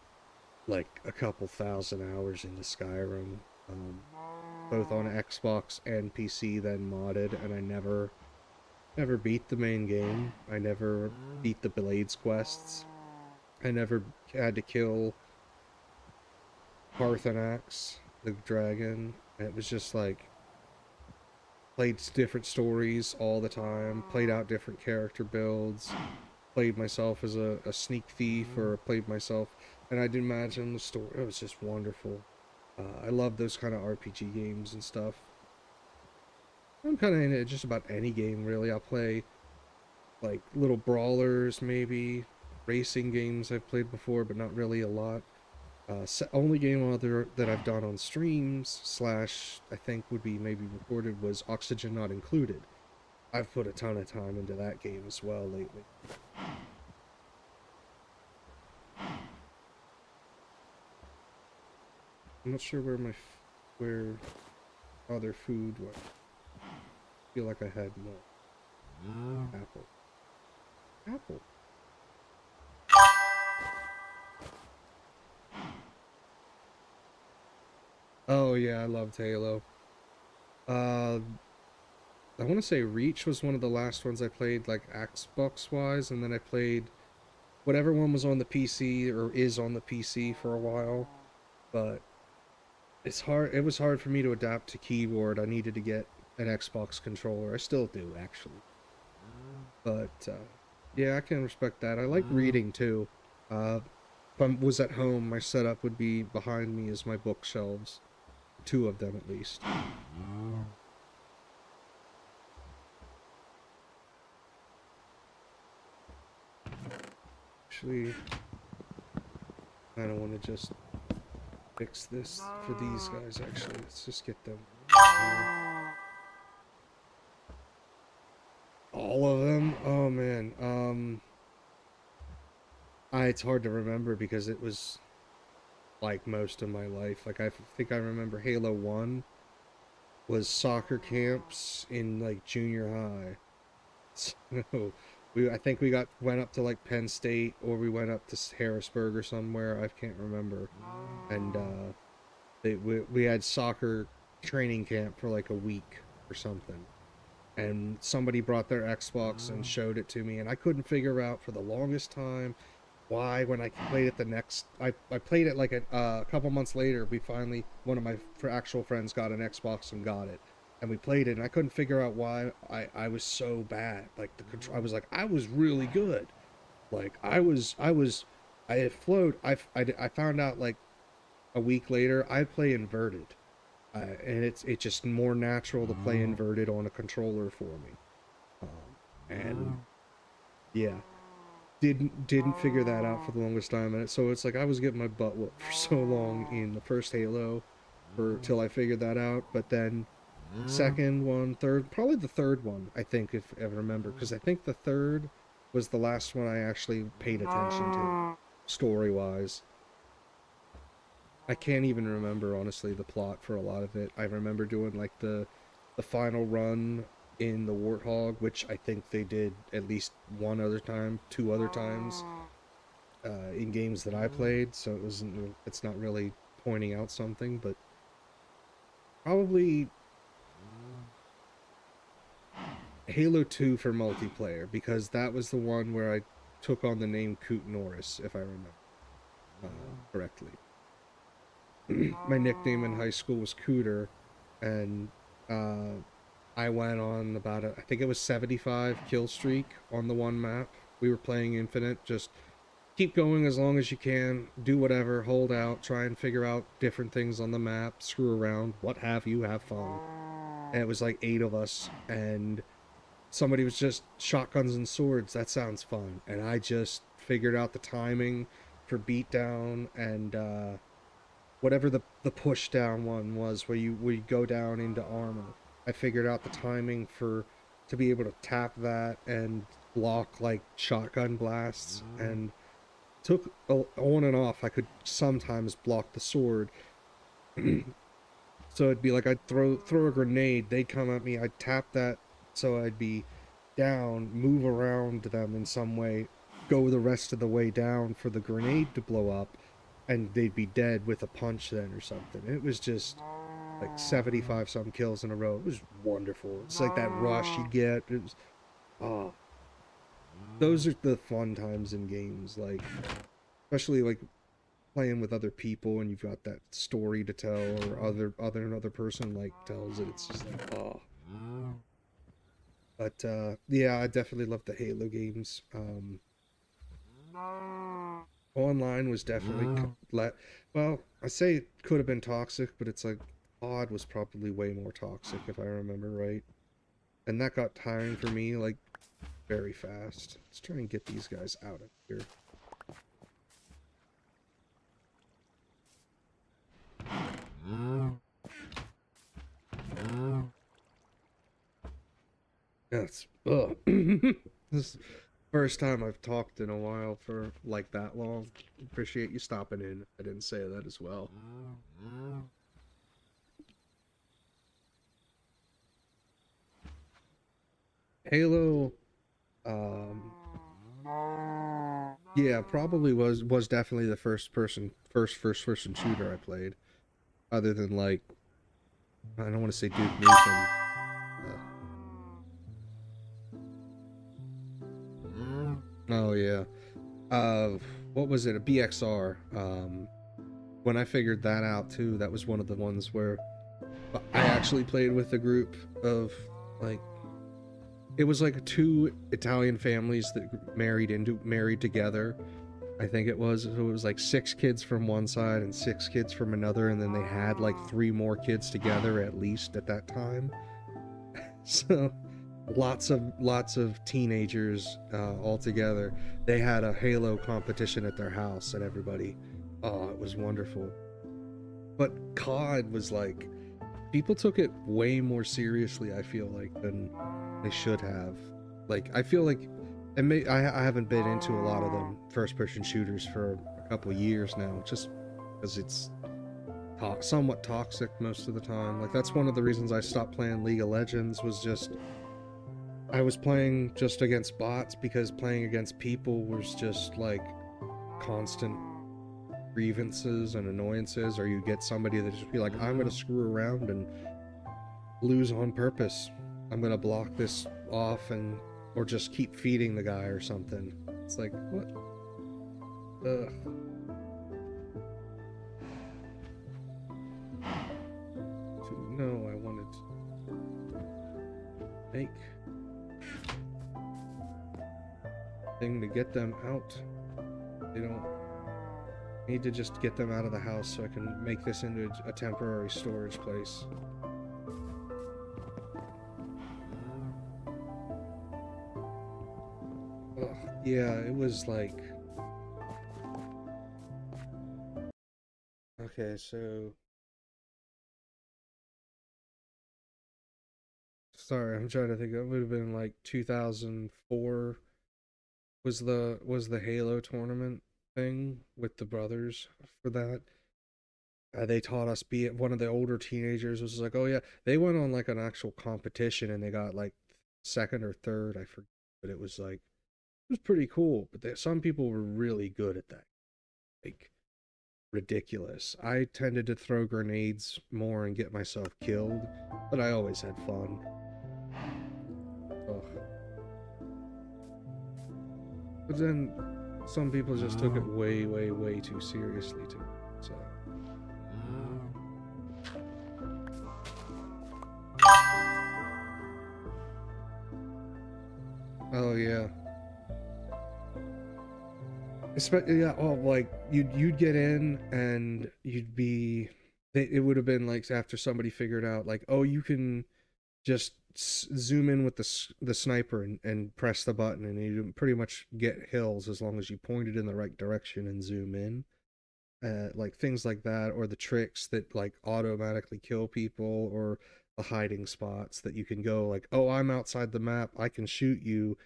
A: like a couple thousand hours into Skyrim, both on Xbox and PC, then modded, and I never beat the main game. I never beat the Blades quests. I never had to kill Parthenax, the dragon. It was just like played different stories all the time, played out different character builds, played myself as a sneak thief, or played myself, and I'd imagine the story. It was just wonderful. I love those kind of RPG games and stuff. I'm kind of into just about any game, really. I'll play like little brawlers, maybe racing games I've played before, but not really a lot. Only game other that I've done on streams slash I think would be maybe recorded was Oxygen Not Included. I've put a ton of time into that game as well lately. I'm not sure where where other food went. I feel like I had more. Apple. Apple. Oh yeah, I loved Halo. I want to say Reach was one of the last ones I played, like Xbox wise, and then I played whatever one was on the PC or is on the PC for a while. But it's hard. It was hard for me to adapt to keyboard. I needed to get an Xbox controller. I still do, actually. But yeah, I can respect that. I like reading too. If I was at home, my setup would be behind me as my bookshelves. Two of them at least. Actually, I don't want to just fix this for these guys, actually. Let's just get them. All of them? Oh, man. It's hard to remember because it was like most of my life. Like, I think I remember Halo 1 was soccer camps in like junior high. So I think we went up to like Penn State, or we went up to Harrisburg or somewhere. I can't remember. And we had soccer training camp for like a week or something. And somebody brought their Xbox and showed it to me, and I couldn't figure out for the longest time why, when I played it I played it like a couple months later. We finally, one of my actual friends got an Xbox and got it, and we played it, and I couldn't figure out why I was so bad. Like the control, I was like, I was really good. Like I had flowed. I found out like a week later I play inverted, and it's just more natural to play inverted on a controller for me. And yeah, didn't figure that out for the longest time, and so it's like I was getting my butt whooped for so long in the first Halo, till I figured that out. But then second one, third, probably the third one, I think, if I remember, because I think the third was the last one I actually paid attention to, story wise. I can't even remember, honestly, the plot for a lot of it. I remember doing like the final run in the Warthog, which I think they did at least one other time, two other times, in games that I played. So it's not really pointing out something, but probably Halo 2 for multiplayer, because that was the one where I took on the name Coot Norris, if I remember correctly. My nickname in high school was Cooter, and I went on about I think it was 75 kill streak on the one map. We were playing Infinite, just keep going as long as you can, do whatever, hold out, try and figure out different things on the map, screw around, what have you, have fun. And it was like 8 of us, and somebody was just shotguns and swords, that sounds fun. And I just figured out the timing for beatdown, and whatever the push down one was, where you go down into armor. I figured out the timing to be able to tap that and block like shotgun blasts, and took on and off. I could sometimes block the sword. So it'd be like I'd throw a grenade, they'd come at me, I'd tap that So I'd be down, move around them in some way, go the rest of the way down for the grenade to blow up, and they'd be dead with a punch then or something. It was just like 75 some kills in a row. It was wonderful. It's like that rush you get. It was, oh, those are the fun times in games, like especially like playing with other people and you've got that story to tell, or another person like tells it. It's just like, oh. But yeah, I definitely love the Halo games. Online was definitely well, I say it could have been toxic, but it's like COD was probably way more toxic if I remember right, and that got tiring for me like very fast. Let's try and get these guys out of here. That's this is first time I've talked in a while for like that long. Appreciate you stopping in. I didn't say that as well. Halo, um, yeah, probably was definitely the first person shooter I played, other than like I don't want to say Duke Nukem. Oh yeah. What was it? A BXR. When I figured that out too, that was one of the ones where I actually played with a group of like it was like two Italian families that married together. I think it was. So it was like 6 kids from one side and 6 kids from another, and then they had like 3 more kids together at least at that time. So lots of teenagers all together. They had a Halo competition at their house, and everybody, oh, it was wonderful. But COD was like, people took it way more seriously, I feel like, than they should have. Like, I feel like, I haven't been into a lot of them first-person shooters for a couple years now, just because it's somewhat toxic most of the time. Like, that's one of the reasons I stopped playing League of Legends, was just I was playing just against bots, because playing against people was just like constant grievances and annoyances, or you get somebody that just be like, I'm gonna screw around and lose on purpose. I'm gonna block this off, and or just keep feeding the guy or something. It's like, what? Ugh. No, I wanted to make thing to get them out. They don't need to just get them out of the house so I can make this into a temporary storage place. Ugh, yeah, it was like... Okay, so... Sorry, I'm trying to think. It would have been like 2004 was the Halo tournament thing with the brothers for that. They taught us, be it one of the older teenagers was like, oh yeah, they went on like an actual competition and they got like second or third, I forget, but it was like it was pretty cool. But some people were really good at that, like ridiculous. I tended to throw grenades more and get myself killed, but I always had fun. Ugh. But then some people just took it way, way, way too seriously too. So. Oh yeah. Especially, yeah. Oh, like you'd get in and you'd be. It would have been like after somebody figured out like, oh, you can just zoom in with the sniper and press the button, and you pretty much get hills as long as you point it in the right direction and zoom in. Like things like that, or the tricks that like automatically kill people, or the hiding spots that you can go like, oh, I'm outside the map, I can shoot you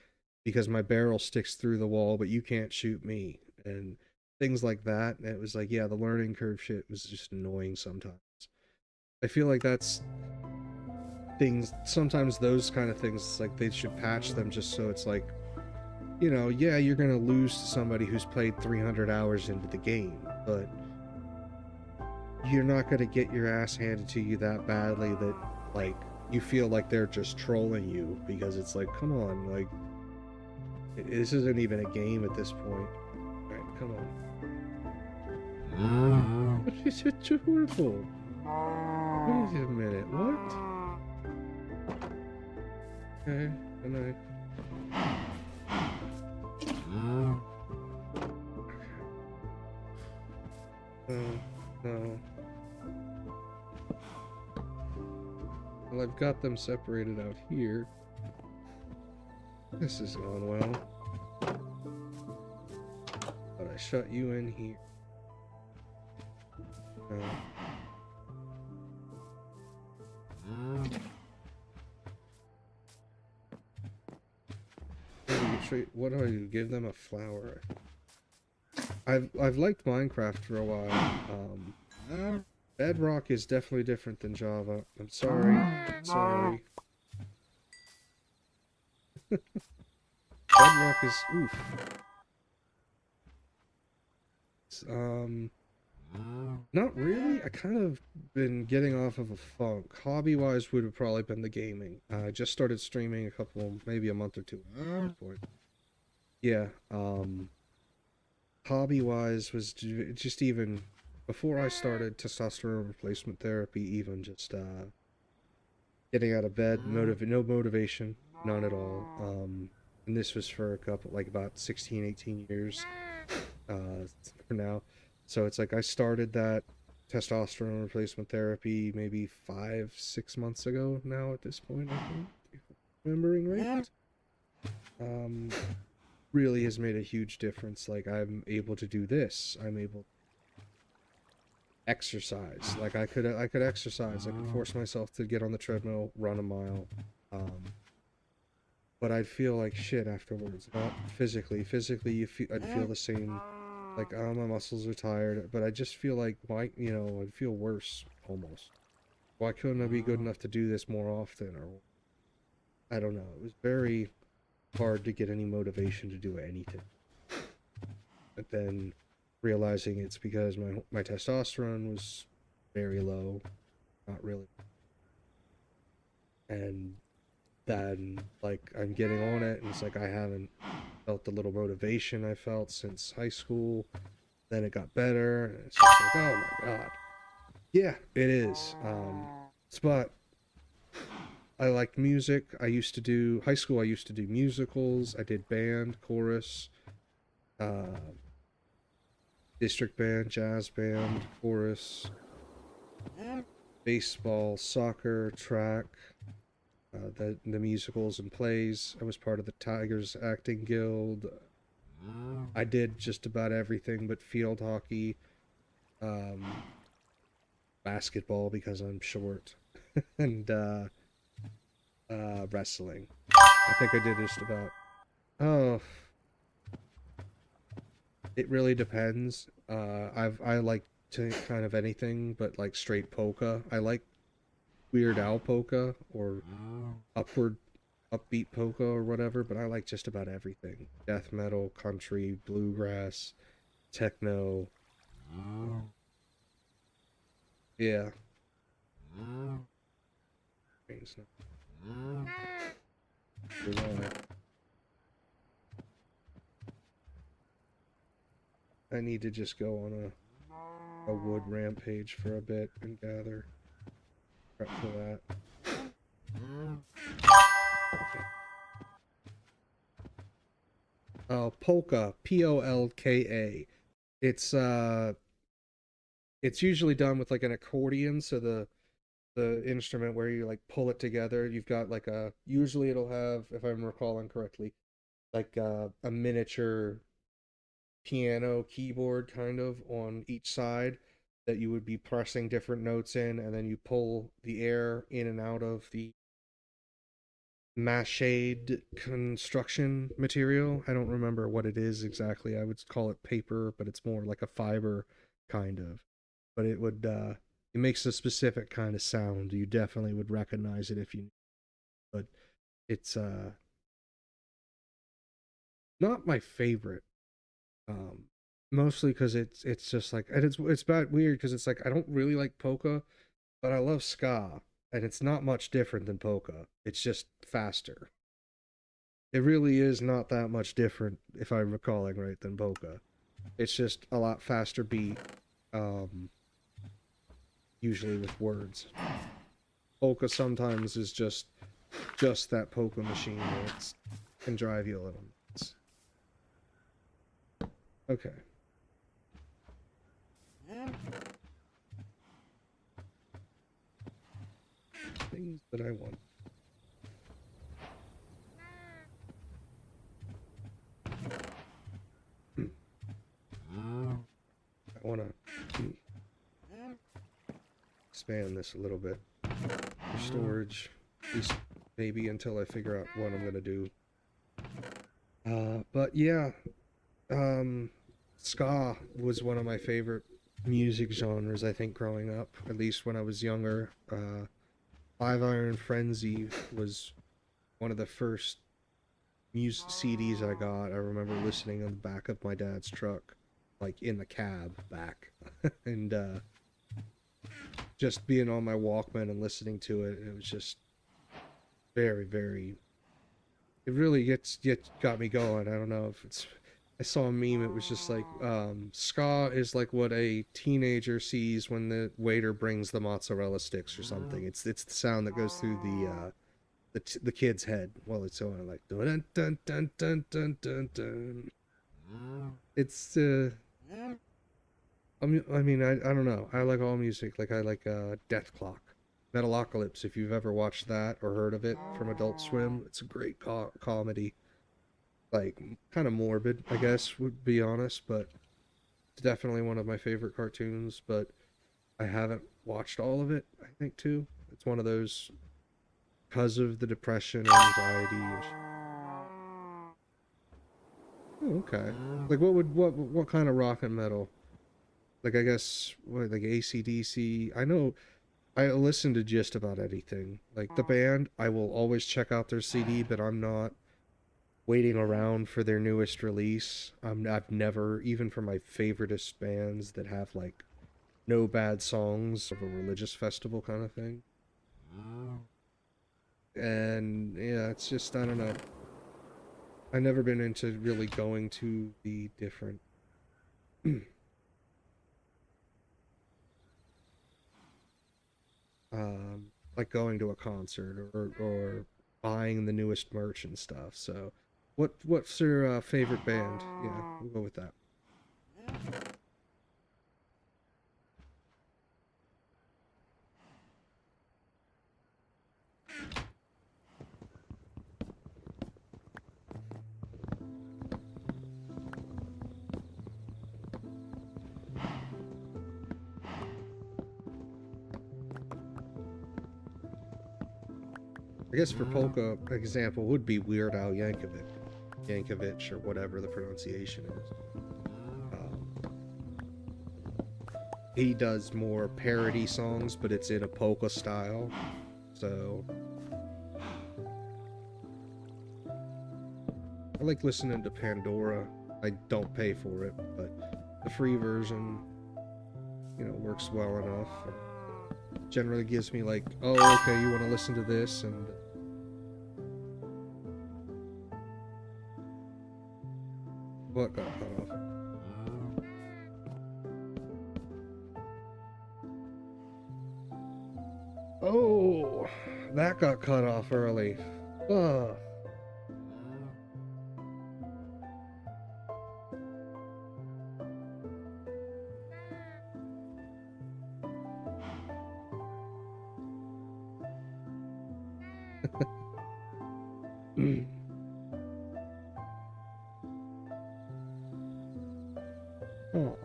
A: because my barrel sticks through the wall, but you can't shoot me, and things like that. And it was like, yeah, the learning curve shit was just annoying sometimes. I feel like that's things, sometimes those kind of things, like they should patch them just so it's like, you know, yeah, you're gonna lose to somebody who's played 300 hours into the game, but you're not gonna get your ass handed to you that badly that, like, you feel like they're just trolling you, because it's like, come on, like, this isn't even a game at this point. Alright, come on. What is it horrible? Wait a minute, what? Okay, good night. No. Well, I've got them separated out here. This is going well. But I shut you in here. What do I do? Give them a flower. I've liked Minecraft for a while. Bedrock is definitely different than Java. I'm sorry. Sorry. Bedrock is oof. Not really. I kind of been getting off of a funk. Hobby-wise would have probably been the gaming. I just started streaming a couple, maybe a month or two at this point. Yeah, hobby-wise was just even before I started testosterone replacement therapy, even just getting out of bed, no motivation, none at all. And this was for a couple, like about 16, 18 years for now. So it's like I started that testosterone replacement therapy maybe 5, 6 months ago now at this point, I think, if I'm remembering right. Really has made a huge difference. Like, I'm able to do this. I'm able to exercise. Like, I could exercise. I could force myself to get on the treadmill, run a mile. But I'd feel like shit afterwards. Not physically. Physically, I'd feel the same. Like, oh, my muscles are tired. But I just feel like I'd feel worse almost. Why couldn't I be good enough to do this more often? Or I don't know. It was very hard to get any motivation to do anything. But then realizing it's because my testosterone was very low, not really. And then, like, I'm getting on it, and it's like I haven't felt the little motivation I felt since high school. Then it got better, and it's just like, oh my god. Yeah, it is. But I liked music. I used to do high school. I used to do musicals. I did band, chorus, district band, jazz band, chorus, baseball, soccer, track, the musicals and plays. I was part of the Tigers Acting Guild. I did just about everything but field hockey, basketball because I'm short, and wrestling. I think I did just about. Oh, it really depends. I like to kind of anything, but like straight polka. I like Weird Al polka or upbeat polka or whatever, but I like just about everything. Death metal, country, bluegrass, techno. Yeah. I need to just go on a wood rampage for a bit and gather. Prep for that. Polka, Polka. It's usually done with like an accordion, so the instrument where you like pull it together, you've got like usually it'll have, if I'm recalling correctly, like a miniature piano keyboard kind of on each side that you would be pressing different notes in, and then you pull the air in and out of the mached construction material. I don't remember what it is exactly. I would call it paper, but it's more like a fiber kind of. But it would It makes a specific kind of sound. You definitely would recognize it if you, but it's not my favorite. Um, Mostly because it's just like, and it's bad weird because it's like I don't really like polka, but I love ska, and it's not much different than polka. It's just faster. It really is not that much different, if I'm recalling right, than polka. It's just a lot faster beat, um, usually with words. Polka sometimes is just that polka machine where it can drive you a little nuts. Okay. Things that I want. I want to expand this a little bit. For storage, at least maybe until I figure out what I'm gonna do. But yeah, um, ska was one of my favorite music genres. I think growing up, at least when I was younger. Five Iron Frenzy was one of the first music CDs I got. I remember listening on the back of my dad's truck, like in the cab back, and just being on my Walkman and listening to it. It was just very, very. It really got me going. I don't know if it's. I saw a meme. It was just like ska is like what a teenager sees when the waiter brings the mozzarella sticks or something. It's the sound that goes through the kid's head while it's going like dun dun dun dun dun dun dun. It's I don't know. I like all music. Like I like Death Clock, Metalocalypse. If you've ever watched that or heard of it from Adult Swim, it's a great comedy. Like kind of morbid, I guess, would be honest, but it's definitely one of my favorite cartoons. But I haven't watched all of it. I think too. It's one of those because of the depression, anxiety. Oh, okay. Like what kind of rock and metal? Like I guess what, like AC/DC. I know I listen to just about anything. Like the band, I will always check out their CD, but I'm not waiting around for their newest release. I've never, even for my favoriteest bands that have like no bad songs of a religious festival kind of thing. And yeah, it's just I don't know. I've never been into really going to the different like going to a concert or buying the newest merch and stuff. So, what's your favorite band? Yeah, we'll go with that. I guess for polka example would be Weird Al Yankovic or whatever the pronunciation is. Um, he does more parody songs, but it's in a polka style. So I like listening to Pandora. I don't pay for it, but the free version, works well enough. And generally gives me like, oh, okay, you want to listen to this, and what got cut off? Oh, that got cut off early. Ugh. Oh,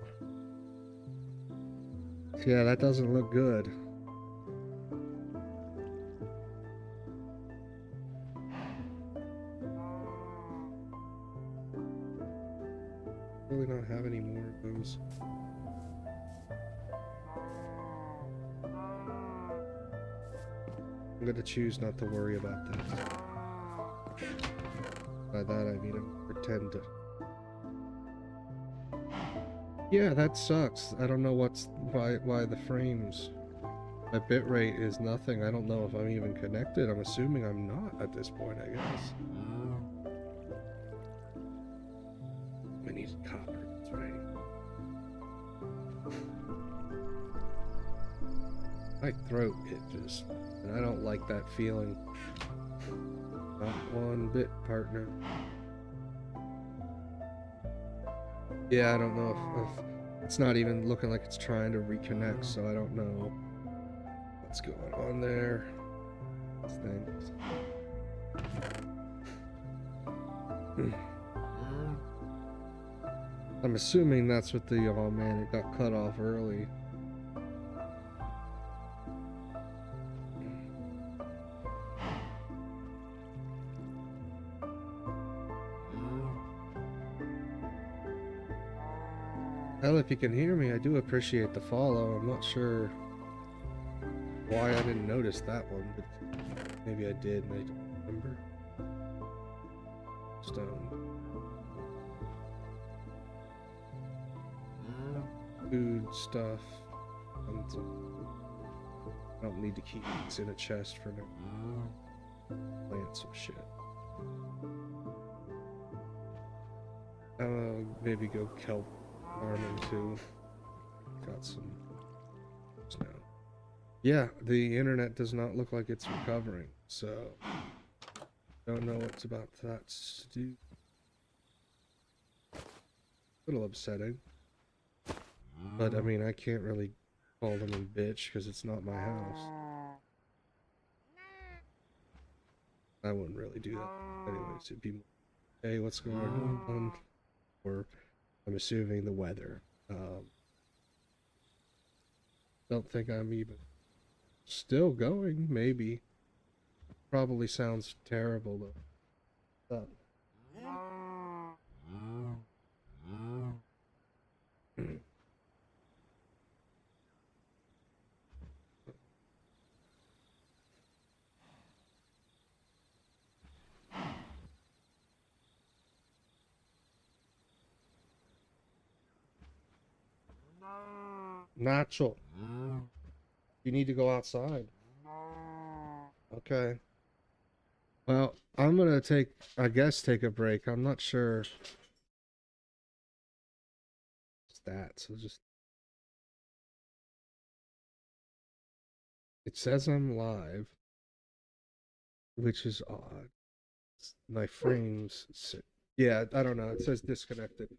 A: yeah, that doesn't look good. Really not have any more of those. I'm gonna choose not to worry about that. By that I mean I'm pretend to. Yeah, that sucks. I don't know why the frames. My bitrate is nothing. I don't know if I'm even connected. I'm assuming I'm not at this point, I guess. I need copper, that's right. My throat itches, and I don't like that feeling. Not one bit, partner. Yeah, I don't know if it's not even looking like it's trying to reconnect, so I don't know what's going on there. Things. I'm assuming that's what the, oh man, it got cut off early. Hell, if you can hear me, I do appreciate the follow. I'm not sure why I didn't notice that one, but maybe I did and I don't remember. Stone. Food stuff. I don't need to keep these in a chest for now. Plant some shit. Maybe go kelp farming too. Got some now. Yeah, the internet does not look like it's recovering, so don't know what's about that to do. A little upsetting. But I mean, I can't really call them a bitch because it's not my house. I wouldn't really do that. Anyways, it'd be, hey, what's going on? Or I'm assuming the weather. Don't think I'm even still going, maybe. Probably sounds terrible though. Natural. You need to go outside. Okay. Well, I'm gonna I guess take a break. I'm not sure. Stats. So just. It says I'm live, which is odd. My frames sit. Yeah, I don't know. It says disconnected.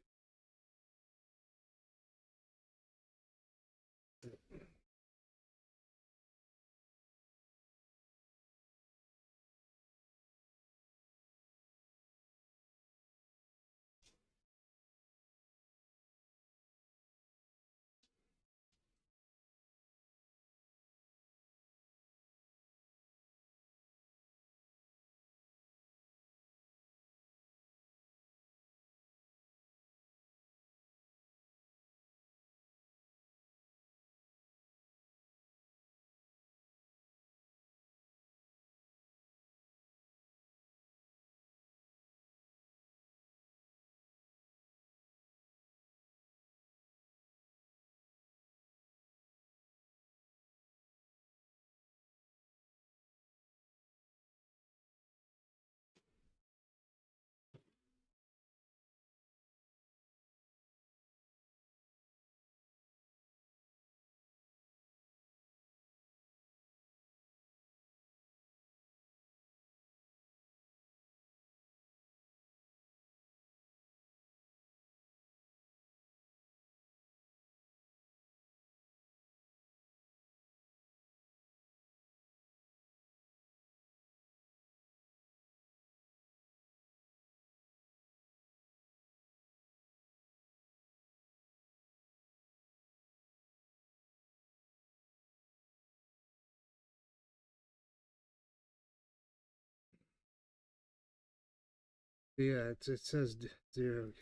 A: Yeah, it says 0.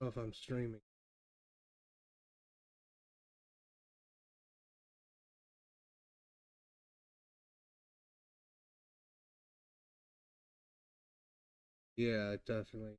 A: If I'm streaming. Yeah, definitely.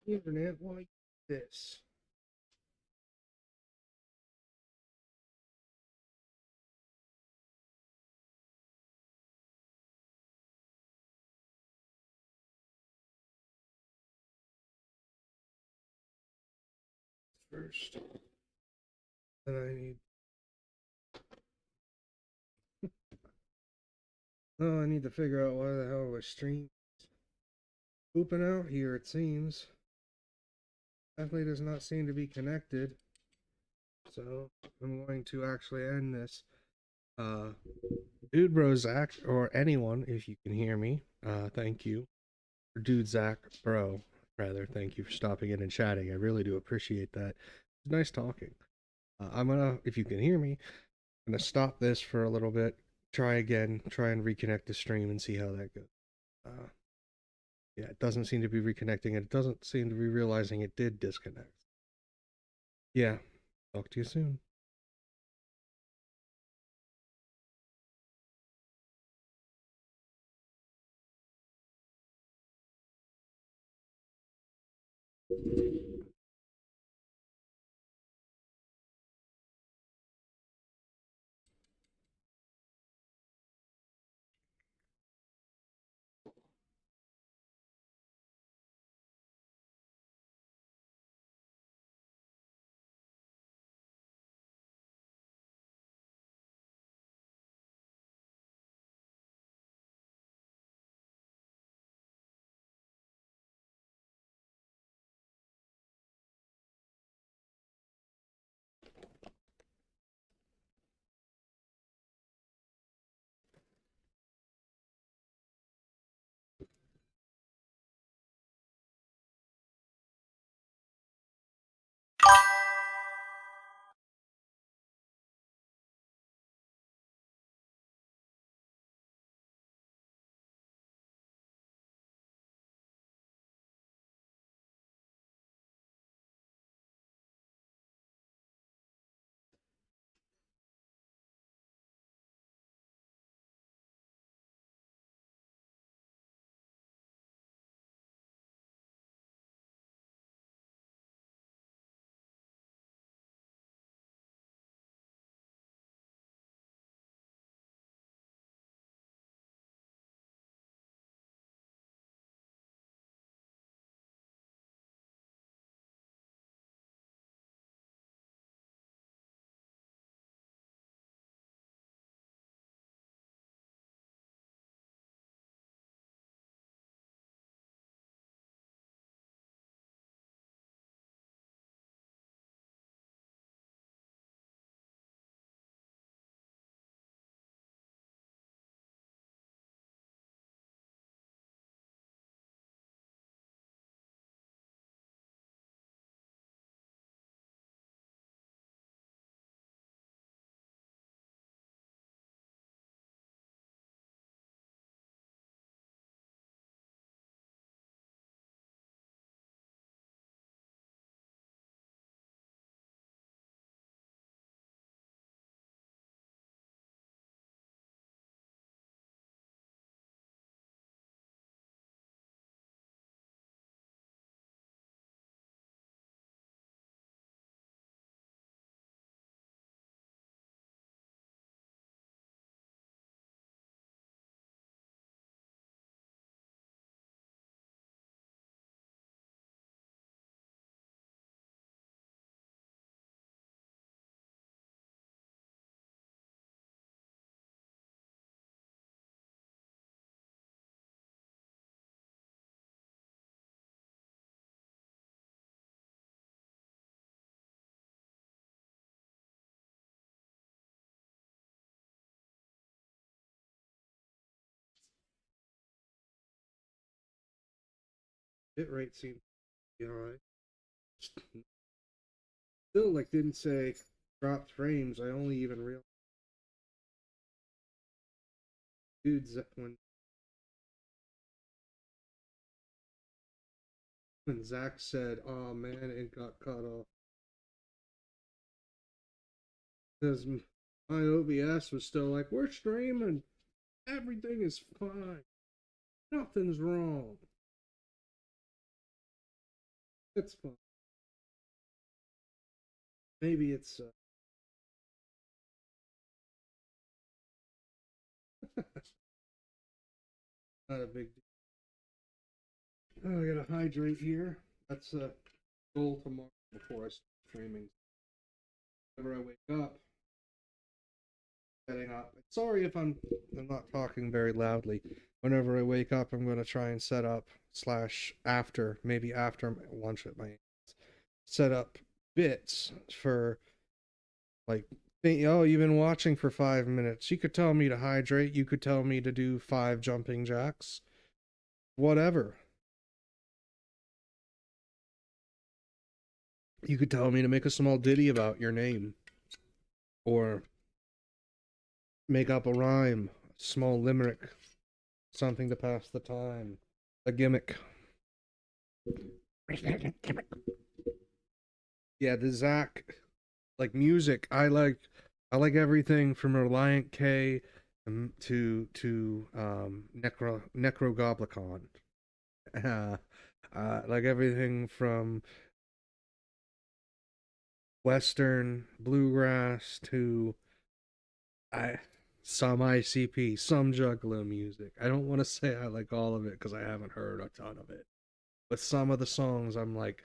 A: Internet like this. First, then I need. Oh, I need to figure out why the hell my stream pooping out here. It seems definitely does not seem to be connected. So I'm going to actually end this. Uh, Dude Bro Zach, or anyone, if you can hear me, thank you. Or Dude Zach Bro, rather, thank you for stopping in and chatting. I really do appreciate that. It's nice talking. I'm gonna, if you can hear me, I'm gonna stop this for a little bit, try again, try and reconnect the stream and see how that goes. Uh, yeah, it doesn't seem to be reconnecting, and it doesn't seem to be realizing it did disconnect. Yeah, talk to you soon. bitrate seems to be alright. Still, like, didn't say dropped frames. I only even realized, dudes, when Zach said, "Oh man, it got cut off," because my OBS was still like, "We're streaming, everything is fine, nothing's wrong, it's fine." Maybe it's not a big deal. Oh, I gotta hydrate here. That's a goal tomorrow before I start streaming. Whenever I wake up, setting up. Sorry if I'm not talking very loudly. Whenever I wake up, I'm gonna try and set up slash after maybe after lunch at my set up bits for like. Oh, you've been watching for 5 minutes. You could tell me to hydrate. You could tell me to do 5 jumping jacks. Whatever. You could tell me to make a small ditty about your name. Or make up a rhyme, a small limerick, something to pass the time, a gimmick. Yeah, the Zach, like music, I like everything from Reliant K to Necrogoblicon. Like everything from Western bluegrass to I some ICP, some Juggalo music. I don't want to say I like all of it because I haven't heard a ton of it. But some of the songs I'm like,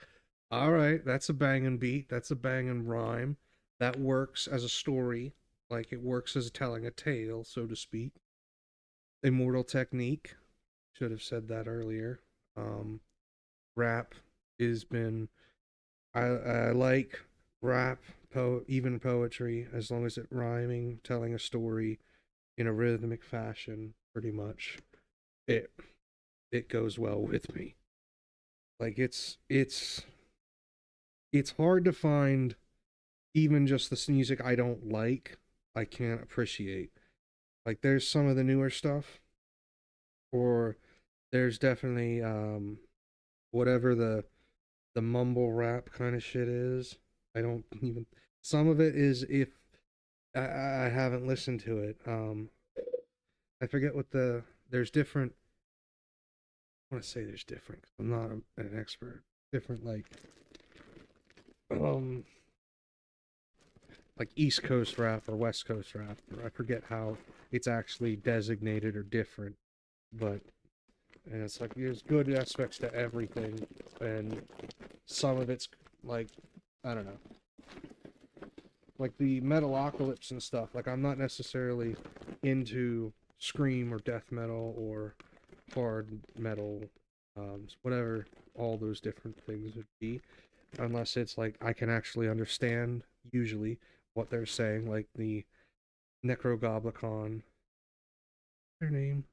A: all right, that's a banging beat, that's a banging rhyme. That works as a story, like it works as telling a tale, so to speak. Immortal Technique, should have said that earlier. Um, Rap has been I like rap, even poetry, as long as it rhyming, telling a story in a rhythmic fashion, pretty much. It it goes well with me. Like it's hard to find even just this music I don't like, I can't appreciate. Like there's some of the newer stuff, or there's definitely whatever the mumble rap kind of shit is. I don't even some of it is if I haven't listened to it. I forget what there's different. I want to say there's different. I'm not an expert. Different um like East Coast rap or West Coast rap. Or I forget how it's actually designated or different, but and it's like there's good aspects to everything, and some of it's like I don't know, like the Metalocalypse and stuff. Like I'm not necessarily into scream or death metal or hard metal, whatever all those different things would be, unless it's like I can actually understand usually what they're saying, like the Necrogoblicon. Their name,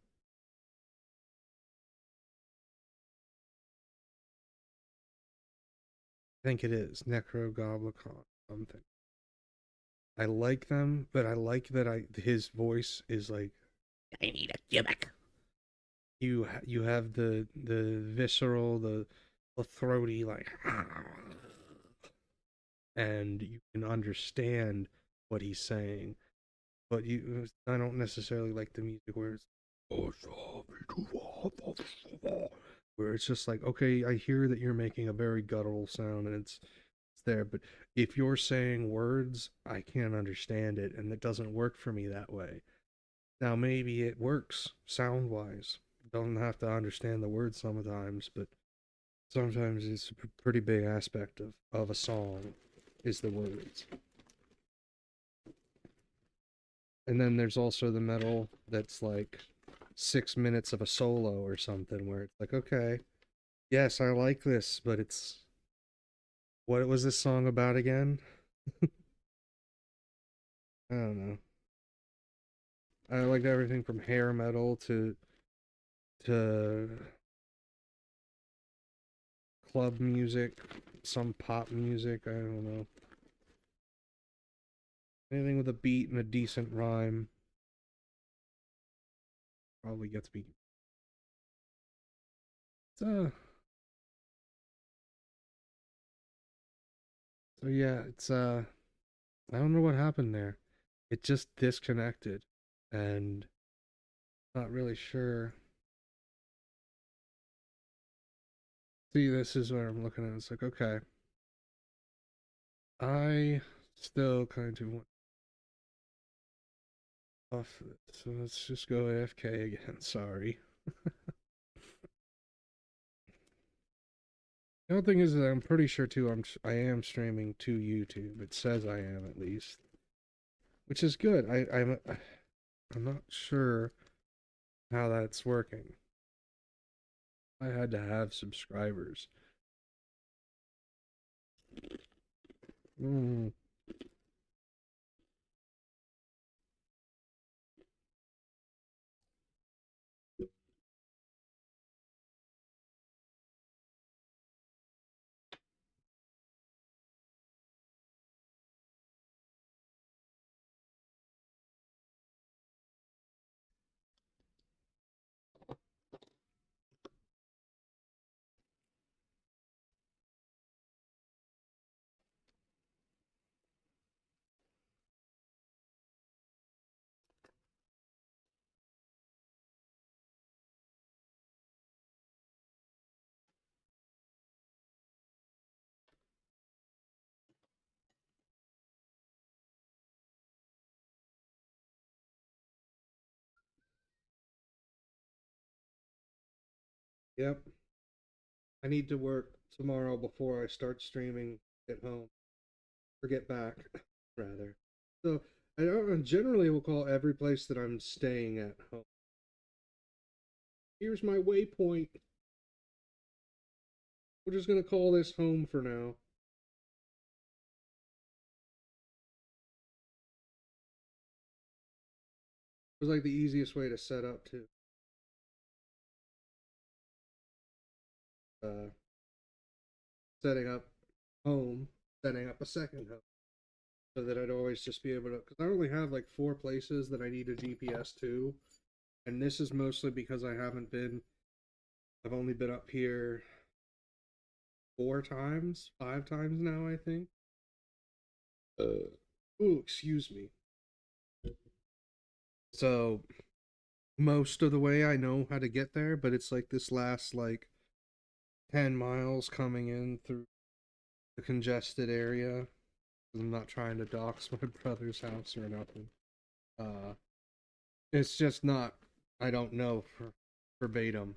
A: I think it is Necrogoblicon something. I like them, but I like that I his voice is like I need a gimmick. You have the visceral, the throaty like, and you can understand what he's saying, but you I don't necessarily like the music where it's where it's just like, okay, I hear that you're making a very guttural sound and it's there, but if you're saying words, I can't understand it, and it doesn't work for me that way. Now maybe it works sound wise. Don't have to understand the words sometimes, but sometimes it's a pretty big aspect of a song is the words. And then there's also the metal that's like 6 minutes of a solo or something where it's like, okay, yes, I like this, but it's what was this song about again? I don't know. I liked everything from hair metal to club music, some pop music, I don't know. Anything with a beat and a decent rhyme probably gets me. It's so yeah, it's I don't know what happened there. It just disconnected and not really sure. See, this is what I'm looking at. It's like, okay, I still kind of want off this. So let's just go AFK again. Sorry. The other thing is that I'm pretty sure too. I am streaming to YouTube. It says I am at least, which is good. I'm not sure how that's working. I had to have subscribers. Mm. Yep. I need to work tomorrow before I start streaming at home. Or get back, rather. So I don't generally will call every place that I'm staying at home. Here's my waypoint. We're just gonna call this home for now. It was like the easiest way to set up too. Uh, Setting up home, setting up a second home, so that I'd always just be able to. Because I only have like 4 places that I need a GPS to, and this is mostly because I haven't been. I've only been up here 4 times, 5 times now, I think. Ooh, excuse me. So most of the way I know how to get there, but it's like this last like 10 miles coming in through the congested area. I'm not trying to dox my brother's house or nothing. Uh, it's just not. I don't know for verbatim,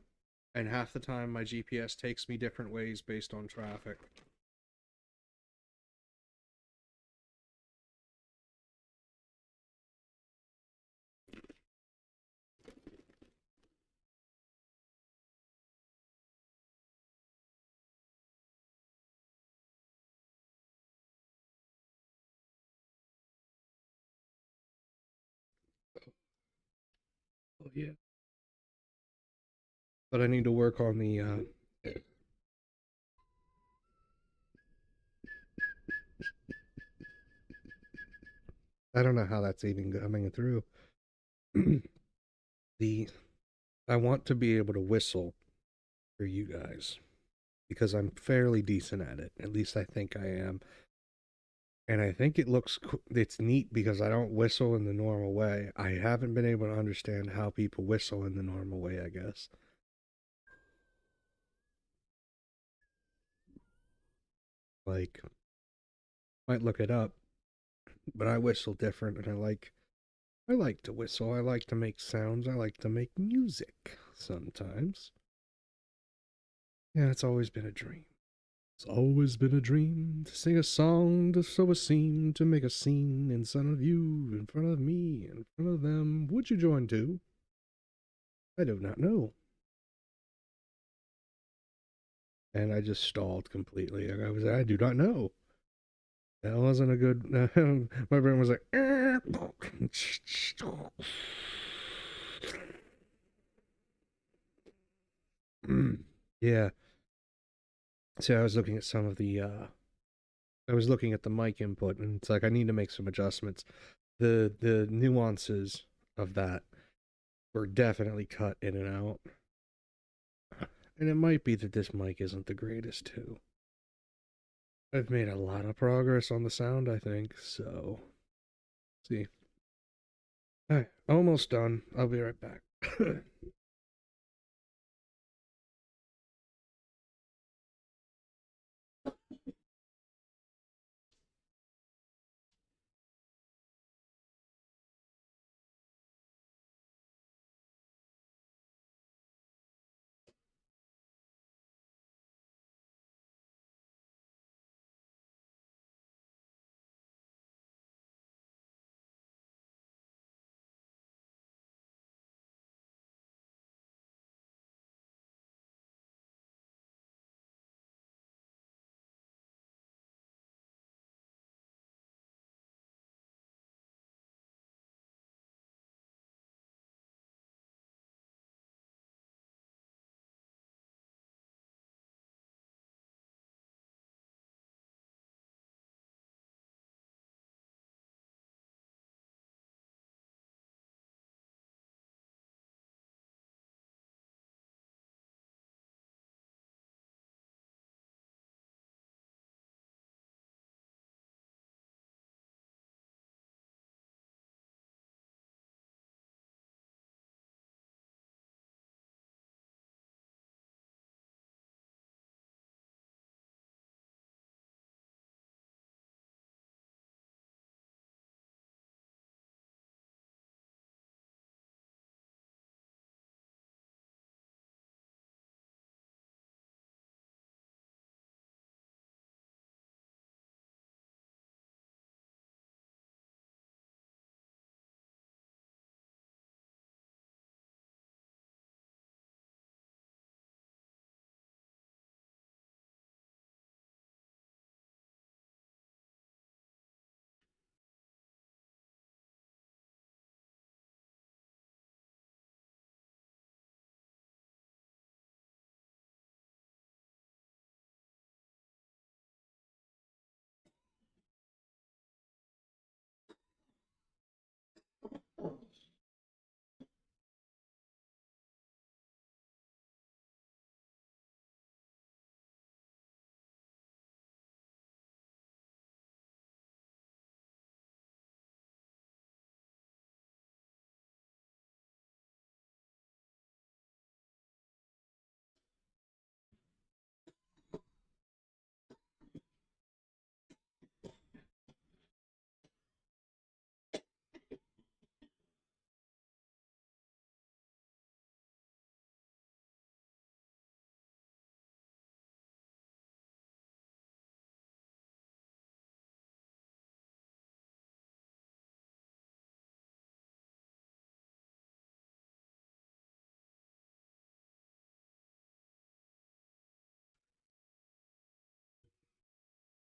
A: and half the time my GPS takes me different ways based on traffic. Oh yeah. But I need to work on the. I don't know how that's even coming through. the I want to be able to whistle for you guys because I'm fairly decent at it. At least I think I am. And I think it's neat because I don't whistle in the normal way. I haven't been able to understand how people whistle in the normal way, I guess. Like, might look it up, but I whistle different and I like to whistle. I like to make sounds. I like to make music sometimes. Yeah, it's always been a dream. It's always been a dream to sing a song, to sow a scene, to make a scene in front of you, in front of me, in front of them. Would you join too? I do not know. And I just stalled completely. I do not know. That wasn't a good. My brain was like, yeah. See, I was looking at some of the I was looking at the mic input, and it's like I need to make some adjustments. The nuances of that were definitely cut in and out. And it might be that this mic isn't the greatest too. I've made a lot of progress on the sound, I think, so see. Alright, almost done. I'll be right back.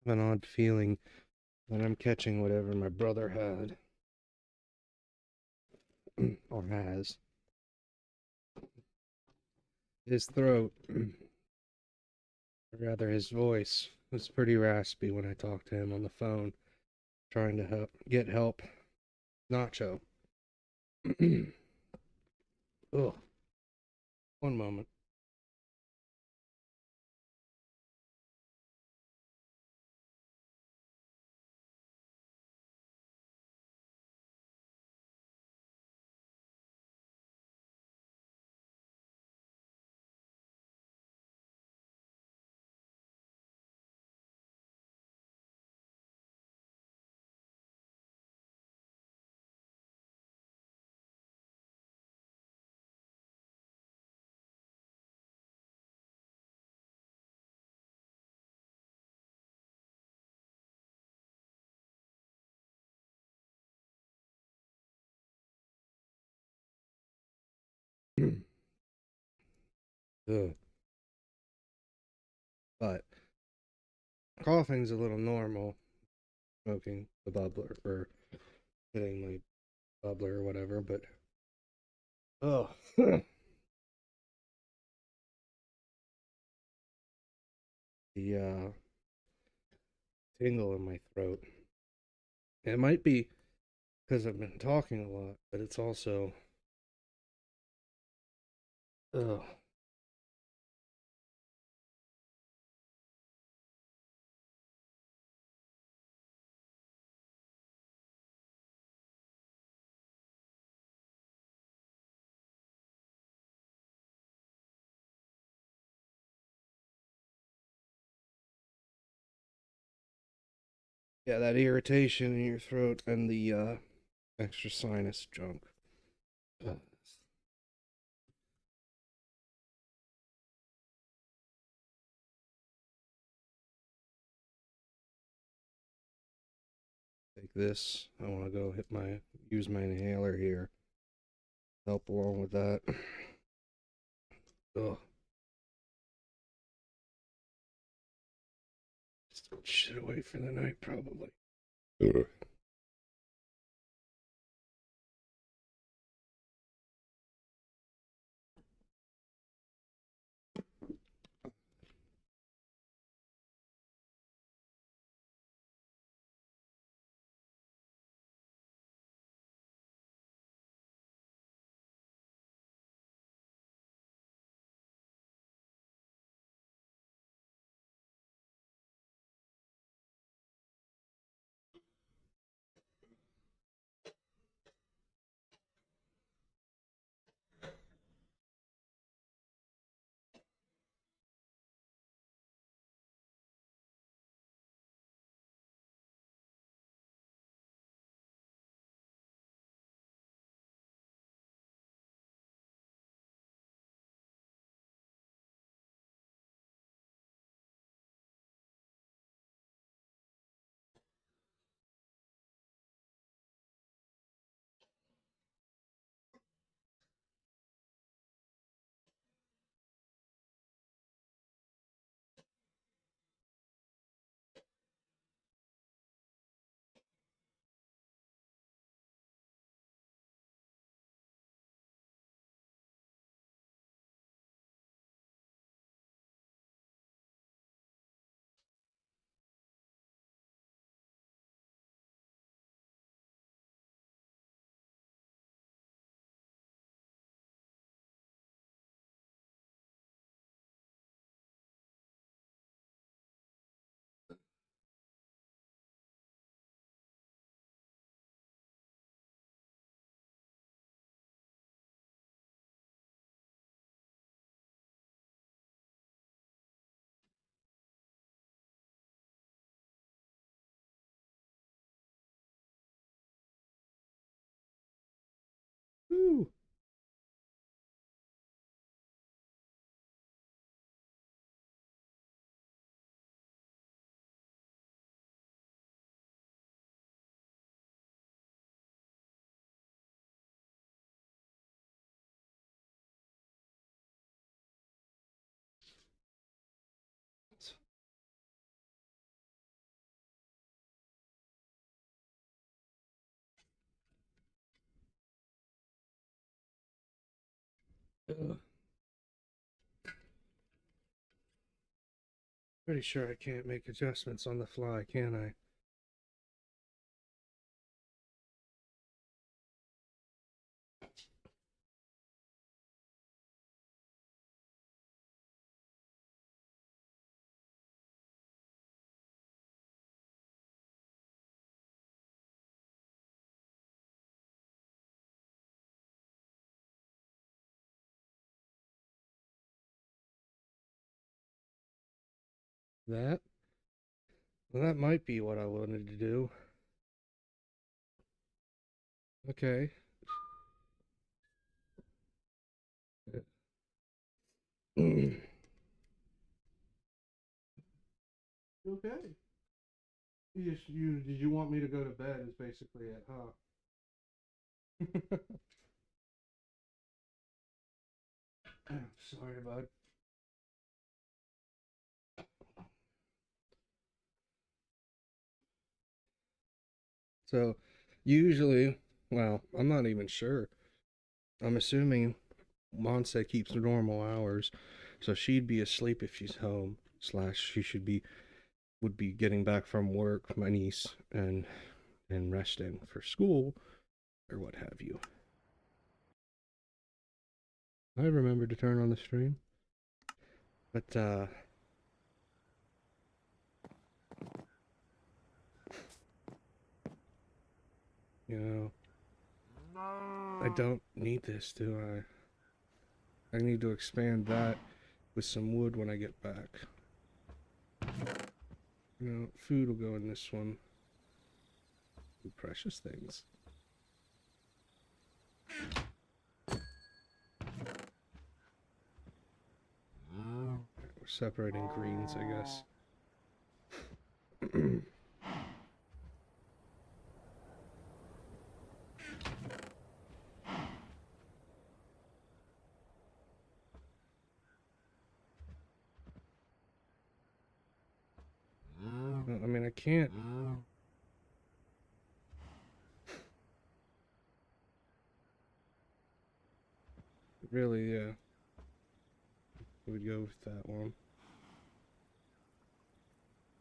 A: An odd feeling that I'm catching whatever my brother had or has. His throat, or rather his voice, was pretty raspy when I talked to him on the phone, trying to get help. Nacho. Ugh. One moment. Ugh. But coughing's a little normal. Smoking the bubbler or hitting my bubbler or whatever, but oh, the tingle in my throat. It might be because I've been talking a lot, but it's also, ugh. Yeah, that irritation in your throat and the extra sinus junk. Ugh. Take this. I want to go use my inhaler here. Help along with that. Ugh. Just shit away for the night, probably. Ugh. Woo. Ugh. Pretty sure I can't make adjustments on the fly, can I? That? Well, that might be what I wanted to do. Okay. Okay. You did you want me to go to bed? Is basically it, huh? Sorry, bud. So, usually, well, I'm not even sure. I'm assuming Monse keeps normal hours, so she'd be asleep if she's home. slash she would be getting back from work, my niece, and resting for school or what have you. I remember to turn on the stream, but you know, I don't need this, do I? I need to expand that with some wood when I get back. You know, food will go in this one. Precious things. We're separating greens, I guess. I mean, I can't. Really, yeah. We would go with that one.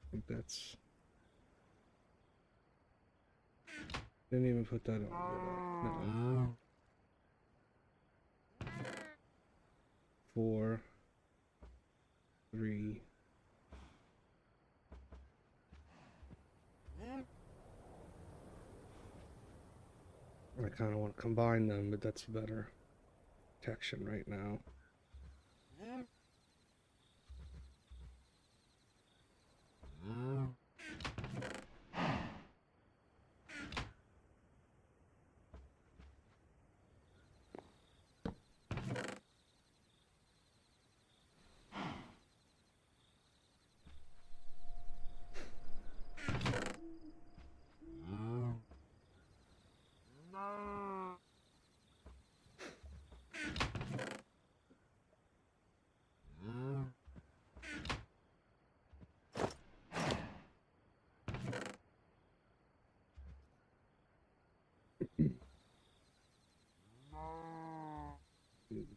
A: I think that's. Didn't even put that on, did I? No. 4, 3. I kind of want to combine them, but that's better protection right now.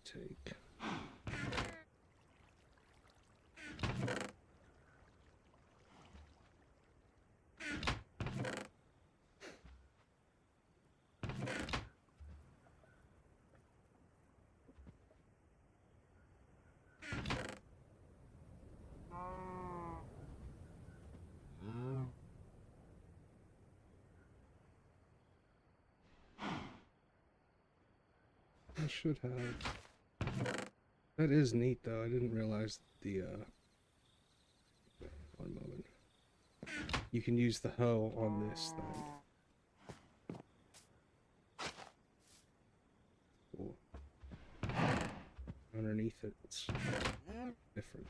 A: Take. I should have. That is neat, though. I didn't realize the, one moment. You can use the hoe on this thing. Cool. Underneath it, it's different.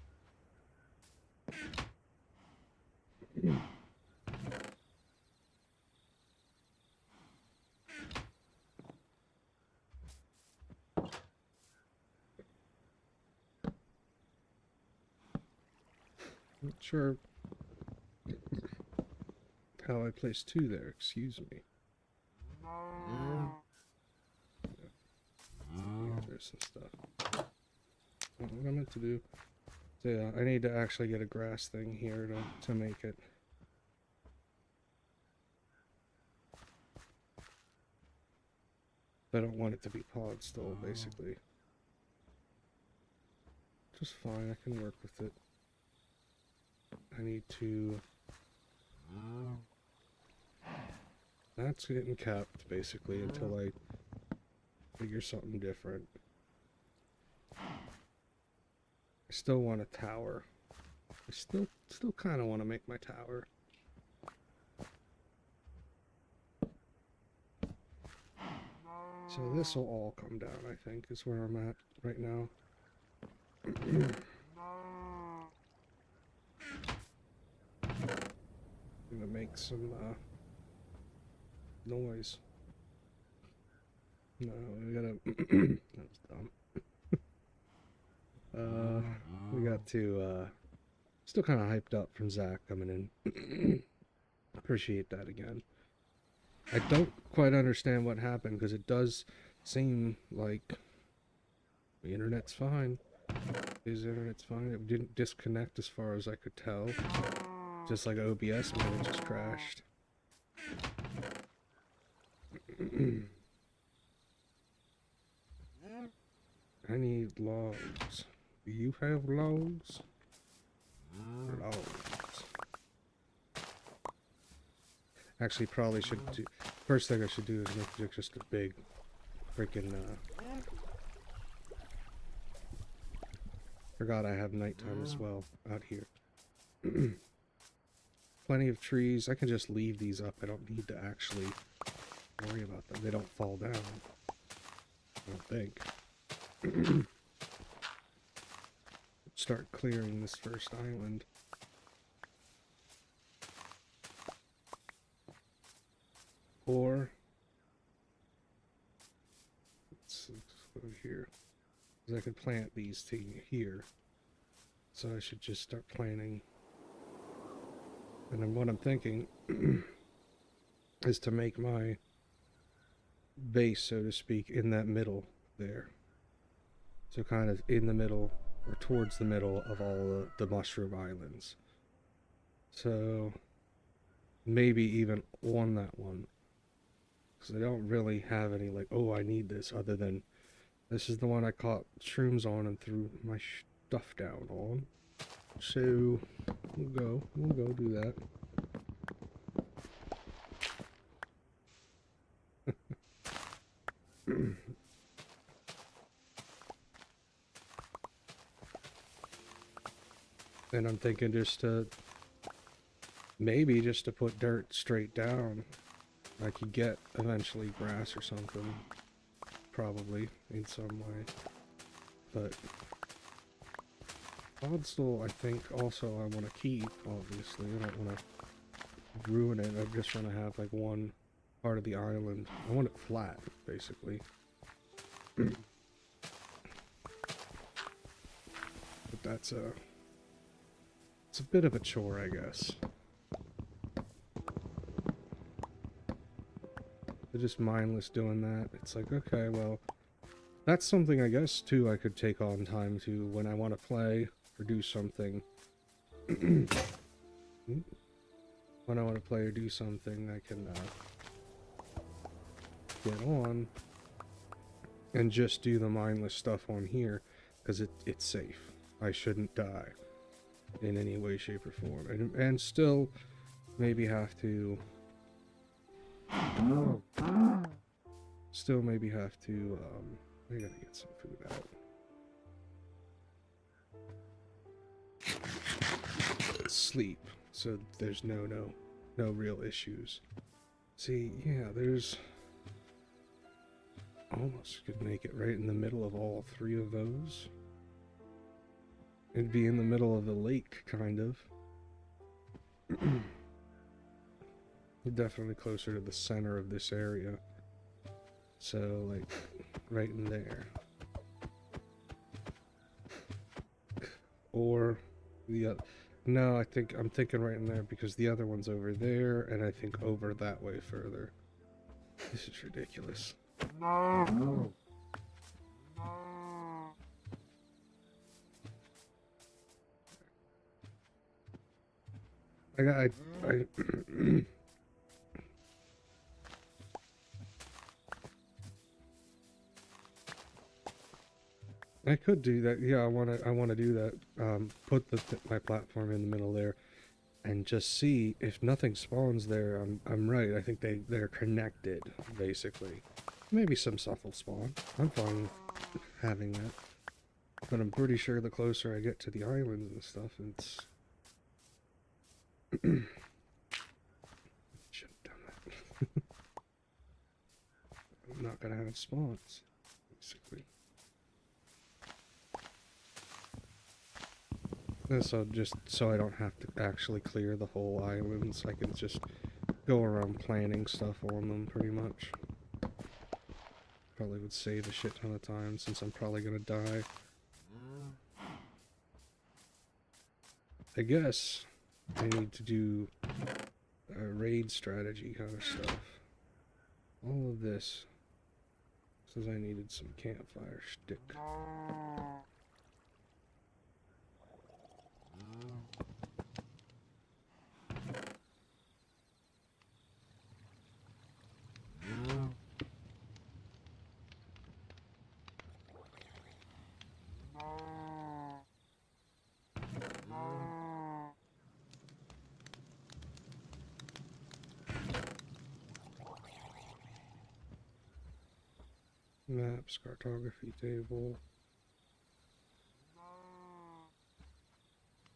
A: Not sure how I placed 2 there, excuse me. There's some stuff. What I meant to do. So yeah, I need to actually get a grass thing here to make it. I don't want it to be pod still, basically. Just fine, I can work with it. I need to... That's getting kept, basically, until I figure something different. I still want a tower. I still kind of want to make my tower. So this will all come down, I think, is where I'm at right now. I'm gonna make some noise. No, we gotta. That was dumb. We got to. Still kind of hyped up from Zach coming in. Appreciate that again. I don't quite understand what happened because it does seem like the internet's fine. His internet's fine. It didn't disconnect as far as I could tell. Just like OBS might have just crashed. I need logs. Do you have logs? Logs. Actually, probably should do. First thing I should do is make just a big freaking. Forgot I have nighttime as well out here. Plenty of trees. I can just leave these up. I don't need to actually worry about them. They don't fall down. I don't think. Start clearing this first island. Or let's go here. Because I could plant these here. So I should just start planting. And then what I'm thinking is to make my base, so to speak, in that middle there. So kind of in the middle, or towards the middle of all the mushroom islands. So maybe even on that one. Because I don't really have any like, oh, I need this, other than this is the one I caught shrooms on and threw my stuff down on. So we'll go do that. And I'm thinking just to maybe just to put dirt straight down. I could get eventually grass or something, probably in some way, but Odsel, I think, also I want to keep, obviously. I don't want to ruin it. I just want to have, like, one part of the island. I want it flat, basically. But that's it's a bit of a chore, I guess. They're just mindless doing that. It's like, okay, well, that's something, I guess, too, I could take on time to when I want to play or do something. When I want to play or do something, I can get on and just do the mindless stuff on here, because it's safe. I shouldn't die in any way, shape, or form. And still maybe have to... Still maybe have to, I gotta get some food out. Sleep, so there's no real issues. See, yeah, there's... Almost could make it right in the middle of all three of those. It'd be in the middle of the lake, kind of. Definitely closer to the center of this area. So, like, right in there. Or the other... No, I'm thinking right in there because the other one's over there, and I think over that way further. This is ridiculous. No. I could do that. Yeah, I want to do that. Put my platform in the middle there, and just see if nothing spawns there. I'm right. I think they're connected, basically. Maybe some stuff will spawn. I'm fine with having that. But I'm pretty sure the closer I get to the islands and stuff, it's... Should have done that. I'm not gonna have spawns, basically. And so just so I don't have to actually clear the whole islands, I can just go around planting stuff on them, pretty much. Probably would save a shit ton of time, since I'm probably gonna die. I guess I need to do a raid strategy kind of stuff. All of this says I needed some campfire stick. Maps, cartography table.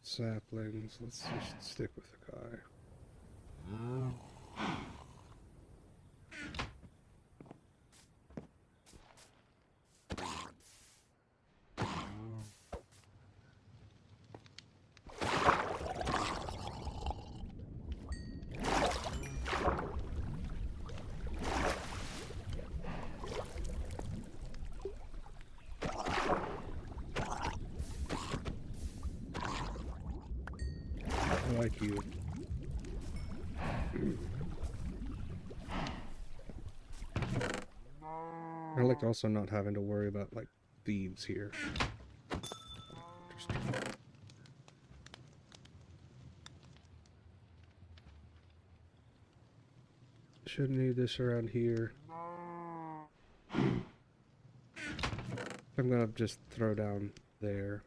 A: Saplings. Let's just stick with the guy. I like you. I like also not having to worry about like thieves here. Shouldn't need this around here. I'm gonna just throw down there.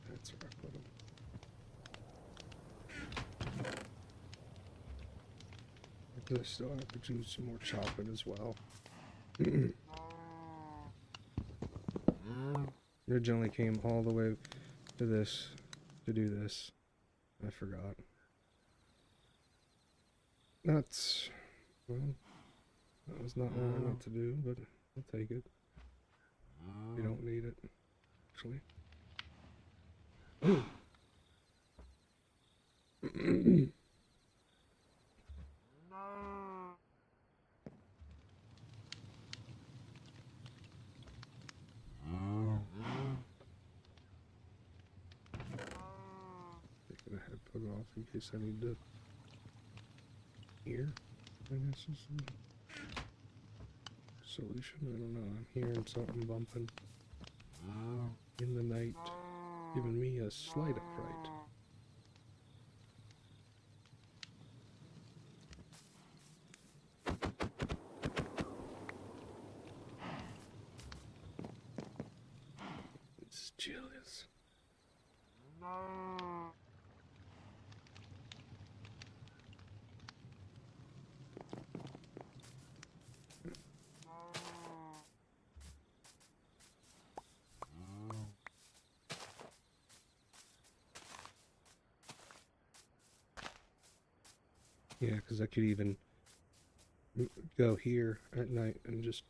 A: That's where I put them. I still have to do some more chopping as well. Originally came all the way to this to do this. I forgot. That's, well, that was not what I meant to do, but I'll take it. You don't need it, actually. Oh. Taking a head put off in case I need to hear. I guess is the solution. I don't know. I'm hearing something bumping in the night, giving me a slight affright. It's Julius. Yeah, because I could even go here at night and just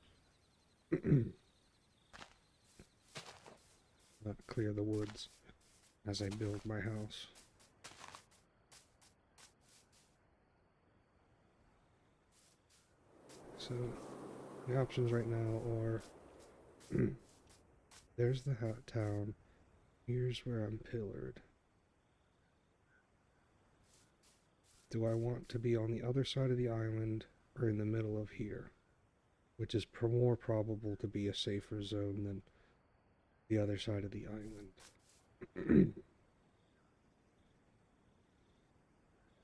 A: not clear the woods as I build my house. So the options right now are there's the town, here's where I'm pillared. Do I want to be on the other side of the island or in the middle of here? Which is more probable to be a safer zone than the other side of the island.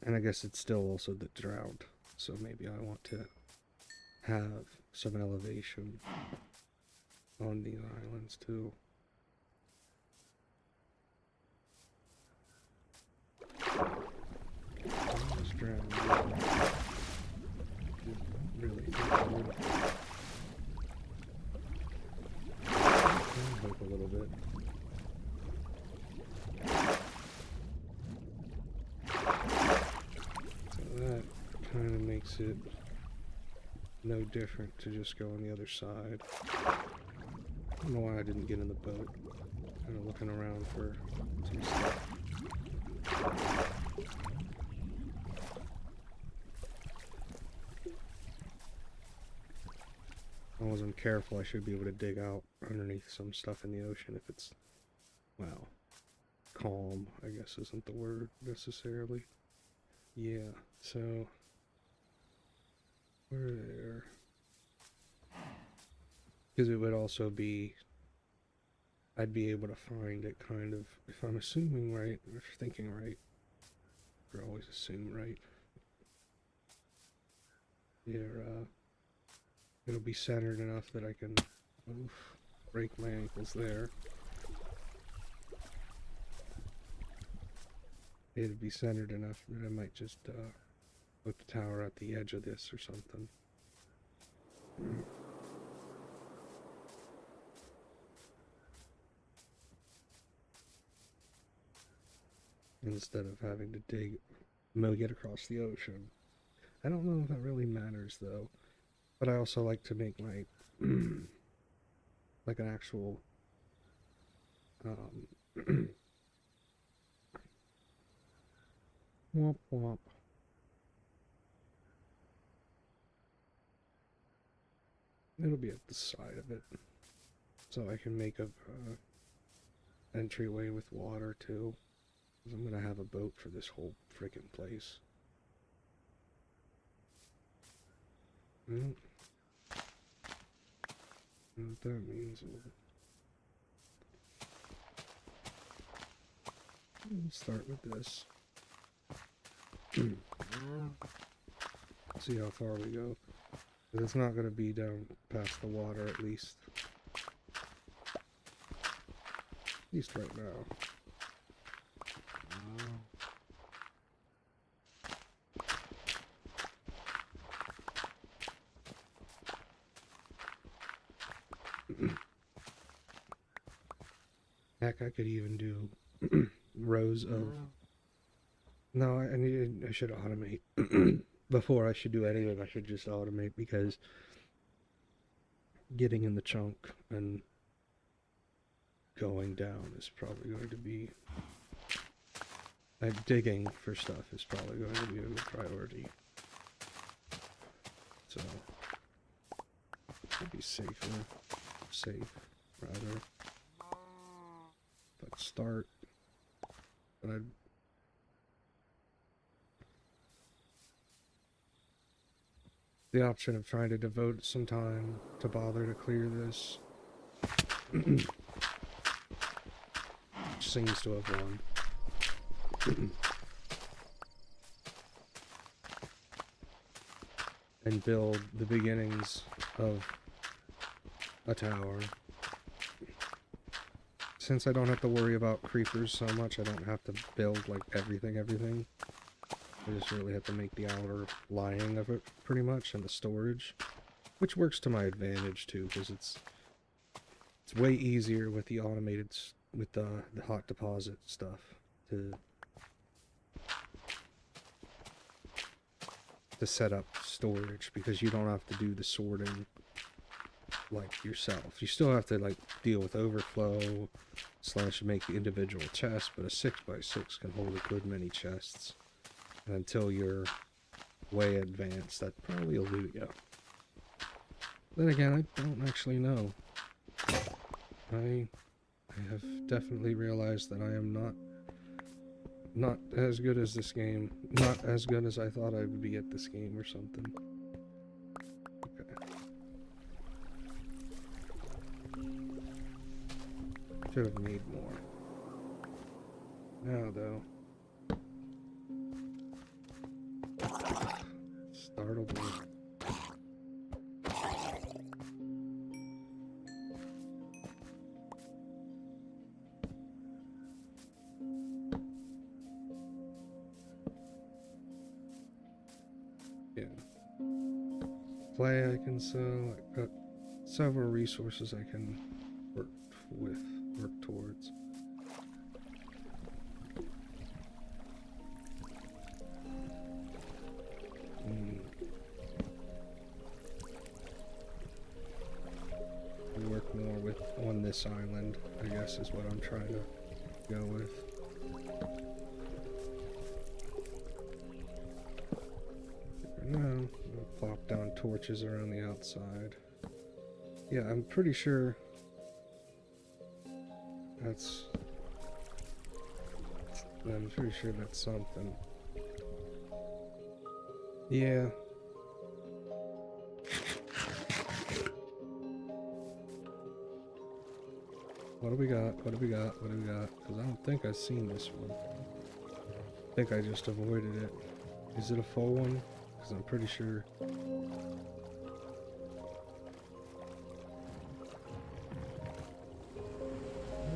A: And I guess it's still also the drought, so maybe I want to have some elevation on these islands too. This drought really think I would hope a little bit. So that kind of makes it no different to just go on the other side. I don't know why I didn't get in the boat. Kind of looking around for some stuff. If I wasn't careful, I should be able to dig out underneath some stuff in the ocean if it's, well, calm, I guess isn't the word necessarily. Yeah, so we're there. Because it would also be I'd be able to find it kind of, if I'm assuming right, if thinking right. We always assume right. Here, it'll be centered enough that I can, oof, break my ankles there. It'll be centered enough that I might just put the tower at the edge of this or something. Instead of having to milk it across the ocean. I don't know if that really matters though, but I also like to make my like an actual womp womp. It'll be at the side of it, so I can make a entryway with water too. Because I'm gonna have a boat for this whole freaking place. Well, what that means is we'll start with this. See how far we go. But it's not gonna be down past the water at least. At least right now. Heck, I could even do rows of... No, I should automate. Before I should do anything, I should just automate, because getting in the chunk and going down is probably going to be... digging for stuff is probably going to be a good priority. So, it'd be safe, rather. But start, but I'd... The option of trying to devote some time to bother to clear this seems to have won. And build the beginnings of a tower. Since I don't have to worry about creepers so much, I don't have to build like everything. I just really have to make the outer lining of it pretty much, and the storage, which works to my advantage too, because it's way easier with the automated, with the hot deposit stuff to set up storage, because you don't have to do the sorting like yourself. You still have to like deal with overflow / make individual chests, but a 6x6 can hold a good many chests. And until you're way advanced, that probably will loot you. Then again, I don't actually know. I have definitely realized that I am not as good as this game. Not as good as I thought I would be at this game or something. Okay. Should have made more. Now though. Startled me. Yeah. Clay I can sell. I've got several resources I can work towards. Work more on this island, I guess, is what I'm trying to go with. No, I'll plop down torches around the outside. Yeah, I'm pretty sure that's something. Yeah. What do we got? What do we got? What do we got? Because I don't think I've seen this one. I think I just avoided it. Is it a full one? Because I'm pretty sure. What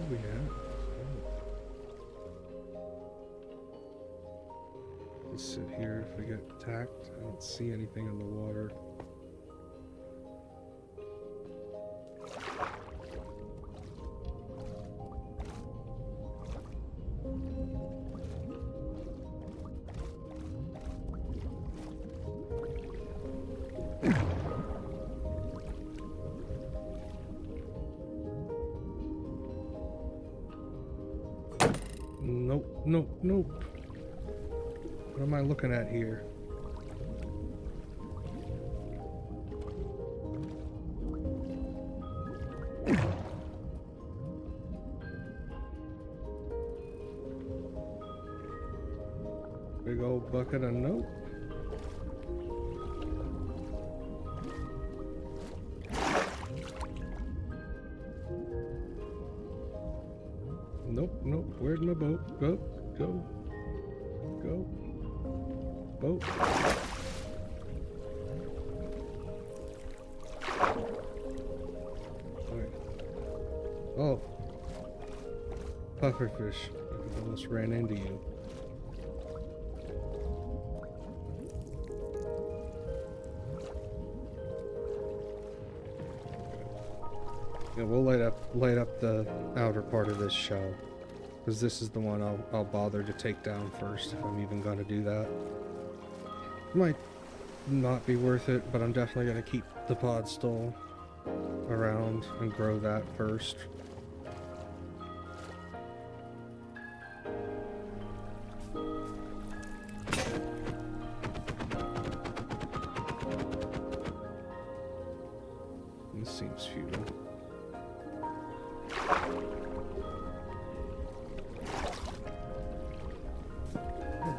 A: do we have? Let's sit here if we get attacked. I don't see anything in the water. Nope, nope, nope. What am I looking at here? Big old bucket of nope. Nope, nope. Where'd my boat go? Go. Go. Boat. Wait. Oh. Pufferfish. I almost ran into you. Yeah, we'll light up the outer part of this shell, because this is the one I'll bother to take down first if I'm even going to do that. Might not be worth it, but I'm definitely going to keep the pod stall around and grow that first. This seems futile.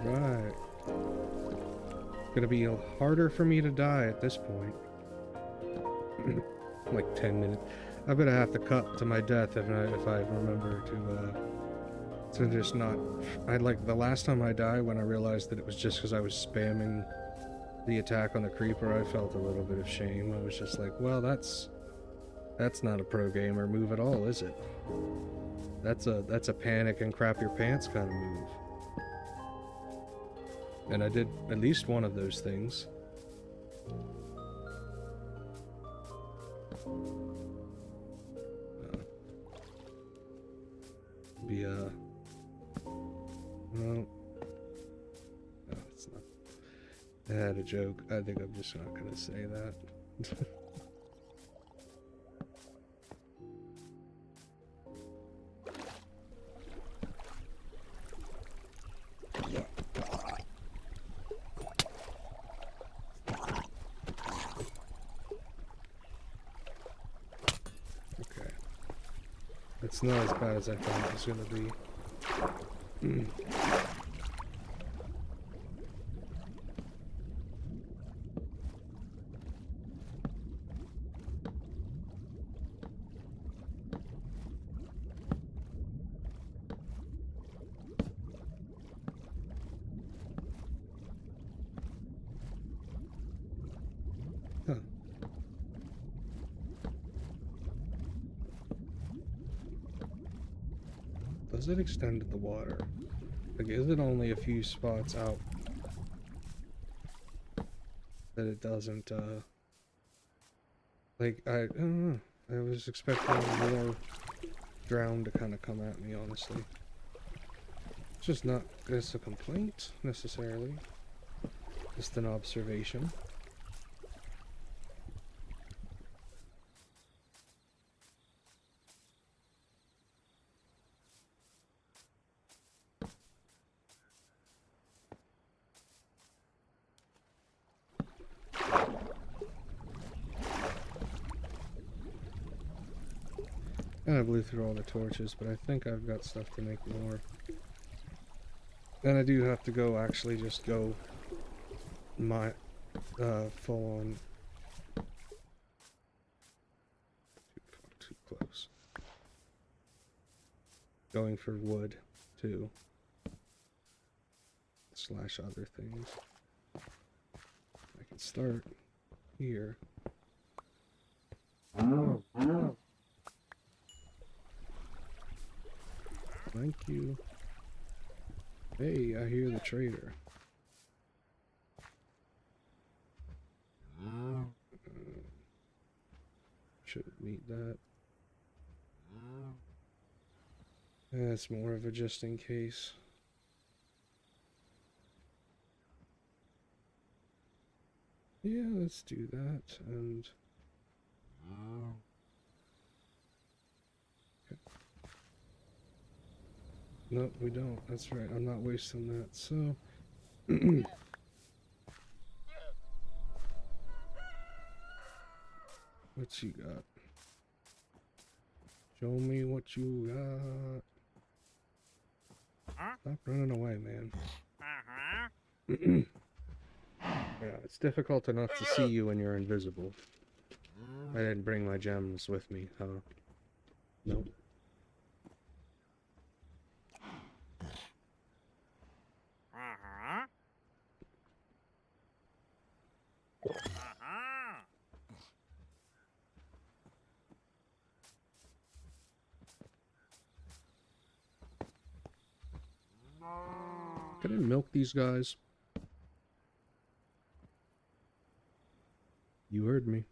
A: Alright. Gonna be harder for me to die at this point. Like 10 minutes. I'm gonna have to cut to my death if I remember to just not. Like the last time I died, when I realized that it was just because I was spamming the attack on the creeper, I felt a little bit of shame. I was just like, well, that's not a pro gamer move at all, is it? That's a panic and crap your pants kind of move. And I did at least one of those things. No, it's not. I had a joke. I think I'm just not gonna say that. It's not as bad as I thought it was going to be. Huh. Does it extend to the water? Like, is it only a few spots out that it doesn't, like, I don't know. I was expecting more drown to kind of come at me, honestly. It's just not, it's a complaint, necessarily. Just an observation. And I blew through all the torches, but I think I've got stuff to make more. And I do have to go, actually just go my, full on. Too close. going for wood too. Slash other things. I can start here. Thank you. Hey, I hear the trader. Shouldn't meet that. That's more of a just in case. Yeah, let's do that. And okay. Nope, we don't. That's right. I'm not wasting that. So what you got? Show me what you got. Stop running away, man. Yeah, it's difficult enough to see you when you're invisible. I didn't bring my gems with me, huh? Nope. Can I milk these guys? You heard me.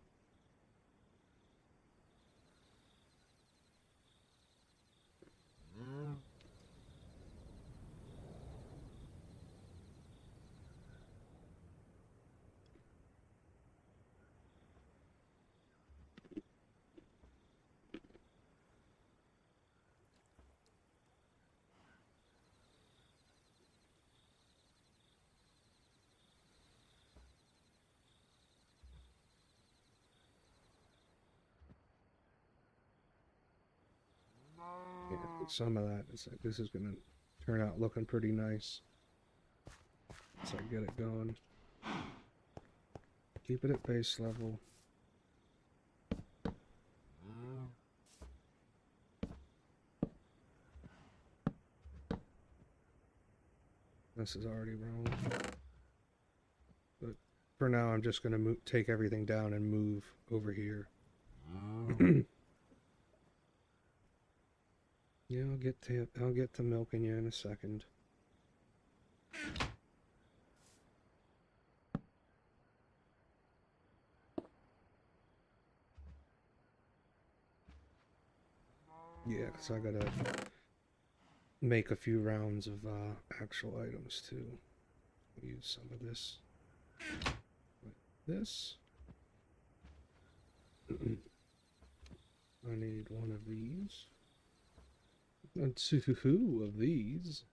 A: Yeah, some of that is like, this is gonna turn out looking pretty nice. So I get it going. Keep it at base level. This is already wrong. But for now, I'm just gonna take everything down and move over here. Yeah, I'll get to milking you in a second. Yeah, because I gotta make a few rounds of actual items too. Use some of this. Like this. I need one of these. And two of these.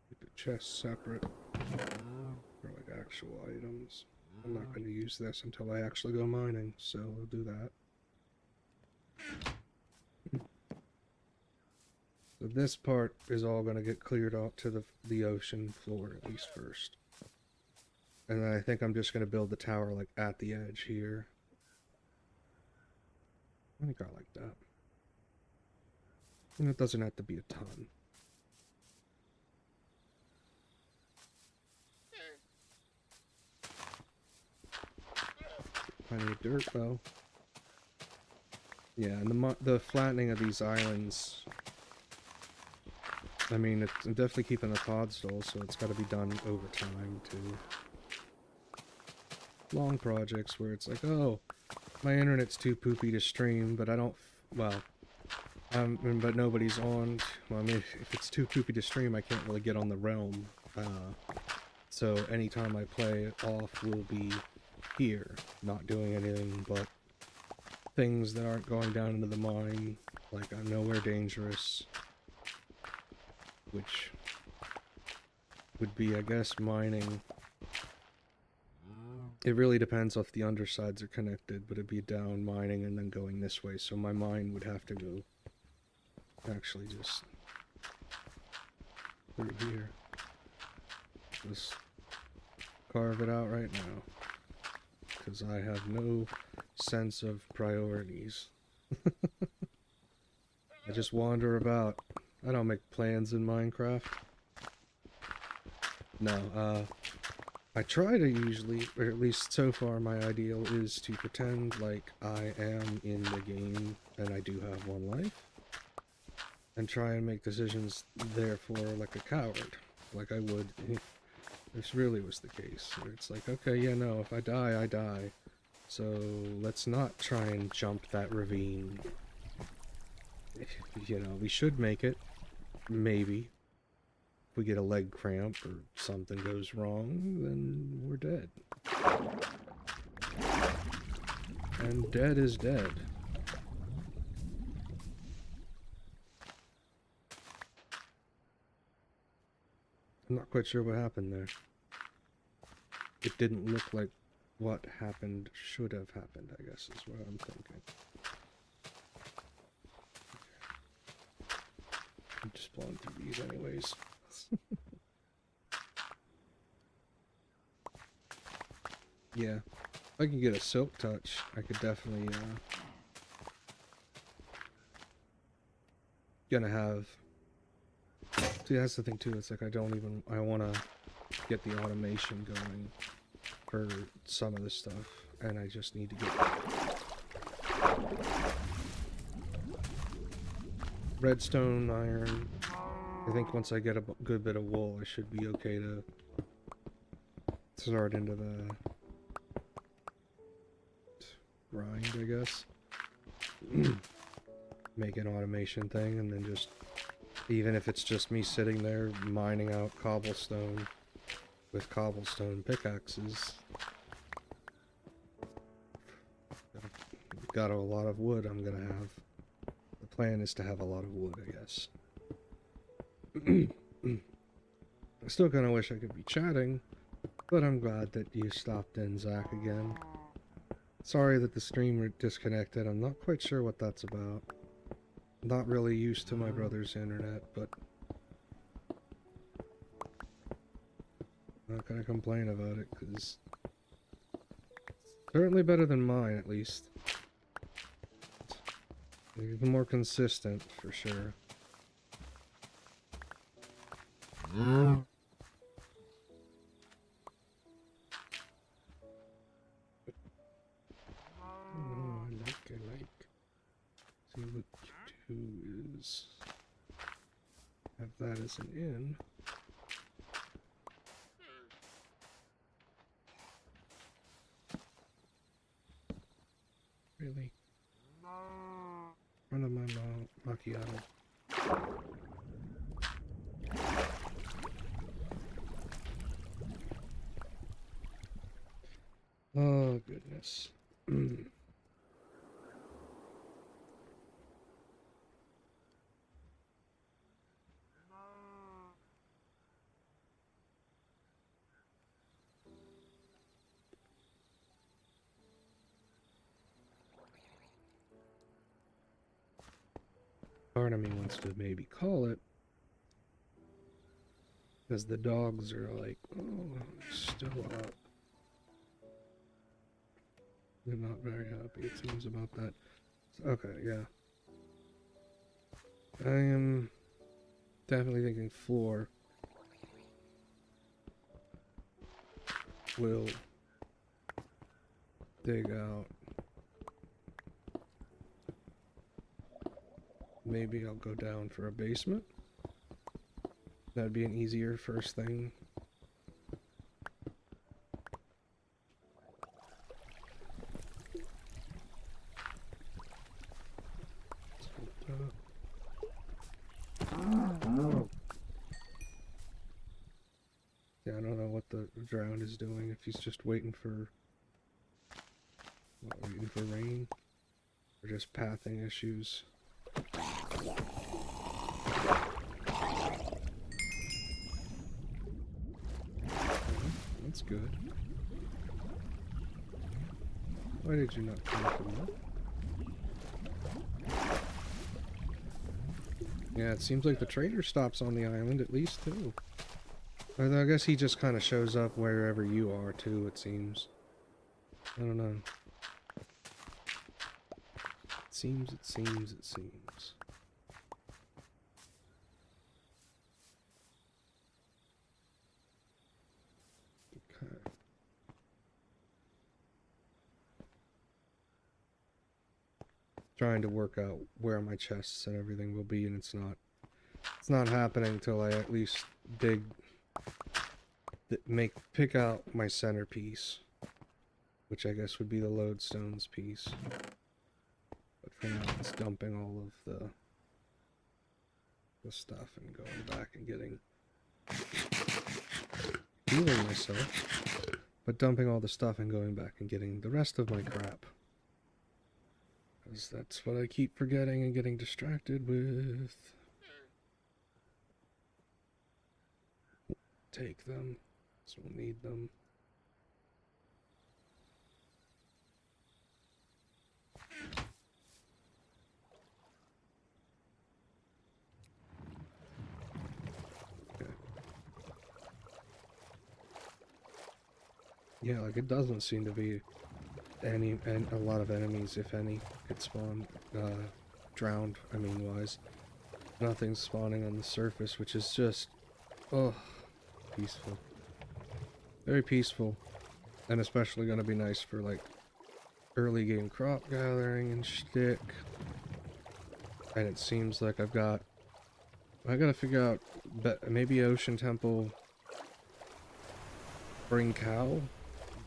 A: Keep the chest separate for like actual items. I'm not going to use this until I actually go mining, so we'll do that. So this part is all going to get cleared out to the ocean floor at least first. And then I think I'm just going to build the tower like at the edge here. I think I like that. And it doesn't have to be a ton. Plenty of dirt though. Yeah, and the flattening of these islands, I mean, I'm definitely keeping the podstall, so it's got to be done over time too. Long projects where it's like, oh, my internet's too poopy to stream, but I don't, well, but nobody's on. Well, I mean, if it's too poopy to stream, I can't really get on the realm. So anytime I play off will be here, not doing anything but things that aren't going down into the mine, like nowhere dangerous, which would be, I guess, mining. It really depends if the undersides are connected, but it'd be down mining and then going this way, so my mine would have to go actually just through here. Just carve it out right now, because I have no sense of priorities. I just wander about. I don't make plans in Minecraft. No, I try to usually, or at least so far my ideal is to pretend like I am in the game and I do have one life, and try and make decisions therefore like a coward, like I would if this really was the case. Where it's like, okay, yeah, no, if I die, I die. So let's not try and jump that ravine. You know, we should make it. Maybe. If we get a leg cramp or something goes wrong, then we're dead. And dead is dead. I'm not quite sure what happened there. It didn't look like what happened should have happened, I guess, is what I'm thinking. Okay. I'm just blowing through these anyways. Yeah. If I can get a silk touch, I could definitely, gonna have... See, that's the thing too, it's like I wanna get the automation going for some of this stuff, and I just need to get redstone, iron. I think once I get a good bit of wool, I should be okay to start into the grind, I guess. Make an automation thing, and then just, even if it's just me sitting there mining out cobblestone with cobblestone pickaxes. Got a lot of wood I'm gonna have. The plan is to have a lot of wood, I guess. I still kinda wish I could be chatting, but I'm glad that you stopped in, Zach, again. Sorry that the stream disconnected. I'm not quite sure what that's about. Not really used to my brother's internet, but I'm not gonna complain about it, because certainly better than mine, at least. Even more consistent, for sure. Oh, I like. See, what you do is have that as an in. Really? Front of my macchiato. Oh, goodness. Part of me wants to maybe call it, because the dogs are like, oh, still up. They're not very happy, it seems, about that. Okay, yeah. I am definitely thinking floor will dig out. Maybe I'll go down for a basement. That'd be an easier first thing. Yeah, I don't know what the drowned is doing, if he's just waiting for... What, waiting for rain? Or just pathing issues. That's good. Why did you not come to me? Yeah, it seems like the trader stops on the island at least too. Although I guess he just kind of shows up wherever you are too, it seems. I don't know. It seems. Okay. Trying to work out where my chests and everything will be, and it's not happening till I at least pick out my centerpiece, which I guess would be the lodestones piece. But for now, it's dumping all of the stuff and going back and healing myself, but dumping all the stuff and going back and getting the rest of my crap. Because that's what I keep forgetting and getting distracted with. Take them, so we'll need them. Okay. Yeah, like it doesn't seem to be a lot of enemies, if any, get spawned, drowned, I mean wise. Nothing's spawning on the surface, which is just, oh, peaceful. Very peaceful. And especially gonna be nice for, like, early game crop gathering and shtick. And it seems like I gotta figure out, maybe Ocean Temple bring cow?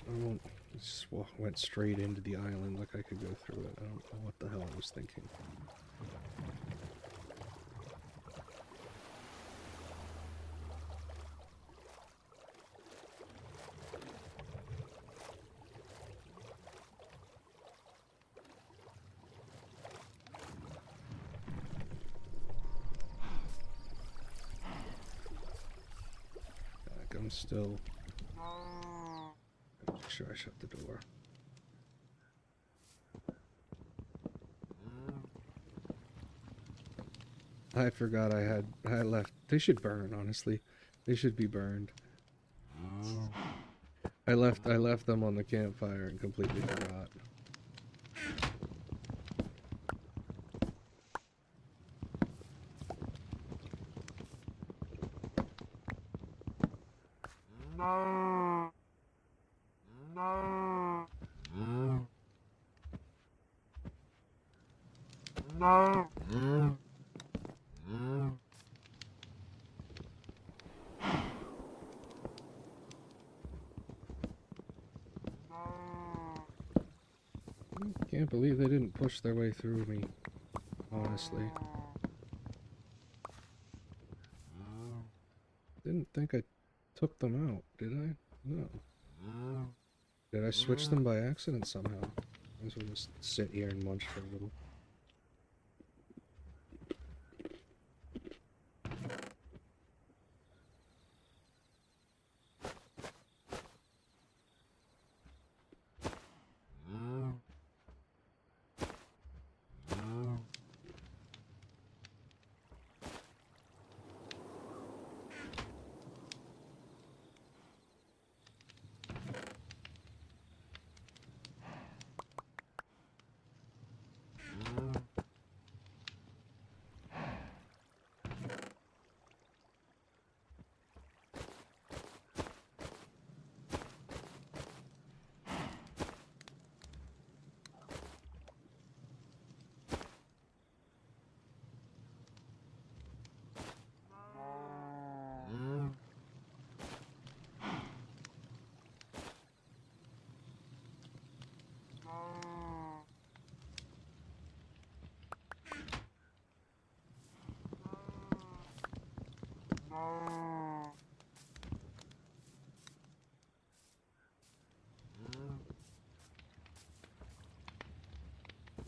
A: I won't. Just went straight into the island like I could go through it. I don't know what the hell I was thinking. Like I'm still... Make sure I shut the door. I forgot I left. They should burn, honestly. They should be burned. I left them on the campfire and completely forgot. Can't believe they didn't push their way through me, honestly. Didn't think I took them out, did I? No. Did I switch them by accident somehow? I guess we'll just sit here and munch for a little.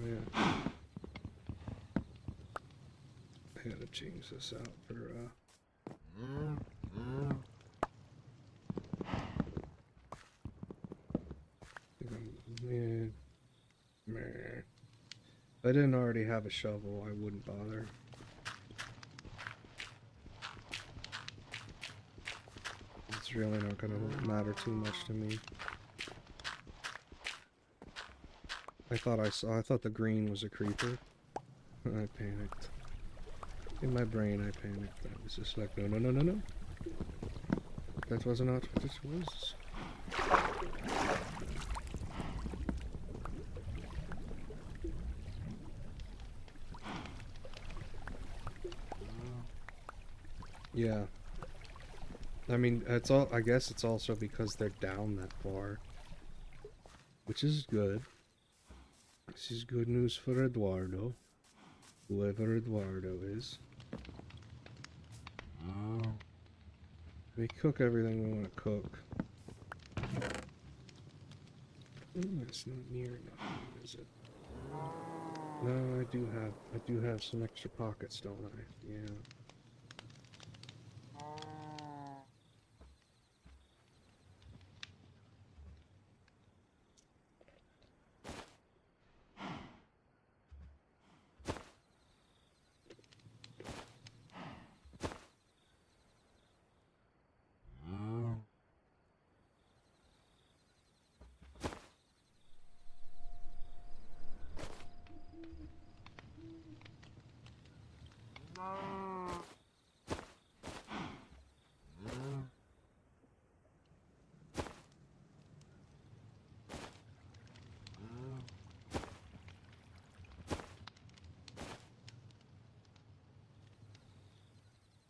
A: Yeah. change this out for meh, meh. If I didn't already have a shovel, I wouldn't bother. It's really not gonna matter too much to me. I thought the green was a creeper. I panicked. In my brain, I panicked. I was just like, no, no, no, no, no. That was not what it was. Yeah. I mean, I guess it's also because they're down that far. Which is good. This is good news for Eduardo. Whoever Eduardo is. We cook everything we want to cook. It's not near enough, is it? No, I do have some extra pockets, don't I? Yeah.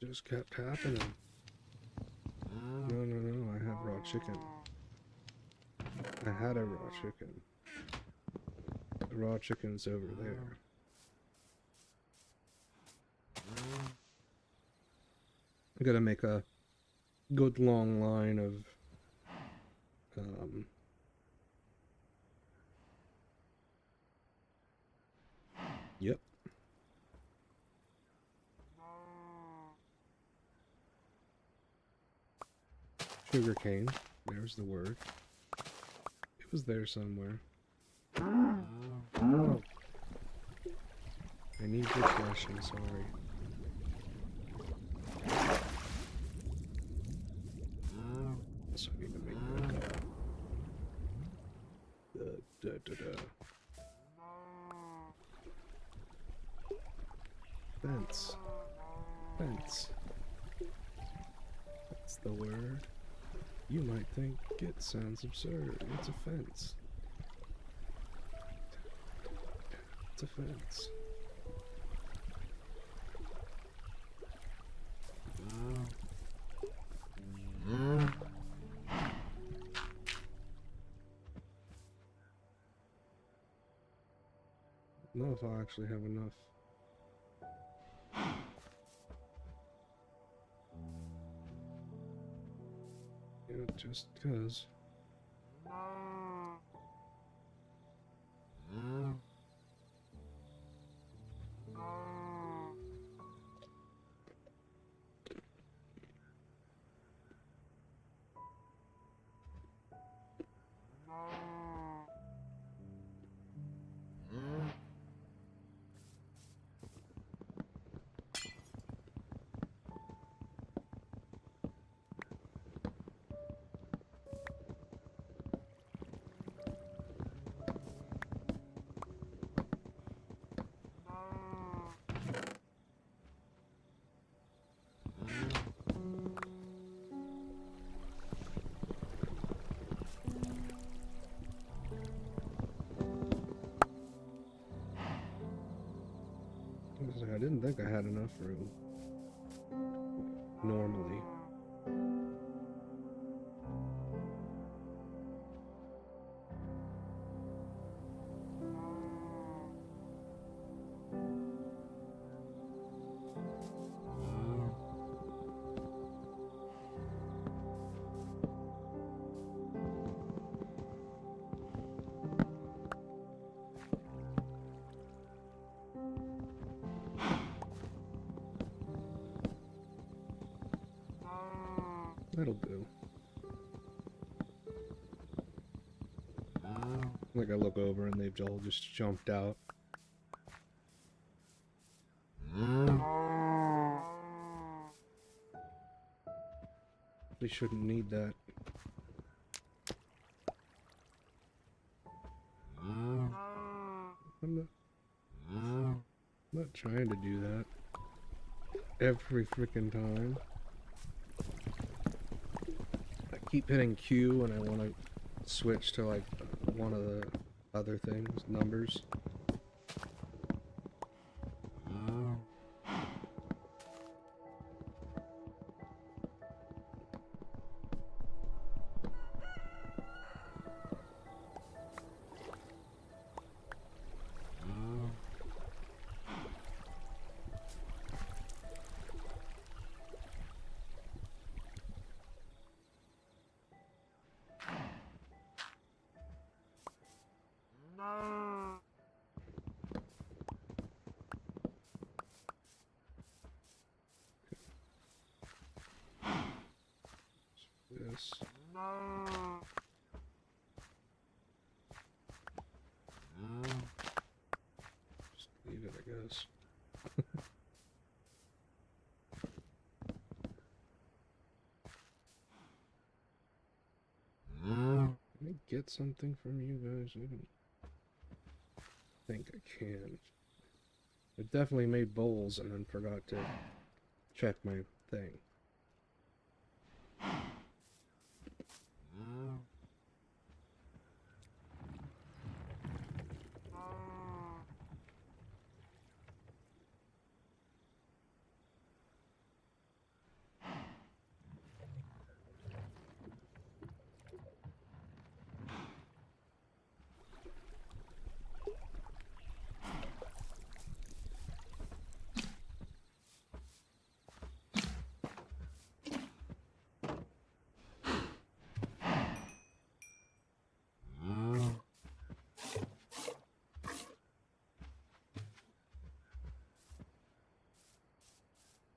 A: Just kept happening. No, no, no, I have raw chicken. I had a raw chicken. The raw chicken's over there. I'm gonna make a good long line of yep. Sugarcane. There's the word. It was there somewhere. Oh. I need good flesh, I'm sorry. Also need to make that fence. Fence. That's the word. You might think it sounds absurd. It's a fence. It's a fence. I don't know if I'll actually have enough. Yeah, just because. I didn't think I had enough room. Normally. That'll do. Like I look over and they've all just jumped out. They shouldn't need that. I'm not trying to do that every freaking time. I keep hitting Q when I want to switch to like one of the other things, numbers. This. Just leave it, I guess. Can I get something from you guys? I don't think I can. I definitely made bowls and then forgot to check my thing.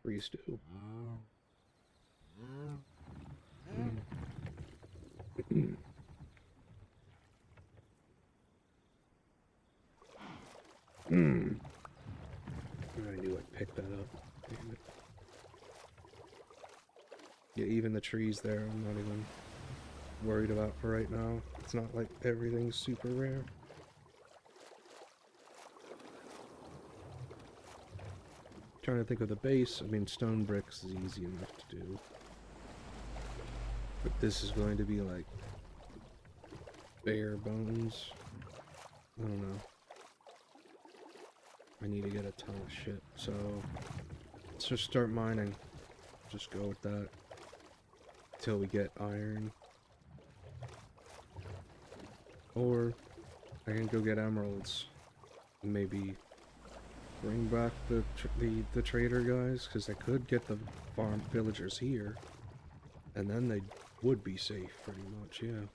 A: Freeze stew. I knew I'd pick that up. Damn it. Yeah, even the trees there, I'm not even worried about for right now. It's not like everything's super rare. Trying to think of the base. I mean, stone bricks is easy enough to do. But this is going to be like bare bones. I don't know. I need to get a ton of shit, so let's just start mining. Just go with that till we get iron. Or I can go get emeralds and maybe bring back the trader guys, because I could get the farm villagers here, and then they would be safe pretty much, yeah.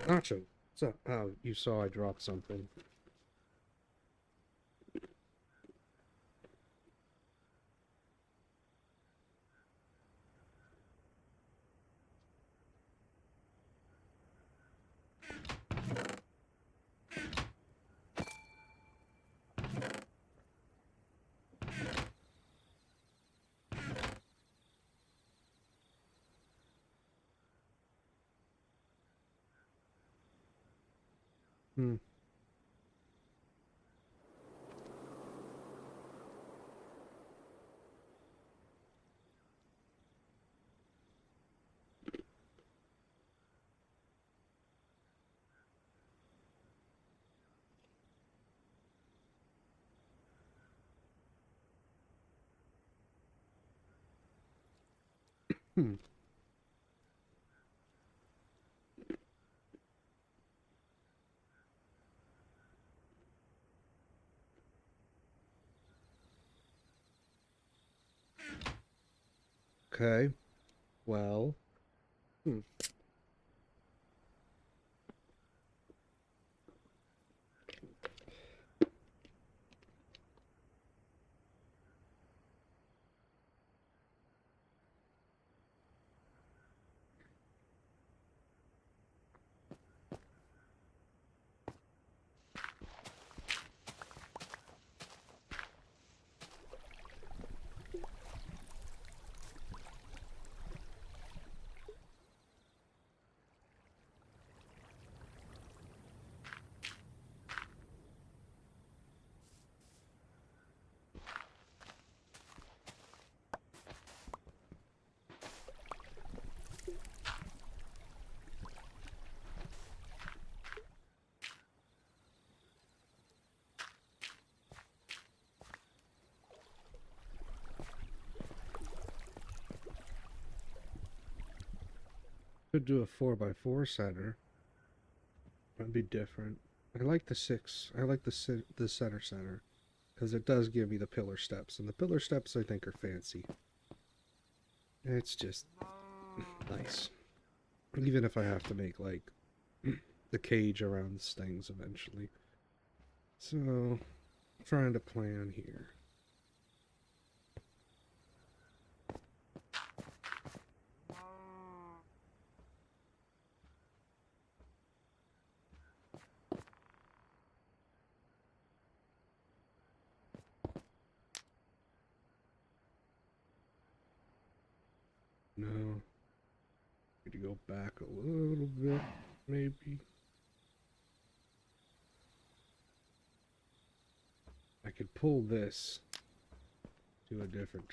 A: Nacho, what's up? Oh, you saw I dropped something. Hmm. Hmm. Okay. Well. Hmm. Could do a 4x4 center. That'd be different. I like the 6. I like the center because it does give me the pillar steps, and the pillar steps I think are fancy. It's just nice. Even if I have to make like the cage around these things eventually. So, trying to plan here. No. Need to go back a little bit, maybe. I could pull this to a different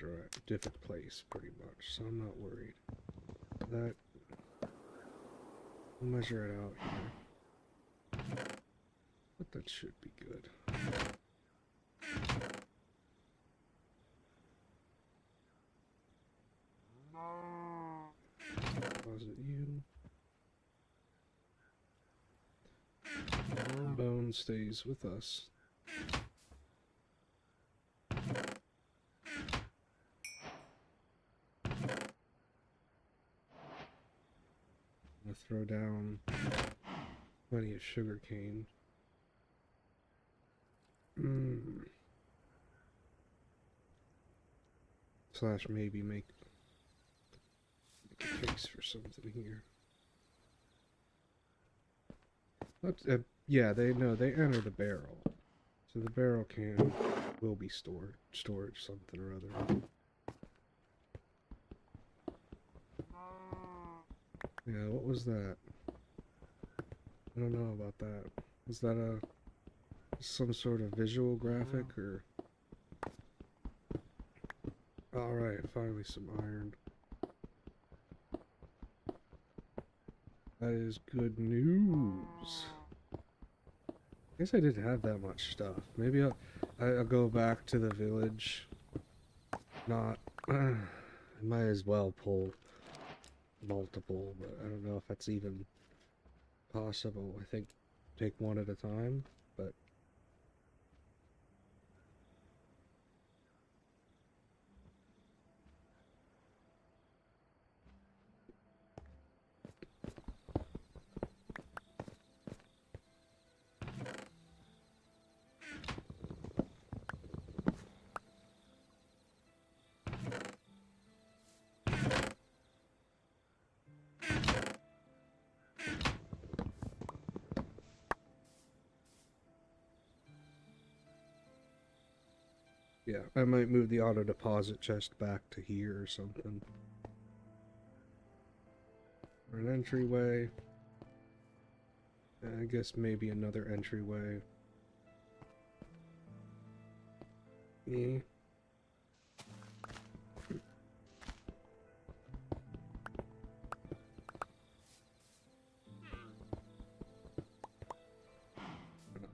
A: place, pretty much. So I'm not worried. That I'll measure it out here, but that should be good. Deposit you. Bone stays with us. I'm gonna throw down plenty of sugar cane. Slash maybe make a case for something here. Yeah, they enter the barrel, so the barrel can will be storage something or other. Yeah, what was that? I don't know about that. Was that some sort of visual graphic or? All right, finally some iron. That is good news. I guess I didn't have that much stuff. Maybe I'll go back to the village. Not. I might as well pull multiple, but I don't know if that's even possible. I think take one at a time, but yeah, I might move the auto deposit chest back to here or something. Or an entryway. I guess maybe another entryway. Yeah.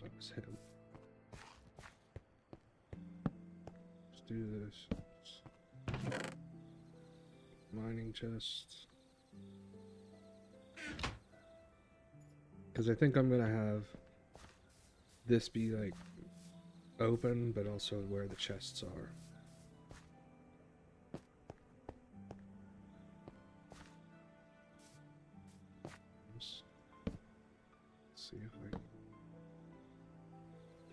A: That was him. Let's do this. Mining chests. Because I think I'm gonna have this be like open, but also where the chests are.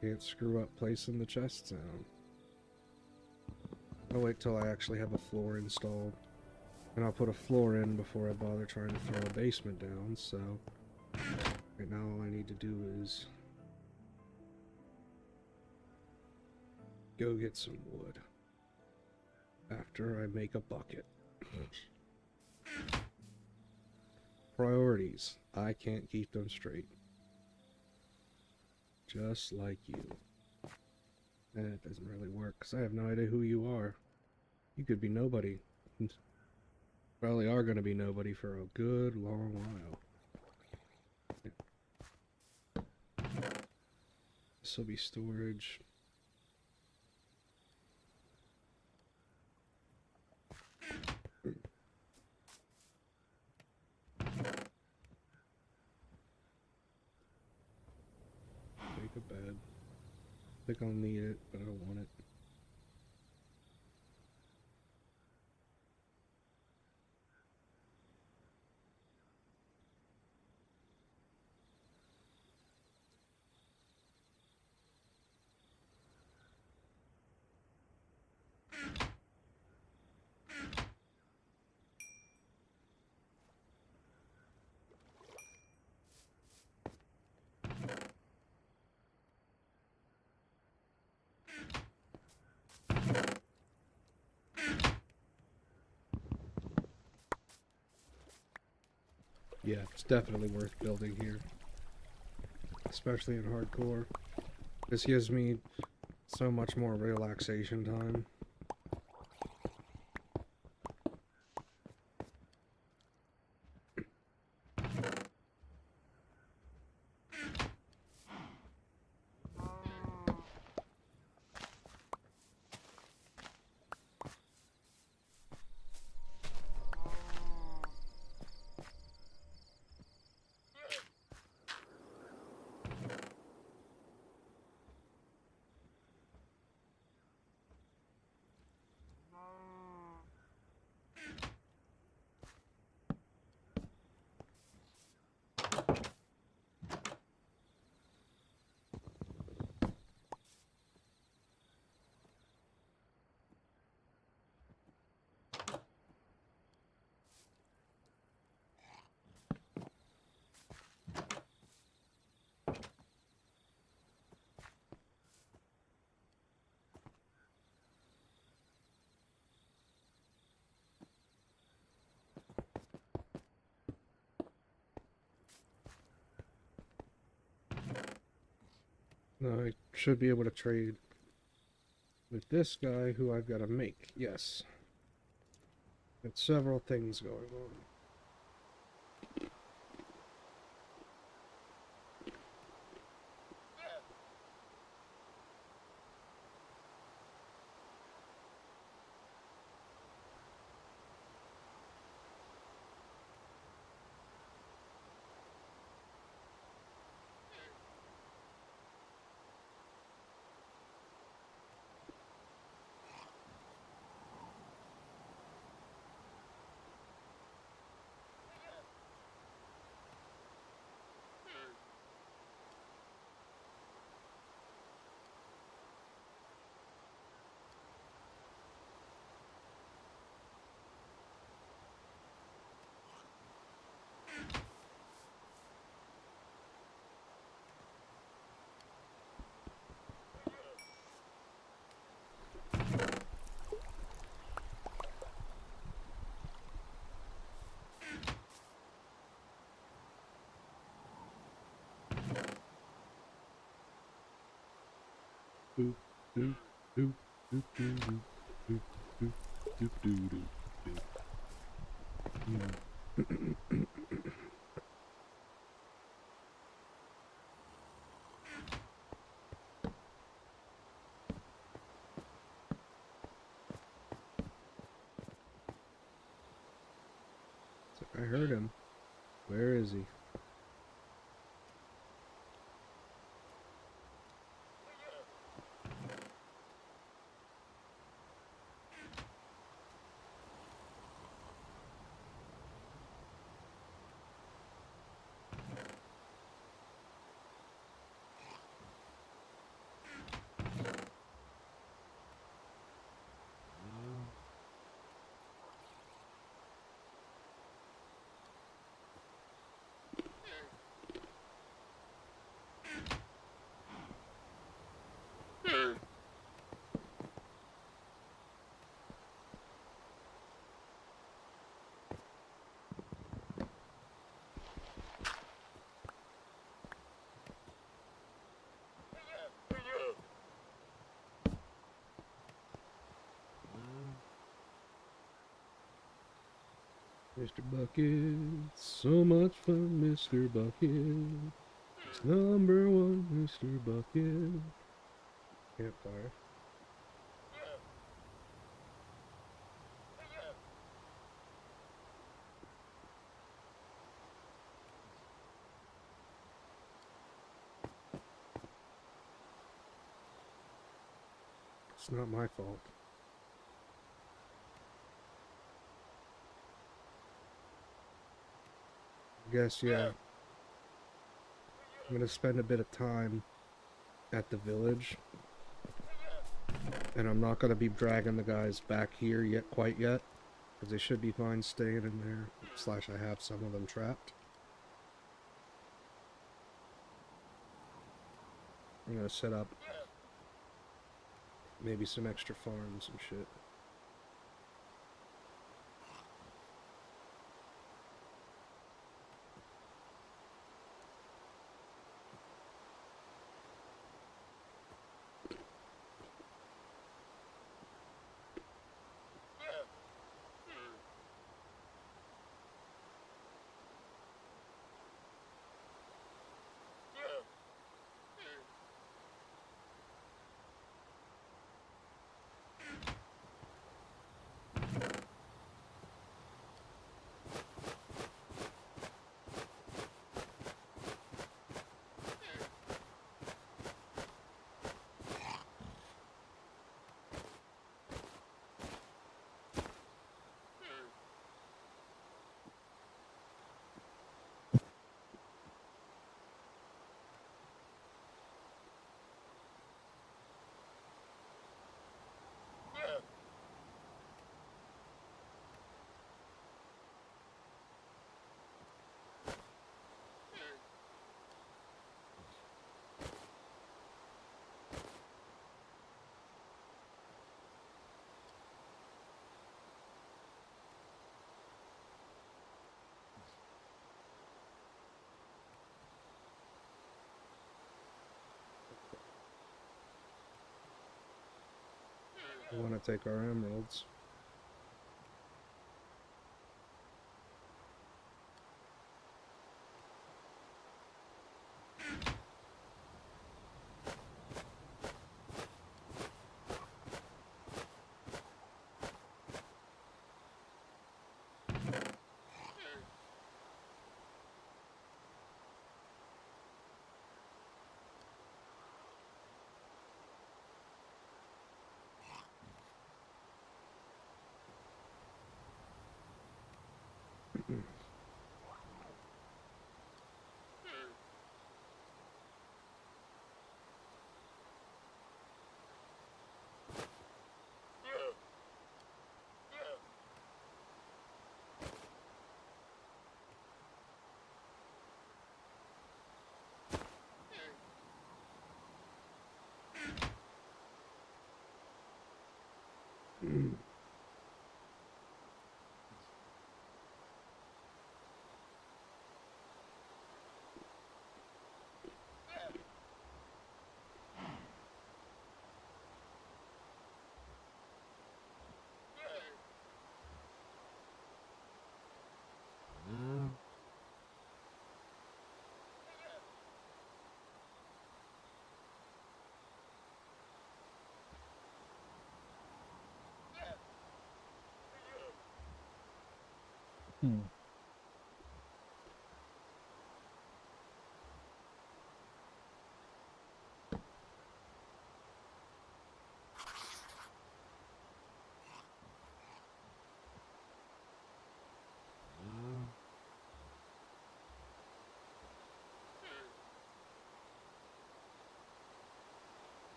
A: Can't screw up placing the chests down. I'll wait till I actually have a floor installed. And I'll put a floor in before I bother trying to throw a basement down, so... Right now all I need to do is... go get some wood. After I make a bucket. Priorities. I can't keep them straight. Just like you. And it doesn't really work, because I have no idea who you are. You could be nobody. Probably are going to be nobody for a good long while. This will be storage. Make a bed. I think I'll need it, but I don't want it. Yeah, it's definitely worth building here. Especially in hardcore. This gives me so much more relaxation time. Now I should be able to trade with this guy who I've got to make. Yes. Got several things going on. Boop, doop, doop, doop, doop, doop, doop, doop, doop, doop, doop, doop. I heard him. Where is he? Mr. Bucket, so much fun, Mr. Bucket. It's number one, Mr. Bucket. Campfire. It's not my fault. I guess, yeah. I'm gonna spend a bit of time at the village. And I'm not gonna be dragging the guys back here yet, quite yet. Because they should be fine staying in there. Slash, I have some of them trapped. I'm gonna set up maybe some extra farms and shit. We want to take our emeralds.
B: Hmm.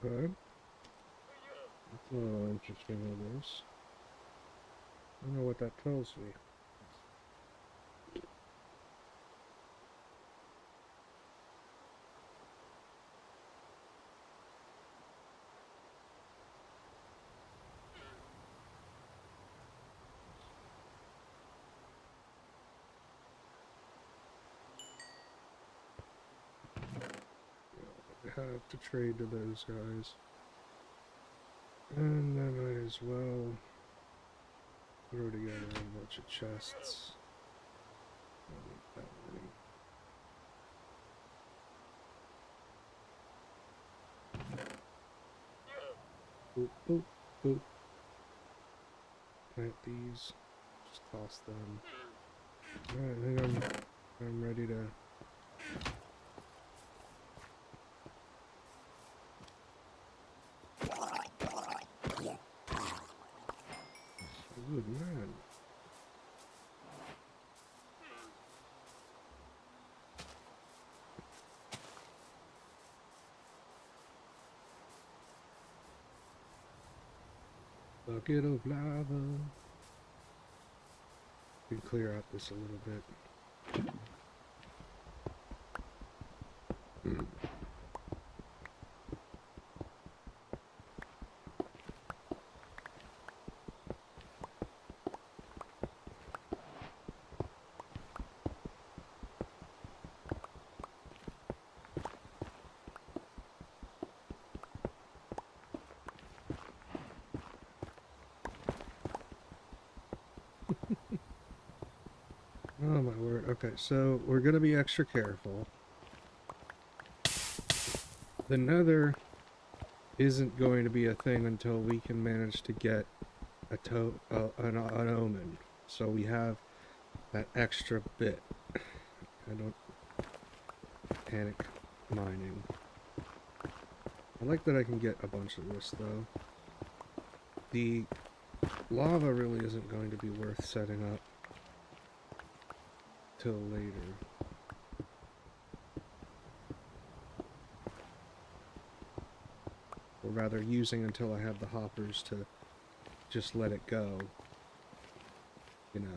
A: Okay. That's a little interesting, I guess. I don't know what that tells me. I have to trade to those guys. And I might as well throw together a bunch of chests. I don't need that many. Boop, boop, boop. Plant these. Just toss them. Alright, I think I'm ready to... Good man. Bucket of lava. We can clear out this a little bit. Oh my word. Okay, so we're gonna be extra careful. The nether isn't going to be a thing until we can manage to get an omen. So we have that extra bit. I don't panic mining. I like that I can get a bunch of this though. The lava really isn't going to be worth setting up till later. Or rather using until I have the hoppers to just let it go. You know.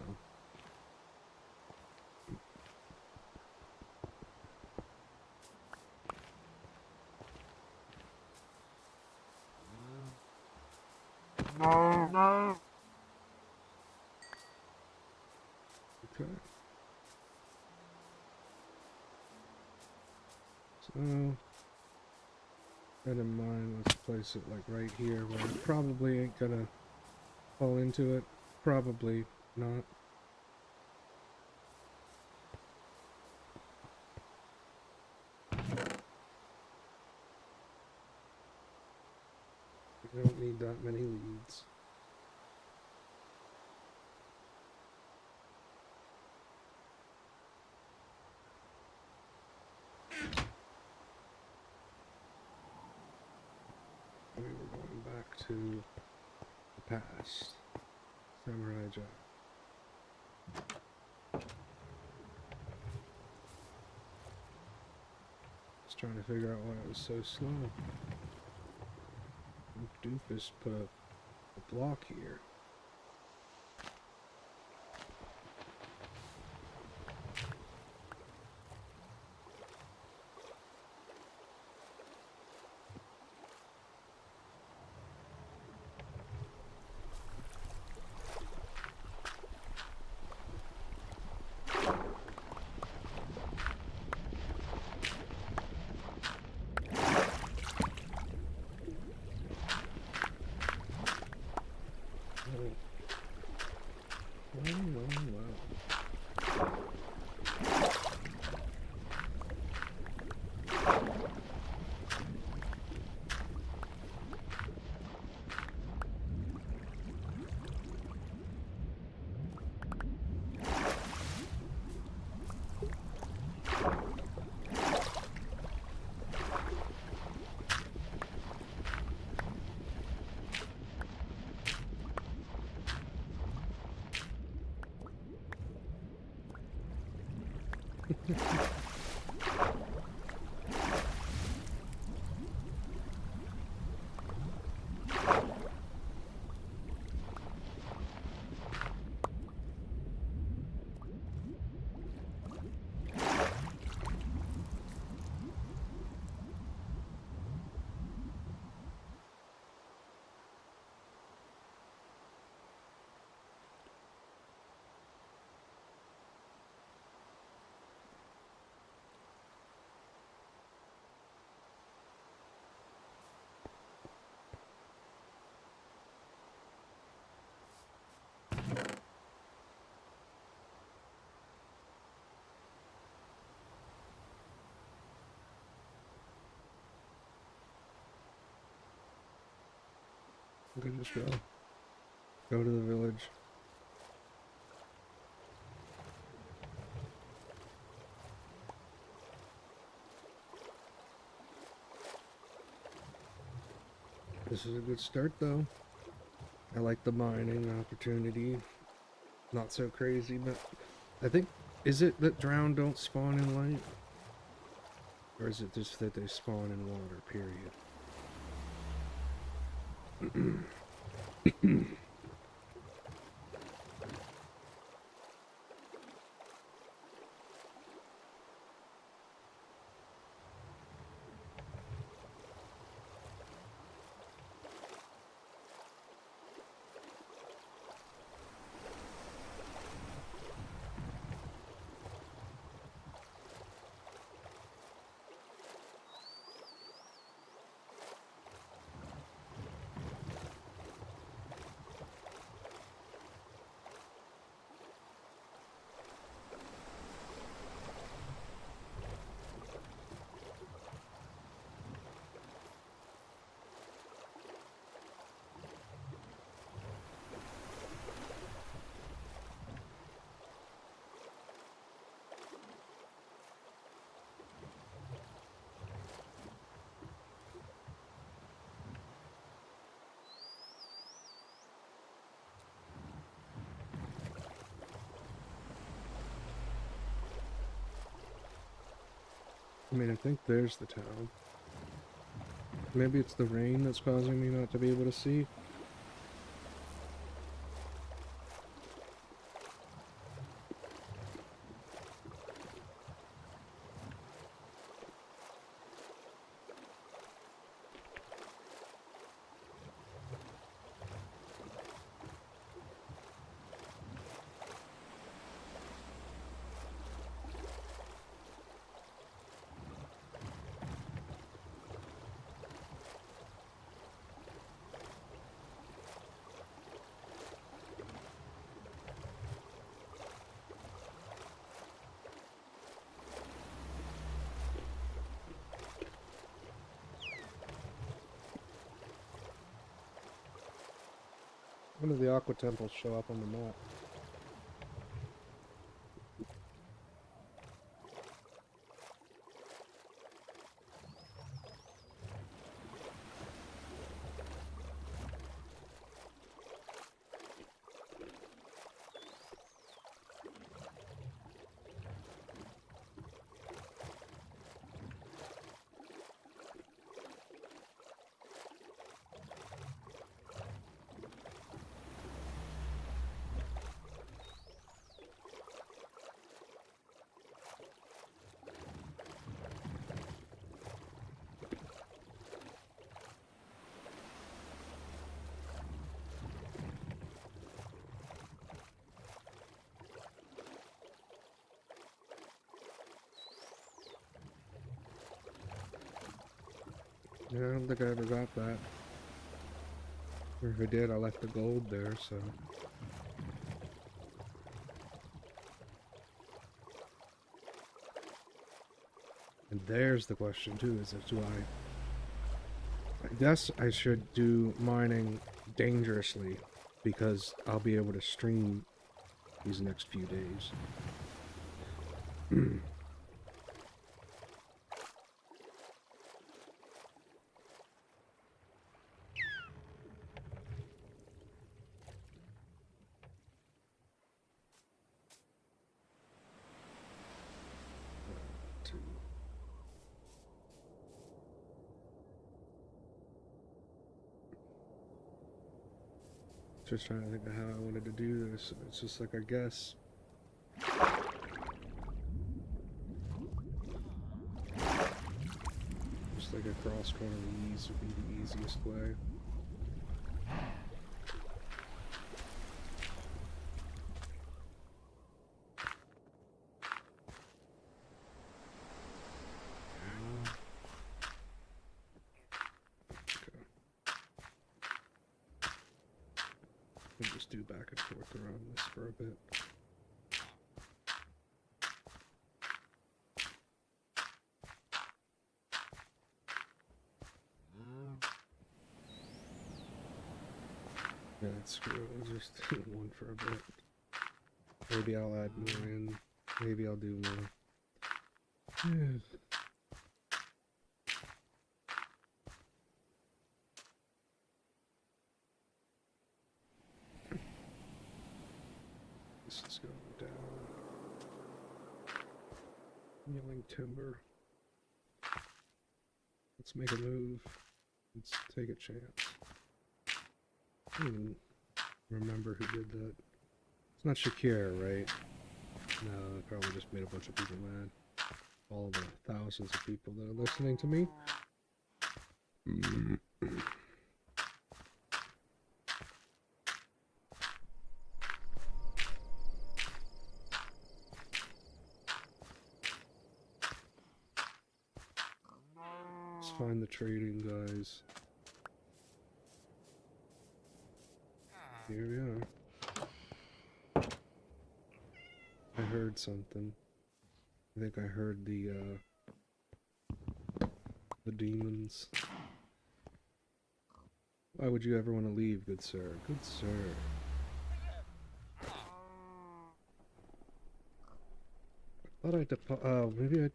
A: No. Okay. So, that in mind, let's place it like right here where it probably ain't gonna fall into it. Probably not. We don't need that many leads. We were going back to the past. Samurai Jack. Just trying to figure out why it was so slow. Doofus put a block here. I could just go. Go to the village. This is a good start, though. I like the mining opportunity. Not so crazy, but I think, is it that drown don't spawn in light? Or is it just that they spawn in water, period? I mean, I think there's the town. Maybe it's the rain that's causing me not to be able to see. When do the Aqua Temples show up on the map? Yeah, I don't think I ever got that. Or if I did, I left the gold there, so... And there's the question, too, is do I guess I should do mining dangerously, because I'll be able to stream these next few days. Just trying to think of how I wanted to do this. It's just like, I guess... Just like across one of these would be the easiest way. We'll just do back and forth around this for a bit. Yeah, screw it. We'll just do one for a bit. Maybe I'll add more in. Maybe I'll do more. Yeah. This is going down. Yelling timber. Let's make a move. Let's take a chance. I don't even remember who did that. It's not Shakira, right? No, I probably just made a bunch of people mad. All the thousands of people that are listening to me. Let's find the trading guys. Here we are. I heard something. I think I heard the demons. Why would you ever want to leave, good sir? Good sir. I thought I maybe I...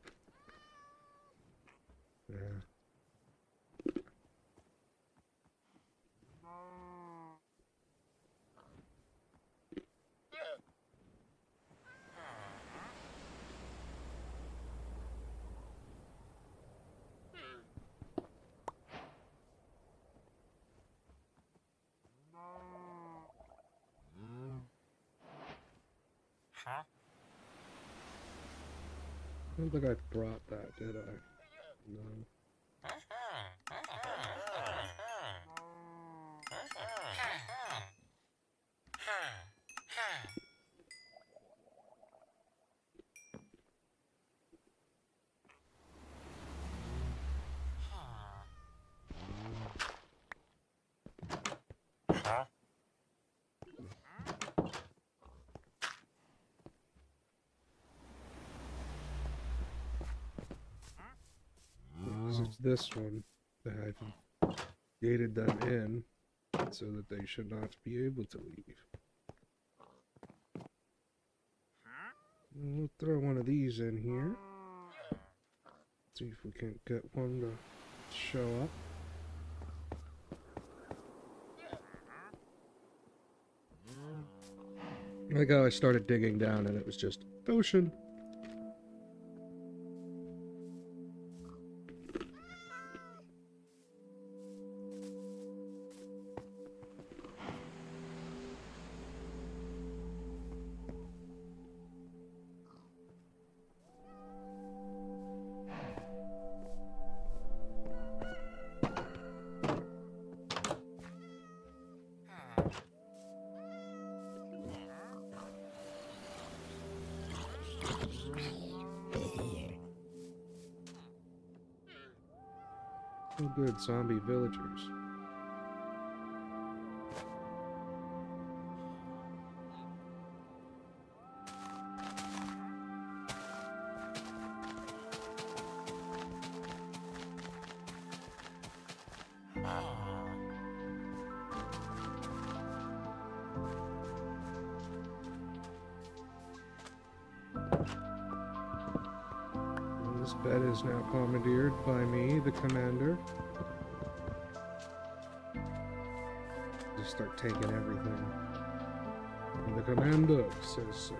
A: Yeah. I don't think I brought that, did I? No. Because it's this one that I've gated them in so that they should not be able to leave. We'll throw one of these in here. See if we can't get one to show up. Like how I started digging down and it was just ocean. Oh good, zombie villagers. This bed is now commandeered by me, the commander. Just start taking everything. And the commander says so.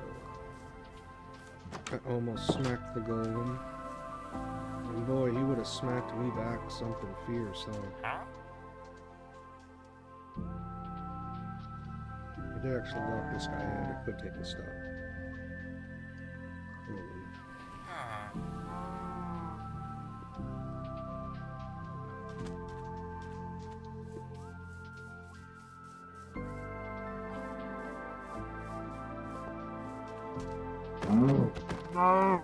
A: I almost smacked the golem. And boy, he would have smacked me back something fierce, huh? I did actually lock this guy in. I could take his stuff. No. No.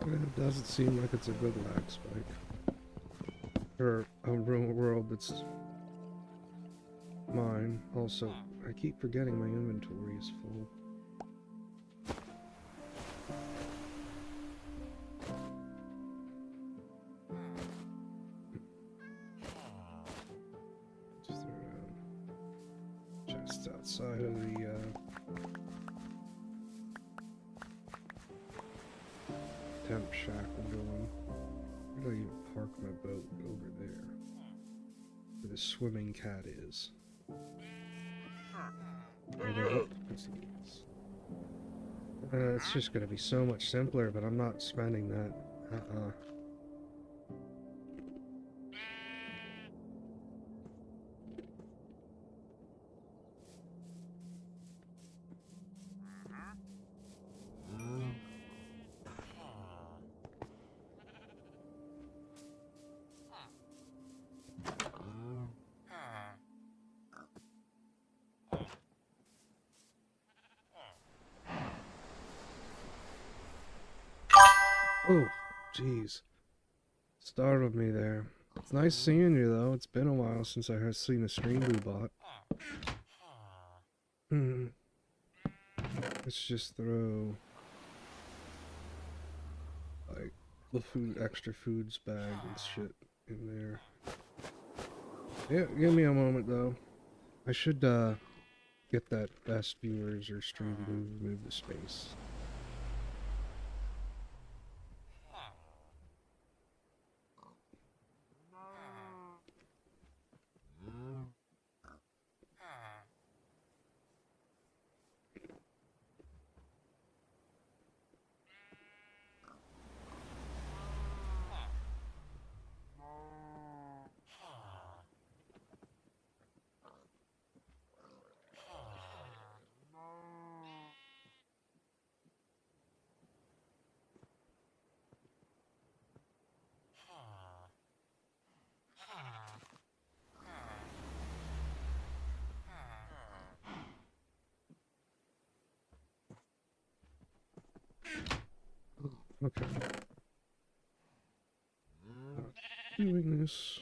A: It doesn't seem like it's a good lag spike. Or a real world that's mine. Also, I keep forgetting my inventory is full. Just throw down just outside of the temp shack we're going. Where do I even park my boat? Over there. Where the swimming cat is. It's just gonna be so much simpler, but I'm not spending that. Oh, jeez. Startled me there. It's nice seeing you, though. It's been a while since I have seen a stream bot. Let's just throw like the extra foods bag and shit in there. Yeah, give me a moment though. I should get that best viewers or stream to remove the space. Okay. Doing this.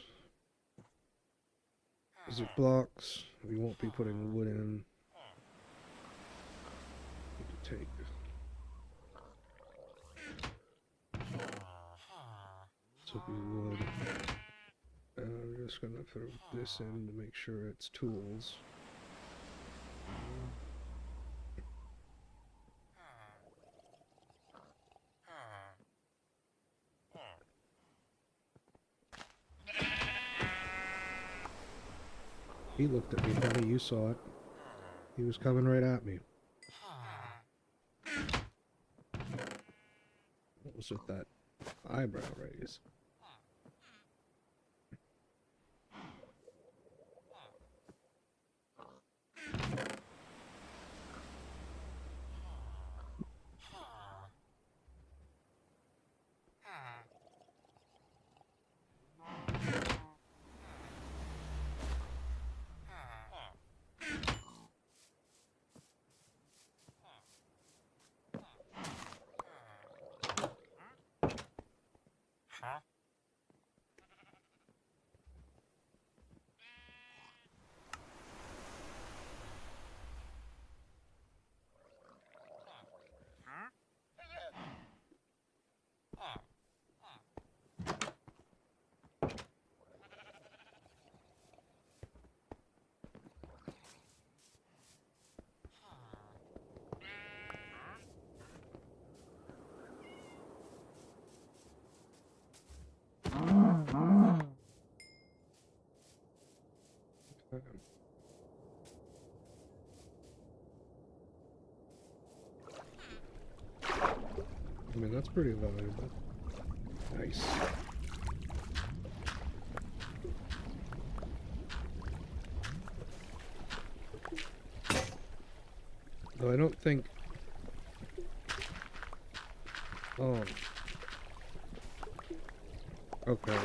A: Is it blocks? We won't be putting wood in. Need to take. This will be wood. And I'm just gonna throw this in to make sure it's tools. He looked at me funny, you saw it. He was coming right at me. What was with that eyebrow raise? I mean, that's pretty valuable. Nice. Though I don't think... Oh. Okay.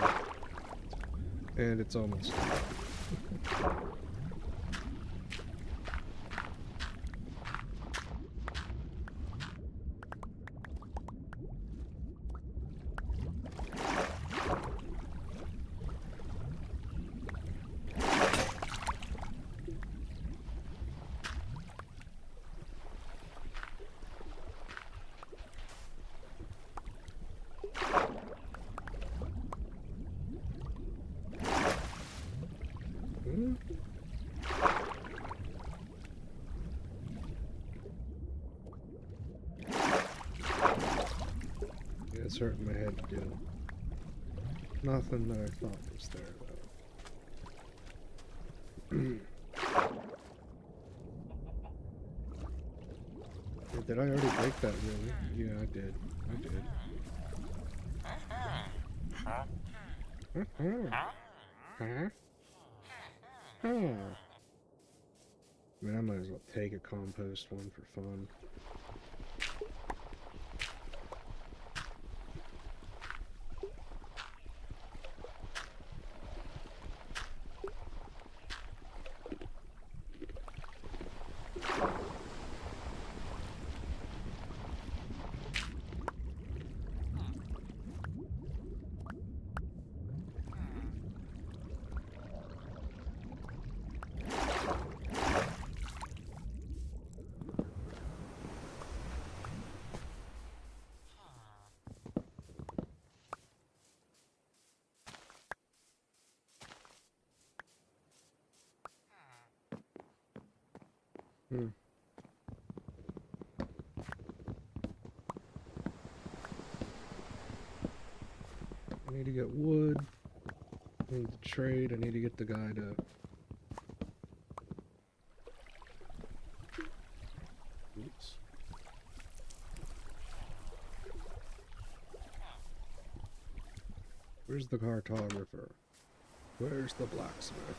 A: And it's almost done. it's hurting my head to do. Nothing that I thought was there, though. Did I already break that, really? Yeah, I did. I did. I mean, I might as well take a compost one for fun. I need to get wood. I need to trade. I need to get the guy to... Oops. Where's the cartographer? Where's the blacksmith?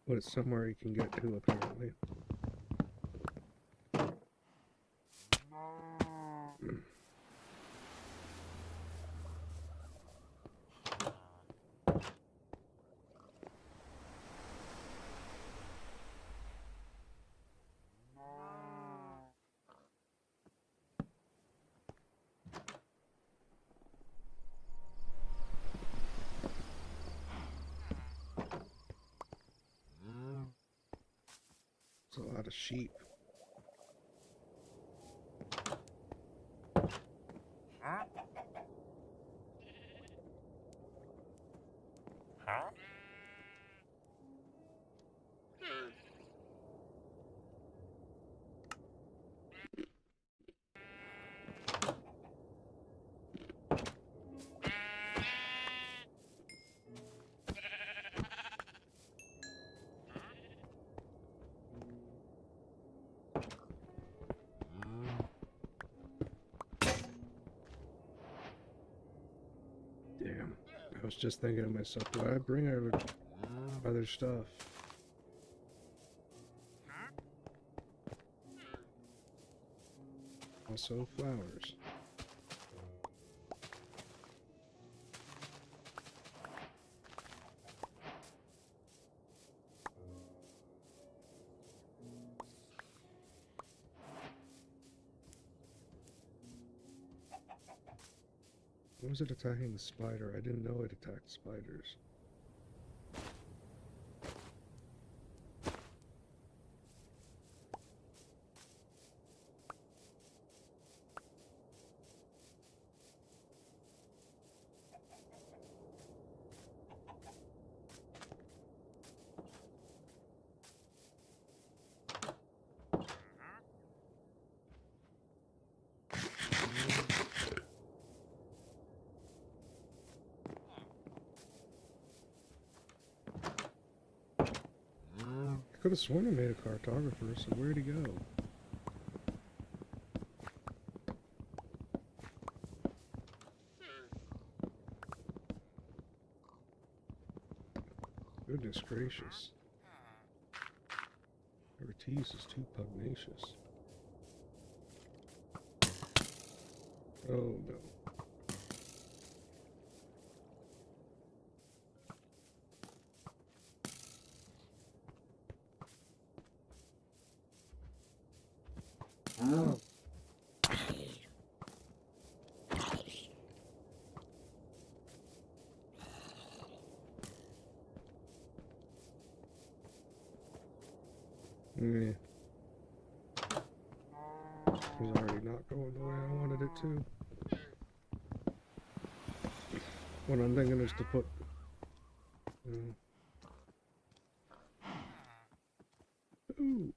A: But it's somewhere you can get to, apparently. There's a lot of sheep. Damn. I was just thinking to myself, do I bring other stuff? Also flowers. Why was it attacking the spider? I didn't know it attacked spiders. I could have sworn I made a cartographer, so where'd he go? Goodness gracious. Ortiz is too pugnacious. Oh no. Oh. Yeah. It was already not going the way I wanted it to. What I'm thinking is to put... ooh.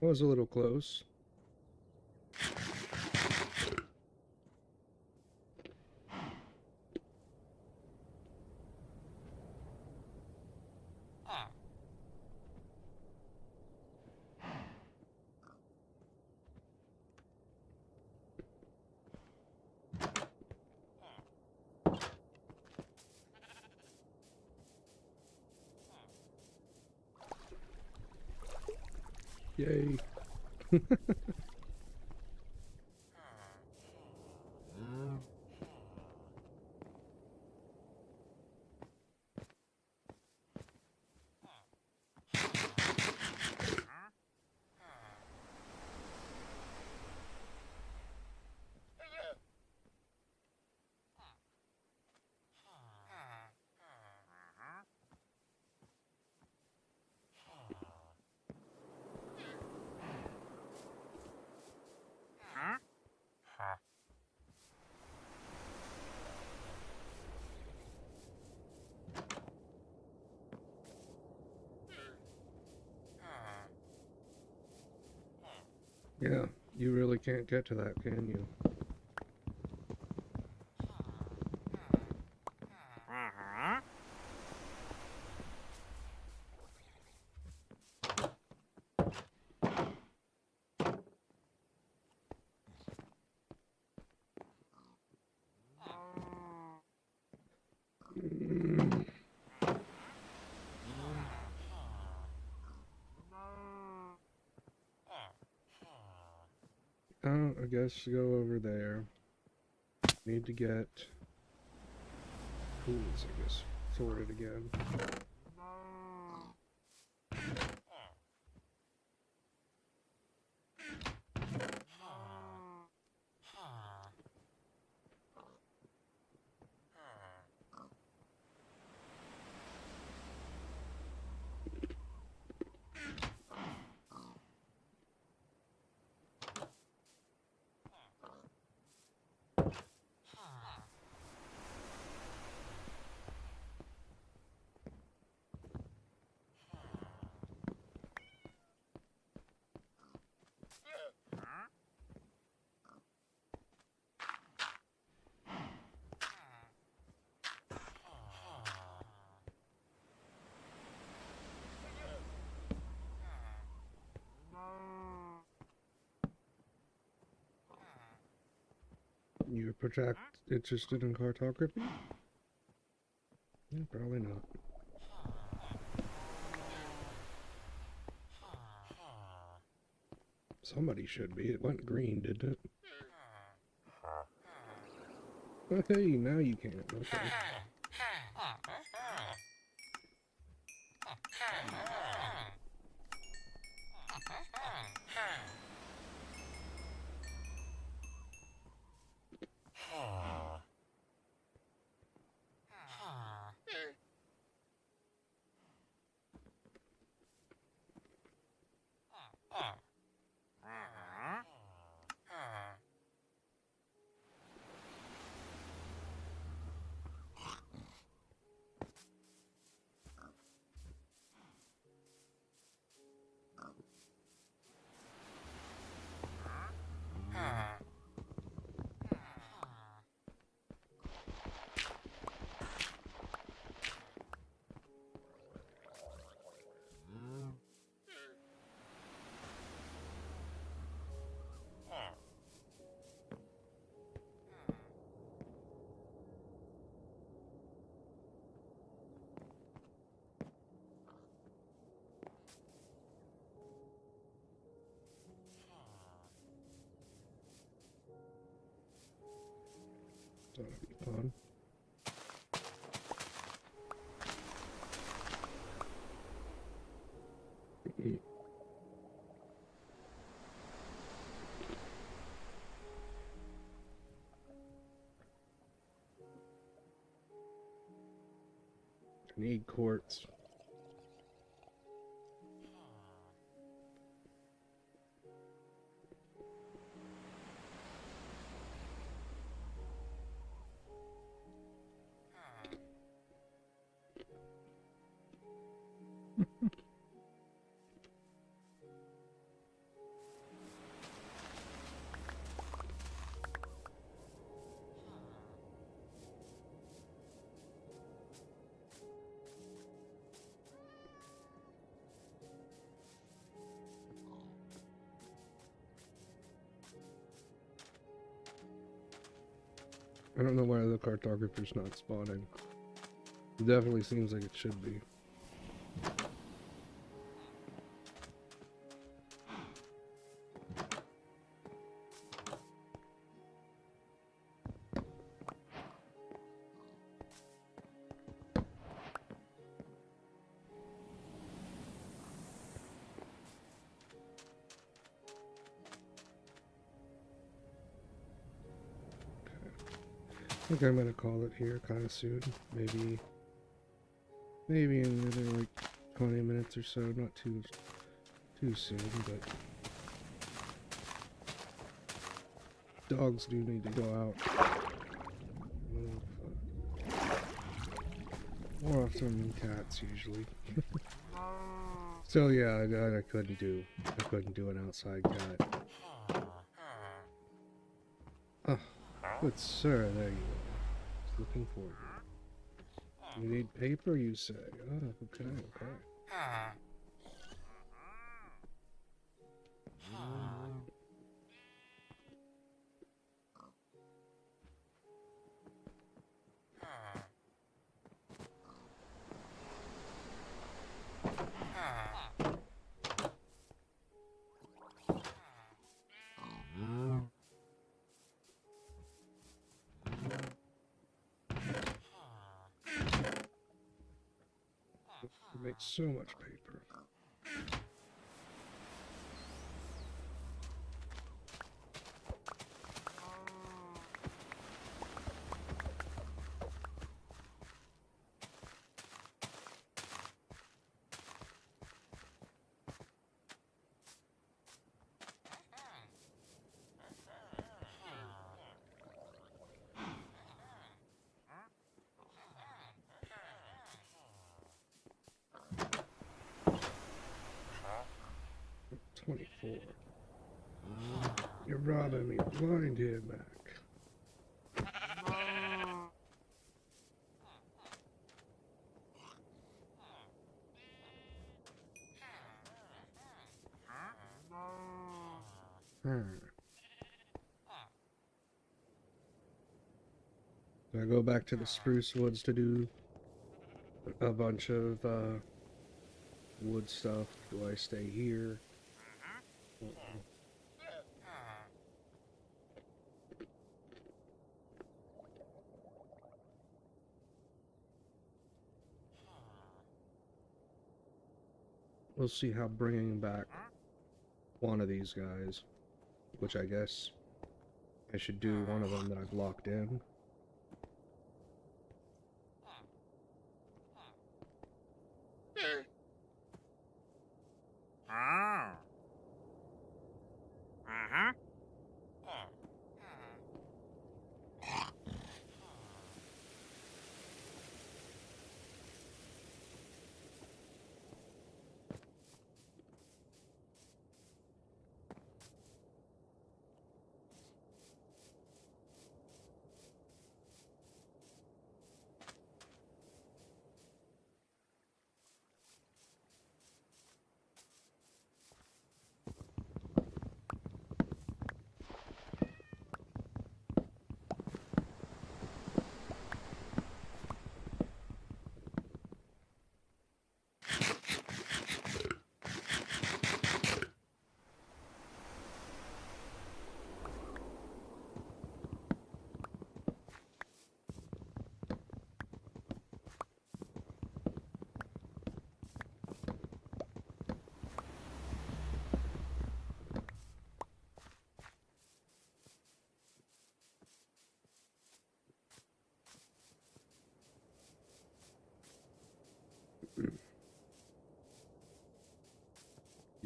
A: That was a little close. Yay. Yeah, you really can't get to that, can you? Mm. Oh, I guess go over there. Need to get tools, I guess, sorted again. You project interested in cartography? Yeah, probably not. Somebody should be. It went green, didn't it? Oh, hey, now you can't. Okay. That'll be fun. I need quartz. I don't know why the cartographer's not spawning. It definitely seems like it should be. I think I'm gonna call it here kind of soon. Maybe in another like 20 minutes or so. Not too soon, but dogs do need to go out more often than cats usually. So yeah, I couldn't do an outside cat. Oh, good sir, there you are. Just looking for you. You need paper, you say? Oh, okay, okay. You make so much paper. Oh, 24. You're robbing me blind here, Mac. Do I go back to the spruce woods to do a bunch of wood stuff? Do I stay here? We'll see how bringing back one of these guys, which I guess I should do one of them that I've locked in.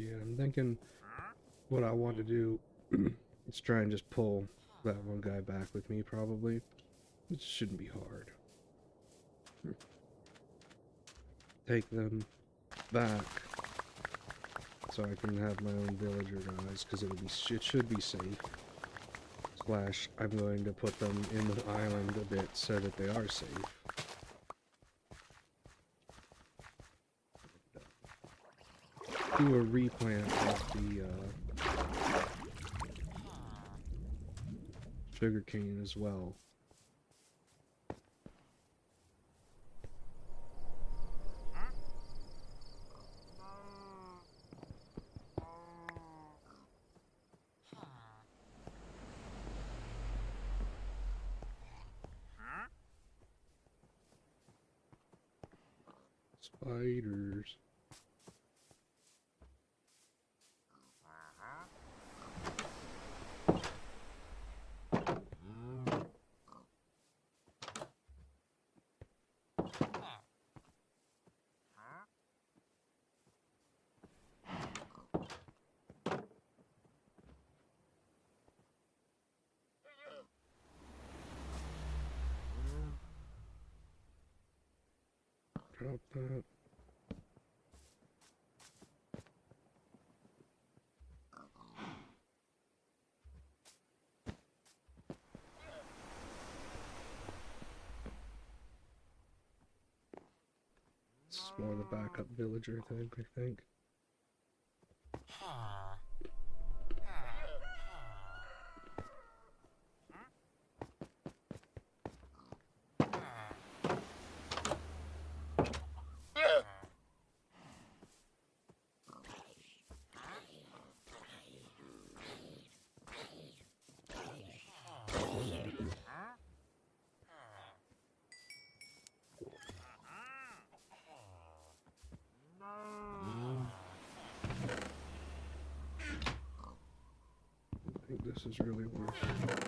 A: Yeah, I'm thinking what I want to do is try and just pull that one guy back with me, probably. It shouldn't be hard. Take them back so I can have my own villager guys, because it should be safe. Slash, I'm going to put them in the island a bit so that they are safe. Do a replant of the sugarcane as well. Spiders. Drop that. It's more the backup villager thing, I think. I think this is really worth it.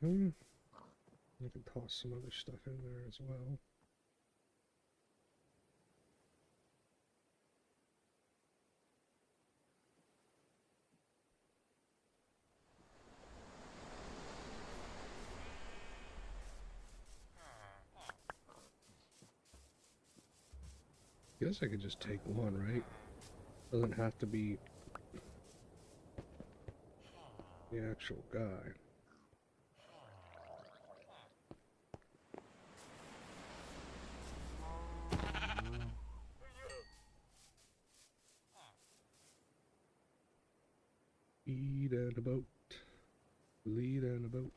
A: Hmm. I can toss some other stuff in there as well. Guess I could just take one, right? Doesn't have to be the actual guy. Lead and a boat. Lead and a boat.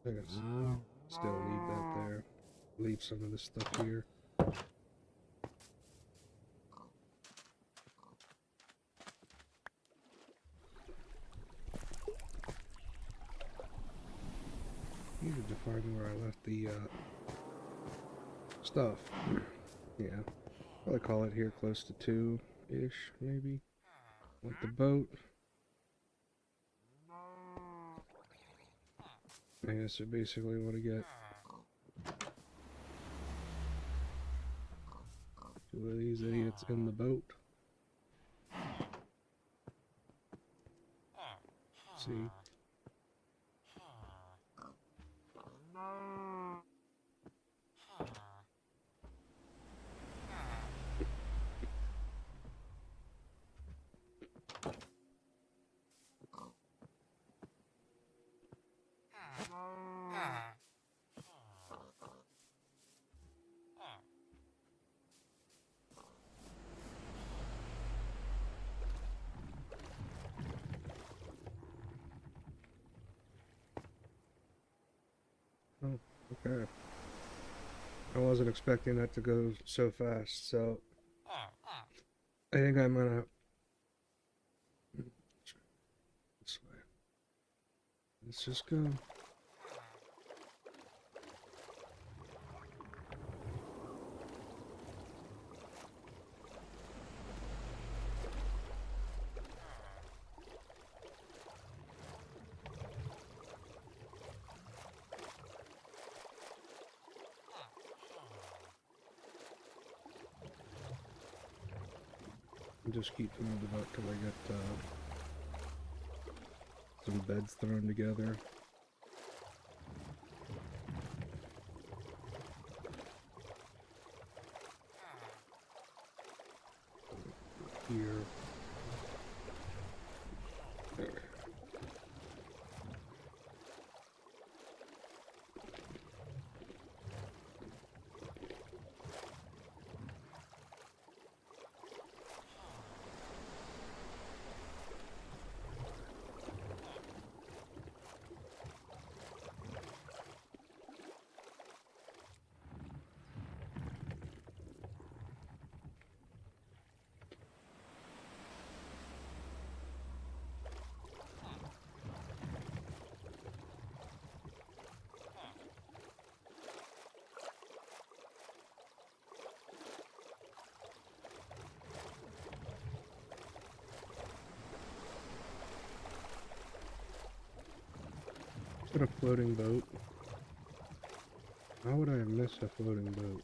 A: I guess still leave that there. Leave some of this stuff here. Needed to find where I left the stuff. Yeah, probably call it here close to 2-ish, maybe. Like the boat. I guess I basically want to get 2 of these idiots in the boat. See. Oh, okay. I wasn't expecting that to go so fast, so I think I'm gonna this way. Let's just go. And just keep moving up till I get some beds thrown together. Here. There. Got a floating boat. How would I have missed a floating boat?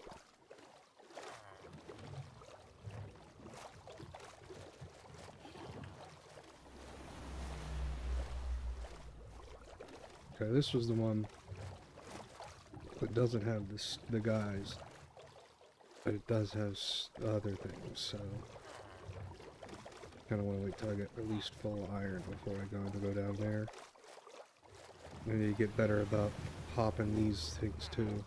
A: Okay, this was the one that doesn't have the guys, but it does have other things, so kind of want to wait till I get at least full iron before I go down there. I need to get better about hopping these things too.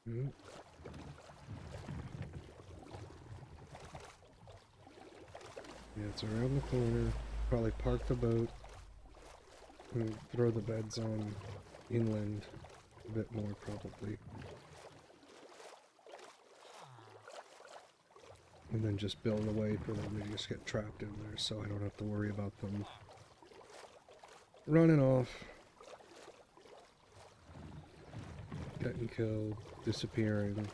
A: Mm. Yeah, it's around the corner. Probably park the boat and throw the beds on inland a bit more, probably. And then just build a way for them to just get trapped in there so I don't have to worry about them running off, getting killed, disappearing.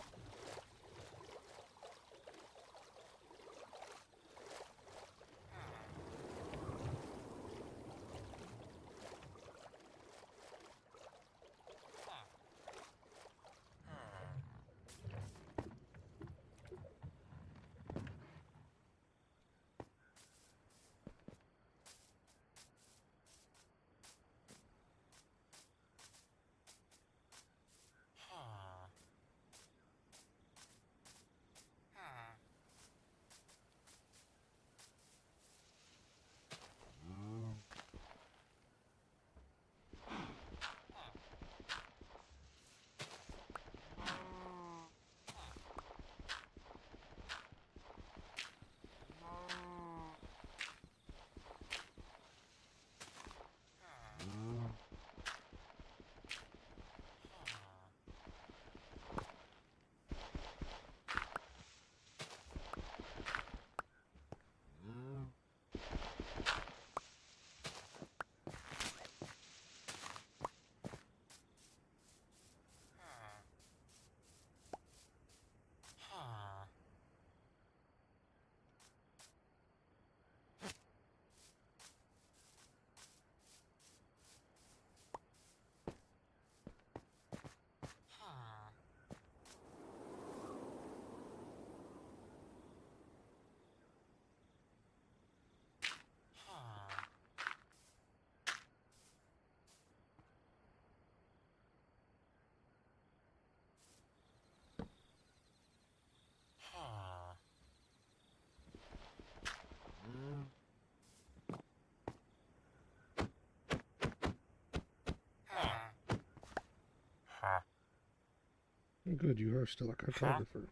A: Good, you are still a cartographer.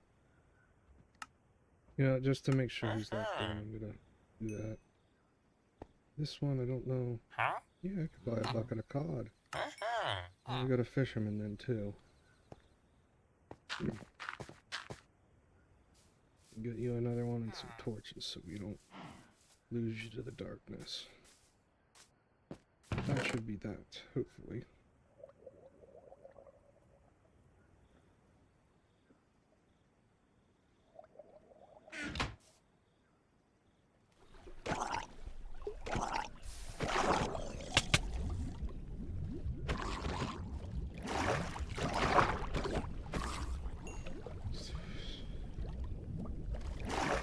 A: You know, just to make sure he's locked in, I'm gonna do that. This one, I don't know. Yeah, I could buy a bucket of cod. And we got a fisherman then, too. Get you another one and some torches so we don't lose you to the darkness. That should be that, hopefully.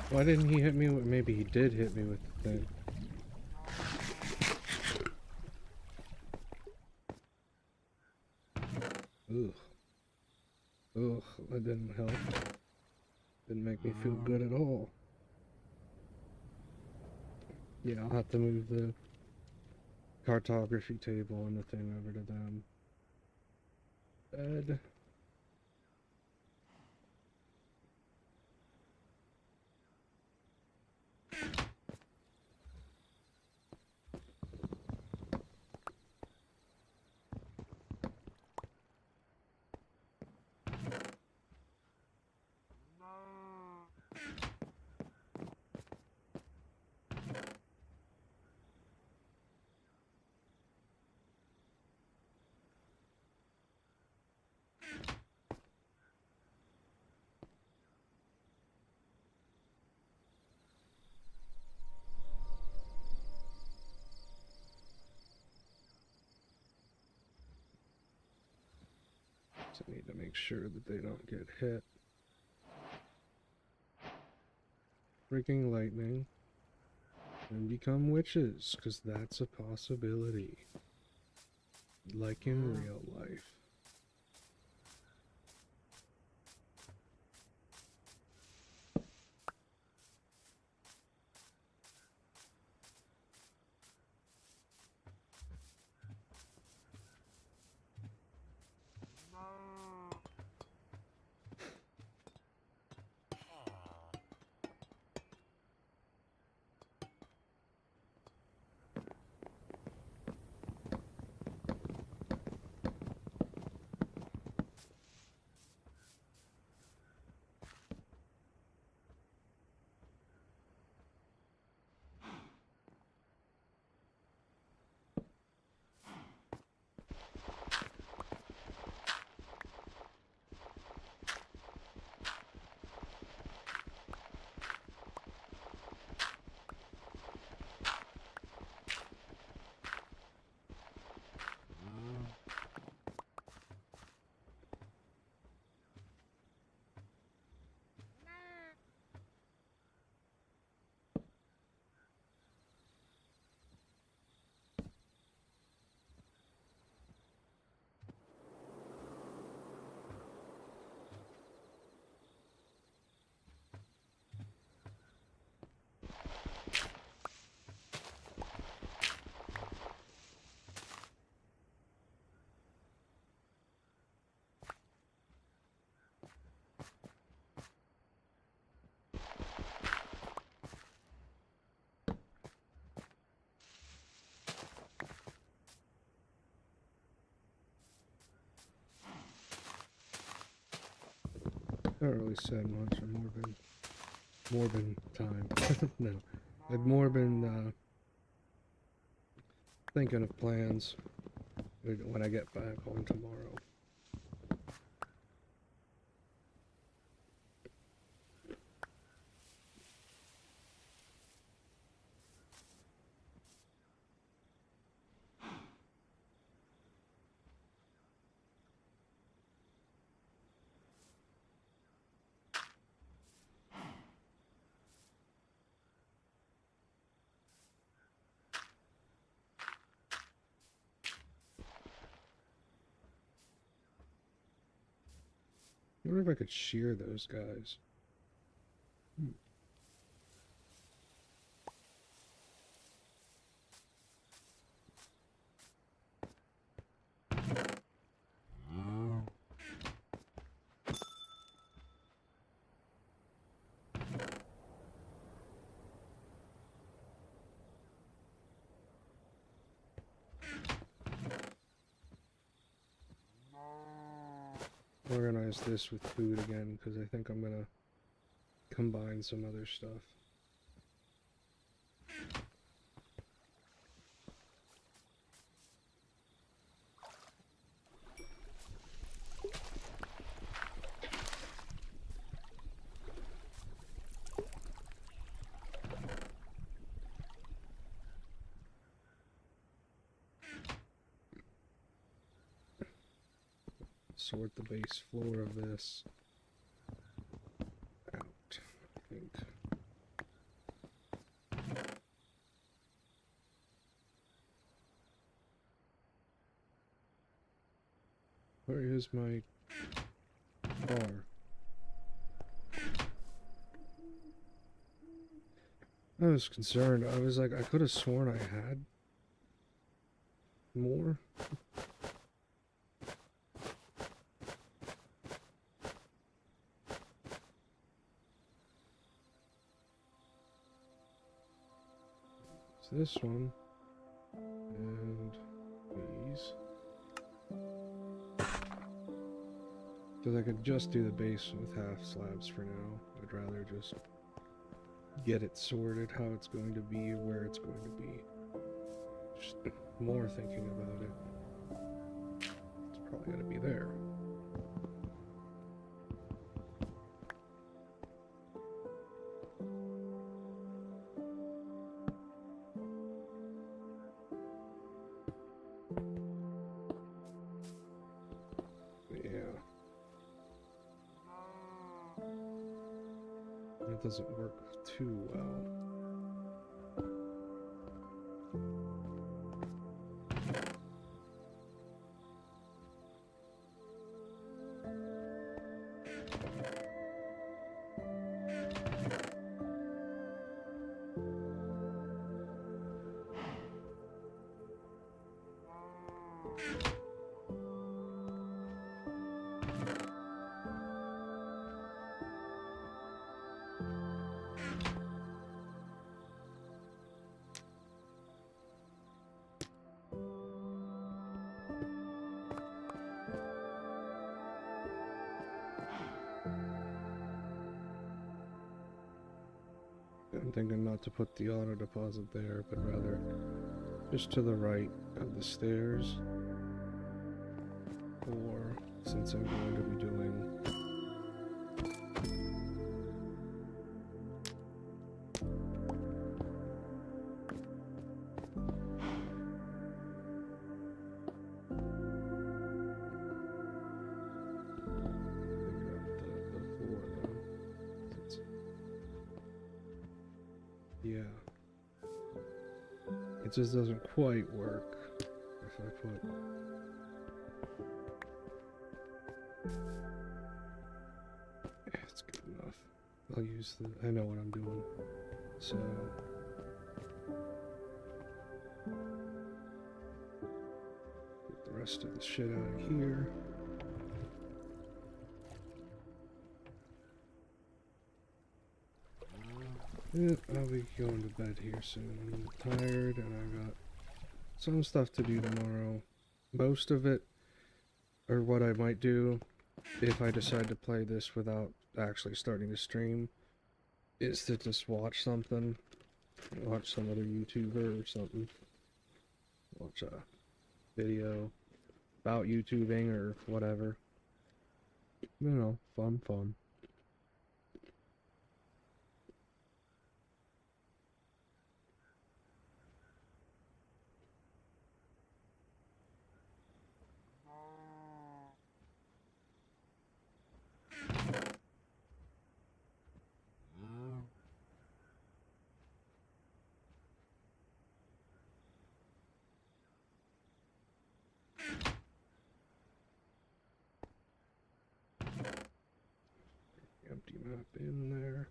A: Why didn't he hit me with... Maybe he did hit me with the thing. Ugh. Ugh, that didn't help. Didn't make me feel good at all. Yeah, I'll have to move the cartography table and the thing over to them. Bed. I need to make sure that they don't get hit. Freaking lightning. And become witches, because that's a possibility. Like in real life. Not really said much. I've more been time. No, I've more been thinking of plans when I get back home tomorrow. I wonder if I could shear those guys. Organize this with food again, because I think I'm gonna combine some other stuff. Sort the base floor of this out, I think. Where is my bar? I was concerned. I was like, I could have sworn I had more. It's this one. And these. Because I could just do the base with half slabs for now. I'd rather just get it sorted how it's going to be, where it's going to be. Just more thinking about it. It's probably going to be there. Yeah. that doesn't work too well. I'm thinking not to put the auto deposit there, but rather just to the right of the stairs. Or, since I'm going to be doing yeah. It just doesn't quite work if I put... Yeah, it's good enough. I'll use the... I know what I'm doing. So... Get the rest of the shit out of here. Yeah, I'll be going to bed here soon. I'm tired and I've got some stuff to do tomorrow. Most of it, or what I might do, if I decide to play this without actually starting to stream, is to just watch something. Watch some other YouTuber or something. Watch a video about YouTubing or whatever. You know, fun. Empty map in there.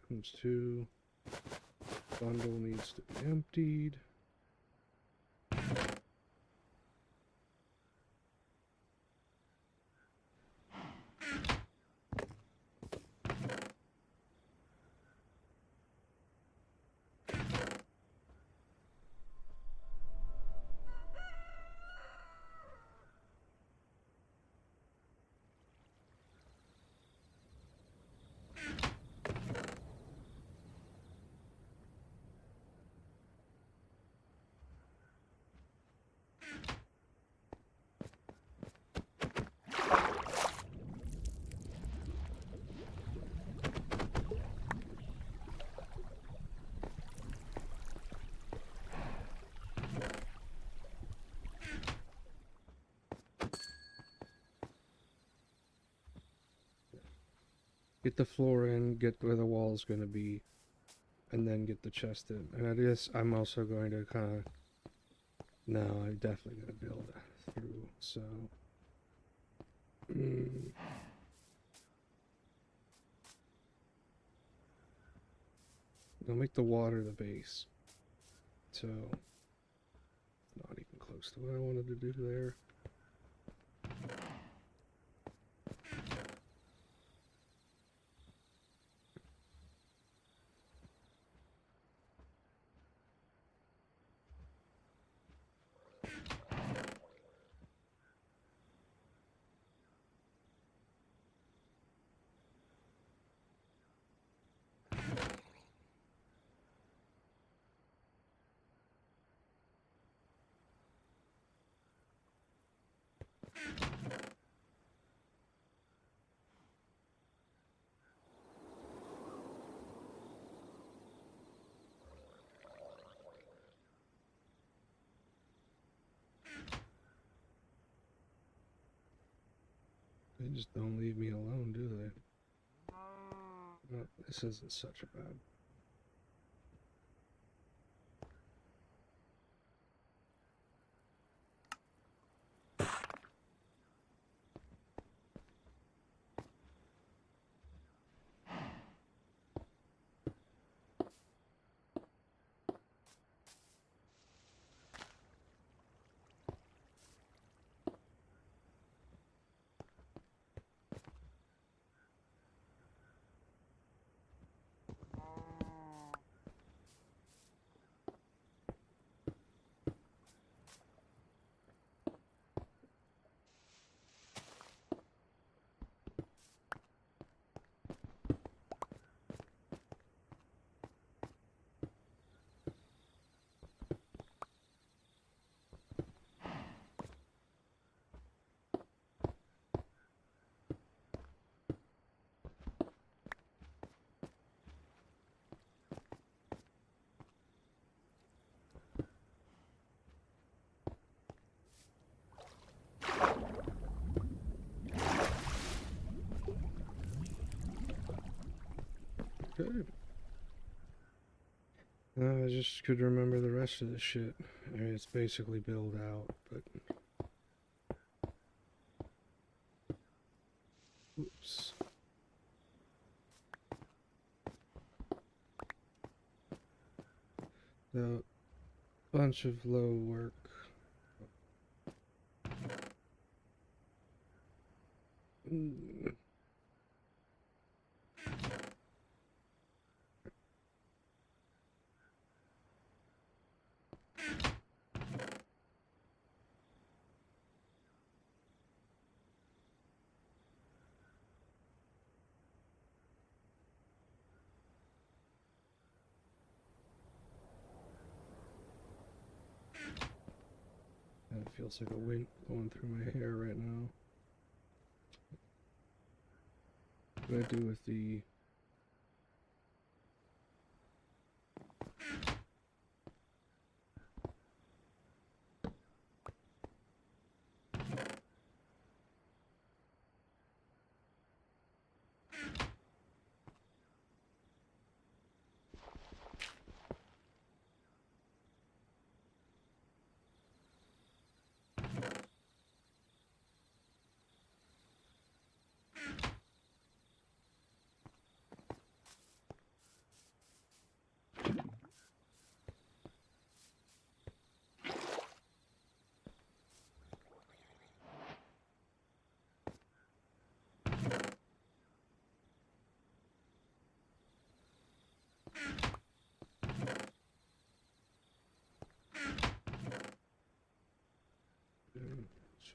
A: Gems 2. Bundle needs to be emptied. Get the floor in, get where the wall's gonna be, and then get the chest in. And I guess I'm also going to kind of... No, I'm definitely going to build through, so... I'll make the water the base. So... Not even close to what I wanted to do there. They just don't leave me alone, do they? Well, this isn't such a bad. Good. I just could remember the rest of the shit. I mean, it's basically built out, but... Oops. The bunch of low work. It feels like a wind going through my hair right now. What do I do with the...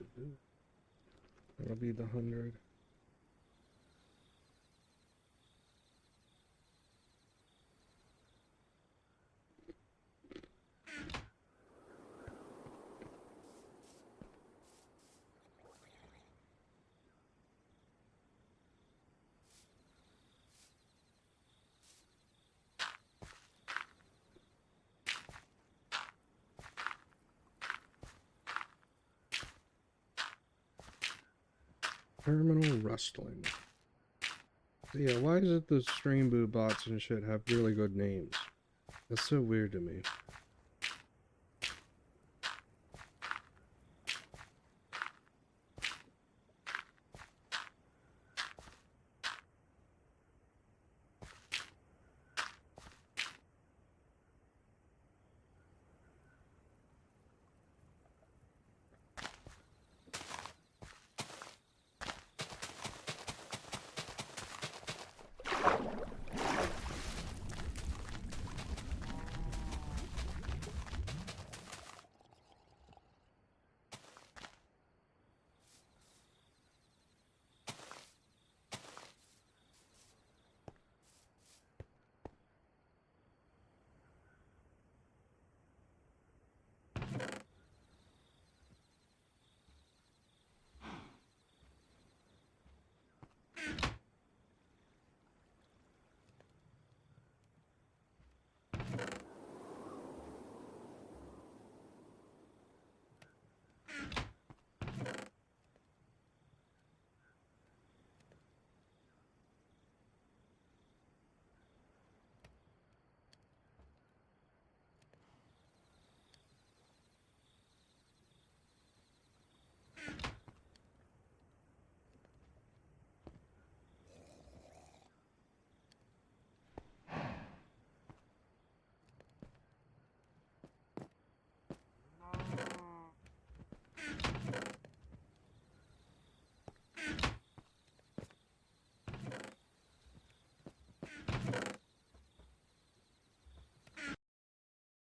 A: should do? That'll be the 100. Terminal rustling. So yeah, why is it the stream boot bots and shit have really good names? That's so weird to me.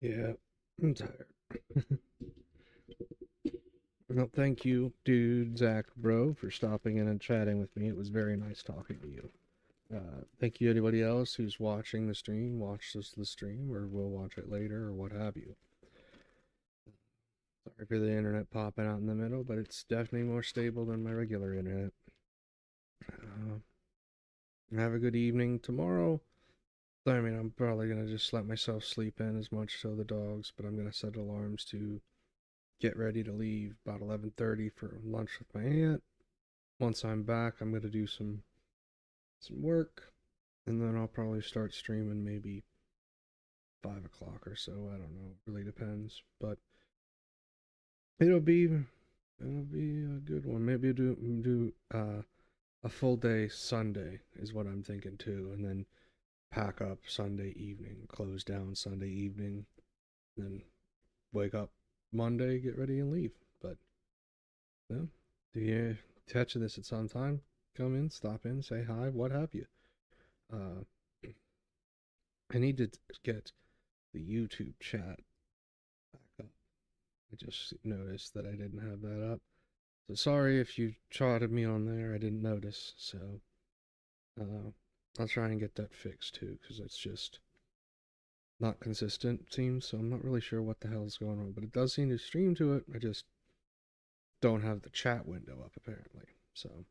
A: Yeah, I'm tired. Well, thank you, dude, Zach, bro, for stopping in and chatting with me. It was very nice talking to you. Thank you, anybody else who's watching the stream, watched the stream, or will watch it later, or what have you. Sorry for the internet popping out in the middle, but it's definitely more stable than my regular internet. Have a good evening tomorrow. I mean, I'm probably gonna just let myself sleep in as much so the dogs, but I'm gonna set alarms to get ready to leave about 11:30 for lunch with my aunt. Once I'm back, I'm gonna do some work, and then I'll probably start streaming maybe 5 o'clock or so. I don't know. It really depends, but it'll be it'll be a good one. Maybe do a full day Sunday is what I'm thinking too, and then pack up Sunday evening, close down Sunday evening, then wake up Monday, get ready and leave. But yeah, do you catch this at some time? Come in, stop in, say hi, what have you. Uh, I need to get the YouTube chat back up. I just noticed that I didn't have that up. So sorry if you trotted me on there. I didn't notice. So I'll try and get that fixed too, because it's just not consistent, it seems. So I'm not really sure what the hell is going on, but it does seem to stream to it. I just don't have the chat window up apparently. So